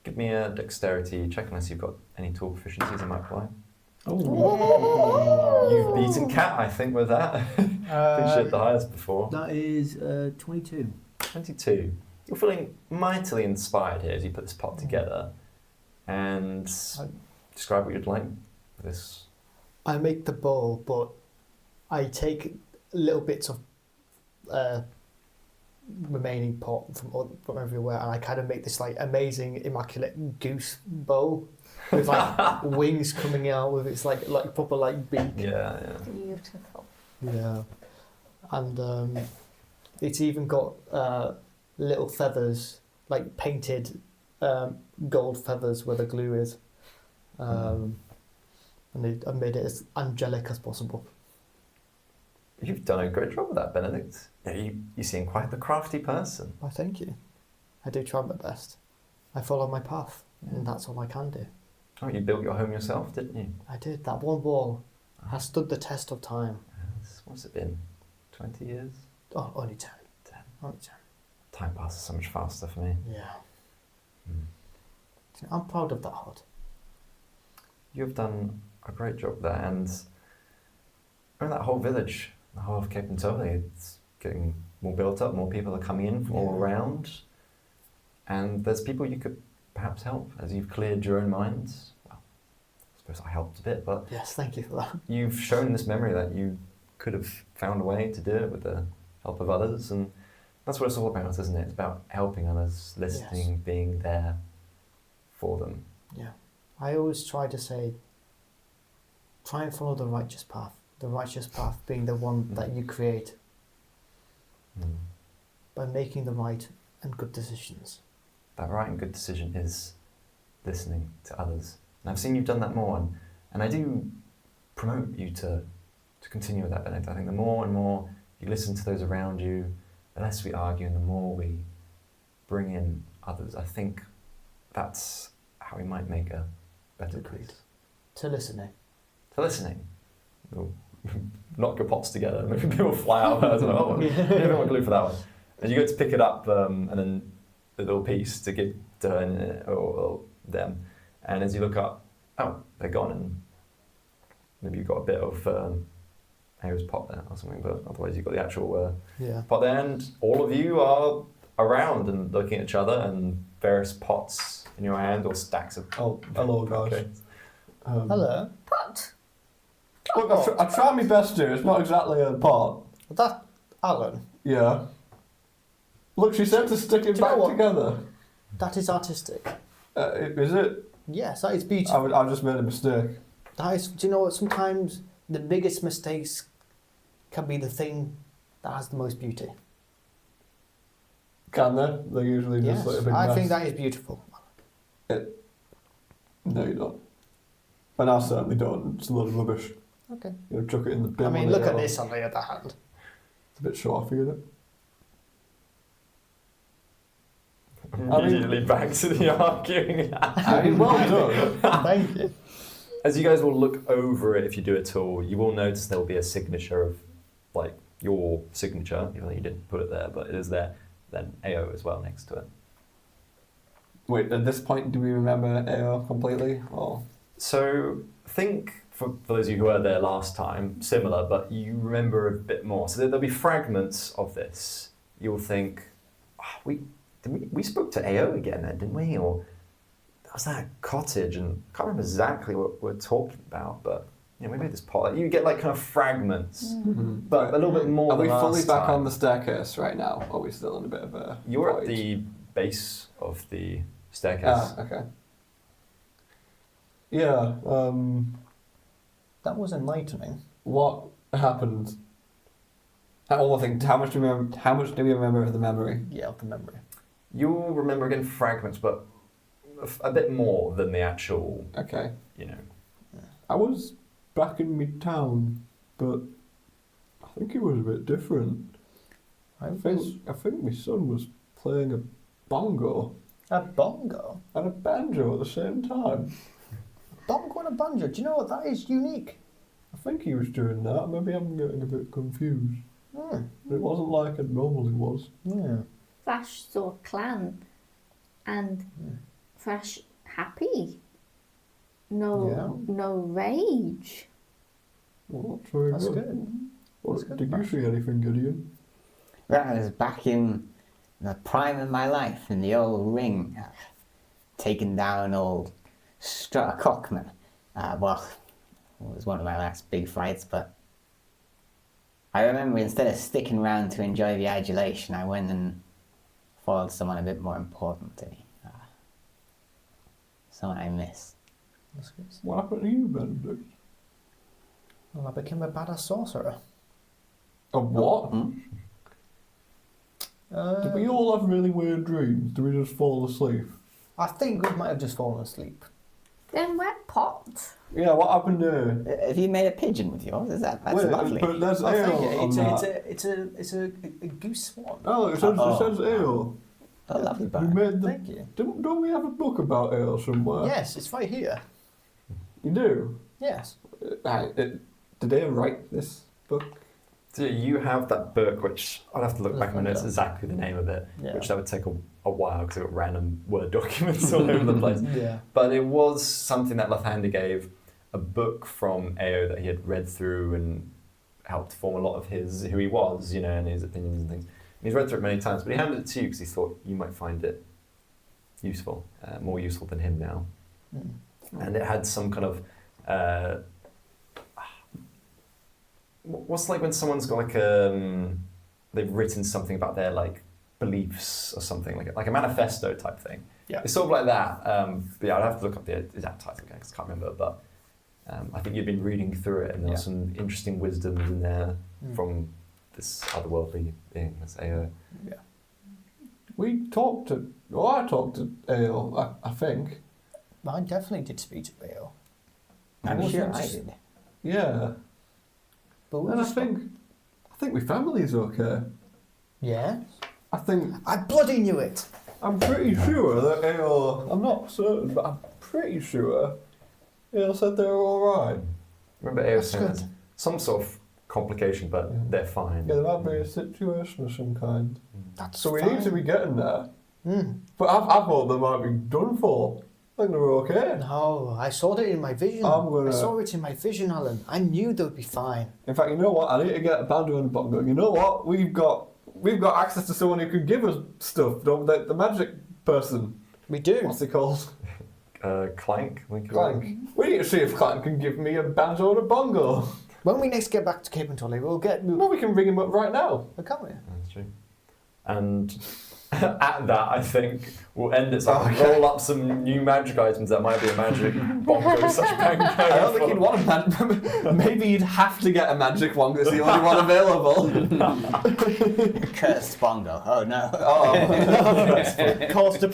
Give me a dexterity check unless you've got any tool proficiencies I might apply. Oh. You've beaten Cat, I think, with that. I think she had the highest before. That is 22. 22. You're feeling mightily inspired here as you put this pot together. And describe what you'd like for this. I make the bowl, but I take little bits of remaining pot from everywhere, and I kind of make this like amazing, immaculate goose bowl with like wings coming out with its like proper like beak. Yeah. Beautiful. Yeah, and it's even got little feathers, like painted gold feathers where the glue is, and I made it as angelic as possible. You've done a great job with that, Benedict. You seem quite the crafty person. Why, thank you. I do try my best. I follow my path, and that's all I can do. Oh, you built your home yourself, didn't you? I did. That one wall has stood the test of time. What's it been? 20 years? Oh, only 10. 10. Only 10. Time passes so much faster for me. Yeah. I'm proud of that, Hod. You've done a great job there, and that whole village, the whole of Antoli, it's getting more built up, more people are coming in from all around, and there's people you could perhaps help as you've cleared your own minds. Well, I suppose I helped a bit, but yes, thank you for that. you've shown in this memory that you could have found a way to do it with the help of others, and that's what it's all about, isn't it? It's about helping others, listening, being there for them. Yeah. I always try to say, try and follow the righteous path. The righteous path being the one that you create by making the right and good decisions. That right and good decision is listening to others. And I've seen you've done that more, and I do promote you to continue with that, Benedict. I think the more and more you listen to those around you, the less we argue and the more we bring in others. I think that's how we might make a better place. To listening. To listening. We'll knock your pots together, maybe people fly out. I don't know, maybe want glue for that one. And you go to pick it up, and then the little piece to give to her or them. And as you look up, oh, they're gone, and maybe you've got a bit of Harry's pot there or something, but otherwise you've got the actual pot there, and all of you are around and looking at each other, and various pots in your hand or stacks of. Oh, hello guys. Okay. Hello. Pot. Look, I try my best here. It's not exactly a pot. That Alan. Yeah. Look, she said to stick it Do you know back what? together. That is artistic. Is it? Yes, that is beautiful. I just made a mistake. That is, do you know what? Sometimes the biggest mistakes can be the thing that has the most beauty. Can they? They're usually Yes, just like a big I mess. think that is beautiful. No, you don't. And I certainly don't. It's a load of rubbish. Okay. You know, chuck it in the bin. I mean, when look it at out. this on the other hand. It's a bit short, isn't it? Immediately back to the arguing. I mean, well done. Thank you. As you guys will look over it, if you do it at all, you will notice there will be a signature of, like, your signature, even though you didn't put it there, but it is there. Then AO as well next to it. Wait, at this point, do we remember AO completely? Or? So think, for those of you who were there last time, similar, but you remember a bit more. So there'll be fragments of this. You'll think, oh, we spoke to AO again then, didn't we? Or that was that cottage, and I can't remember exactly what we're talking about, but you know, maybe this part. You get like kind of fragments, but a little bit more. Are we than fully last back time. on the staircase right now? Or are we still in a bit of a You're void? at the base of the staircase. Ah, okay. Yeah, That was enlightening. what happened? One more thing, how much do we remember of the memory? Yeah, of the memory. You'll remember again fragments, but a bit more than the actual, Okay. you know. I was back in my town, but I think it was a bit different. I think my son was playing a bongo A bongo? and a banjo at the same time. Bongo and a banjo? Do you know what? That is unique. I think he was doing that. Maybe I'm getting a bit confused. Hmm. It wasn't like it normally was. Yeah. Thrash saw clan and Thrash happy. No rage. Well, that's very That's good. good. Well, That's good, did you Thrash. see anything, Gideon? Well, I was back in the prime of my life in the old ring, taking down old Strutter Cockman. Well, it was one of my last big fights, but I remember instead of sticking around to enjoy the adulation, I went and foiled someone a bit more important to me. Someone I miss. That's good. What happened to you, Benedict? Well, I became a badass sorcerer. A what? Did we all have really weird dreams? Did we just fall asleep? I think we might have just fallen asleep. Then wet pot. Yeah, what happened there? Have you made a pigeon with yours? That's Wait, lovely. but there's I ale think on that. it's a goose swan. Oh, it says ale. A lovely We bird. made the. Thank you. Don't we have a book about ale somewhere? Yes, it's right here. You do? Yes. Did they write this book? So you have that book, which I'd have to look back in my notes Yeah. exactly the name of it, Yeah. which that would take a while because I've got random Word documents all over the place. Yeah. But it was something that Lathander gave, a book from AO that he had read through and helped form a lot of who he was, you know, and his opinions and things. And he's read through it many times, but he handed it to you because he thought you might find it useful, more useful than him now. And it had some kind of what's like when someone's got like they've written something about their like beliefs or something like a manifesto type thing. Yeah. It's sort of like that. But yeah, I'd have to look up the exact title again because I can't remember. But I think you'd been reading through it and there were some interesting wisdoms in there from this otherworldly being, this AO. Yeah. I talked to ale, I think. I definitely did speak to Leo. I'm sure I just- did. Yeah. But we And I just think my family's okay. Yeah. I think I bloody knew it. I'm pretty sure that Ale. I'm not certain, but I'm pretty sure Ale said they were all right. Remember AO That's saying good. there's some sort of complication, but they're fine. Yeah, there might be a situation of some kind. That's So we fine. need to be getting there. Mm. But I thought they might be done for. I think they were okay. No, I saw it in my vision. I saw it in my vision, Alan. I knew they would be fine. In fact, you know what? I need to get a banjo and a bongo. You know what? We've got access to someone who can give us stuff. The magic person. We do. What's he called? Clank. Clank. We need to see if Clank can give me a banjo and a bongo. When we next get back to Cape Antoli, we'll get. Well, we can ring him up right now. Can't we? That's true. And at that, I think we'll end it. So I can roll up some new magic items that might be a magic bongo such bang. I don't think you'd want a magic. Maybe you'd have to get a magic one because the only one available. Cursed bongo. Oh no. Cost to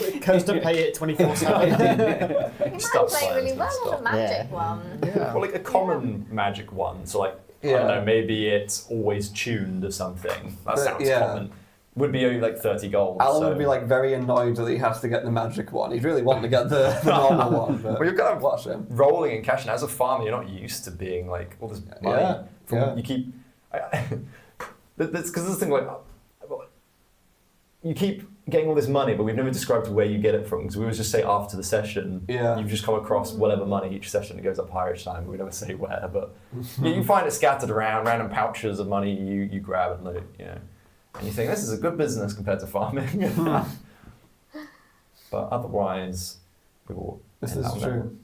pay it 24/7. You might play really well on a magic one. Yeah. Well, like a common magic one. So like, I don't know, maybe it's always tuned or something. That sounds common. Would be only like 30 gold. Alan so. would be like very annoyed that he has to get the magic one. He'd really want to get the normal one. But well, you're kind of watch him. rolling and cashing. As a farmer, you're not used to being like all this money. You keep. Because this thing like. You keep getting all this money, but we've never described where you get it from. Because we always just say after the session, you've just come across whatever money each session. It goes up higher each time, but we never say where. But you find it scattered around, random pouches of money you grab and loot, And you think, this is a good business compared to farming. But otherwise, we will. This is true.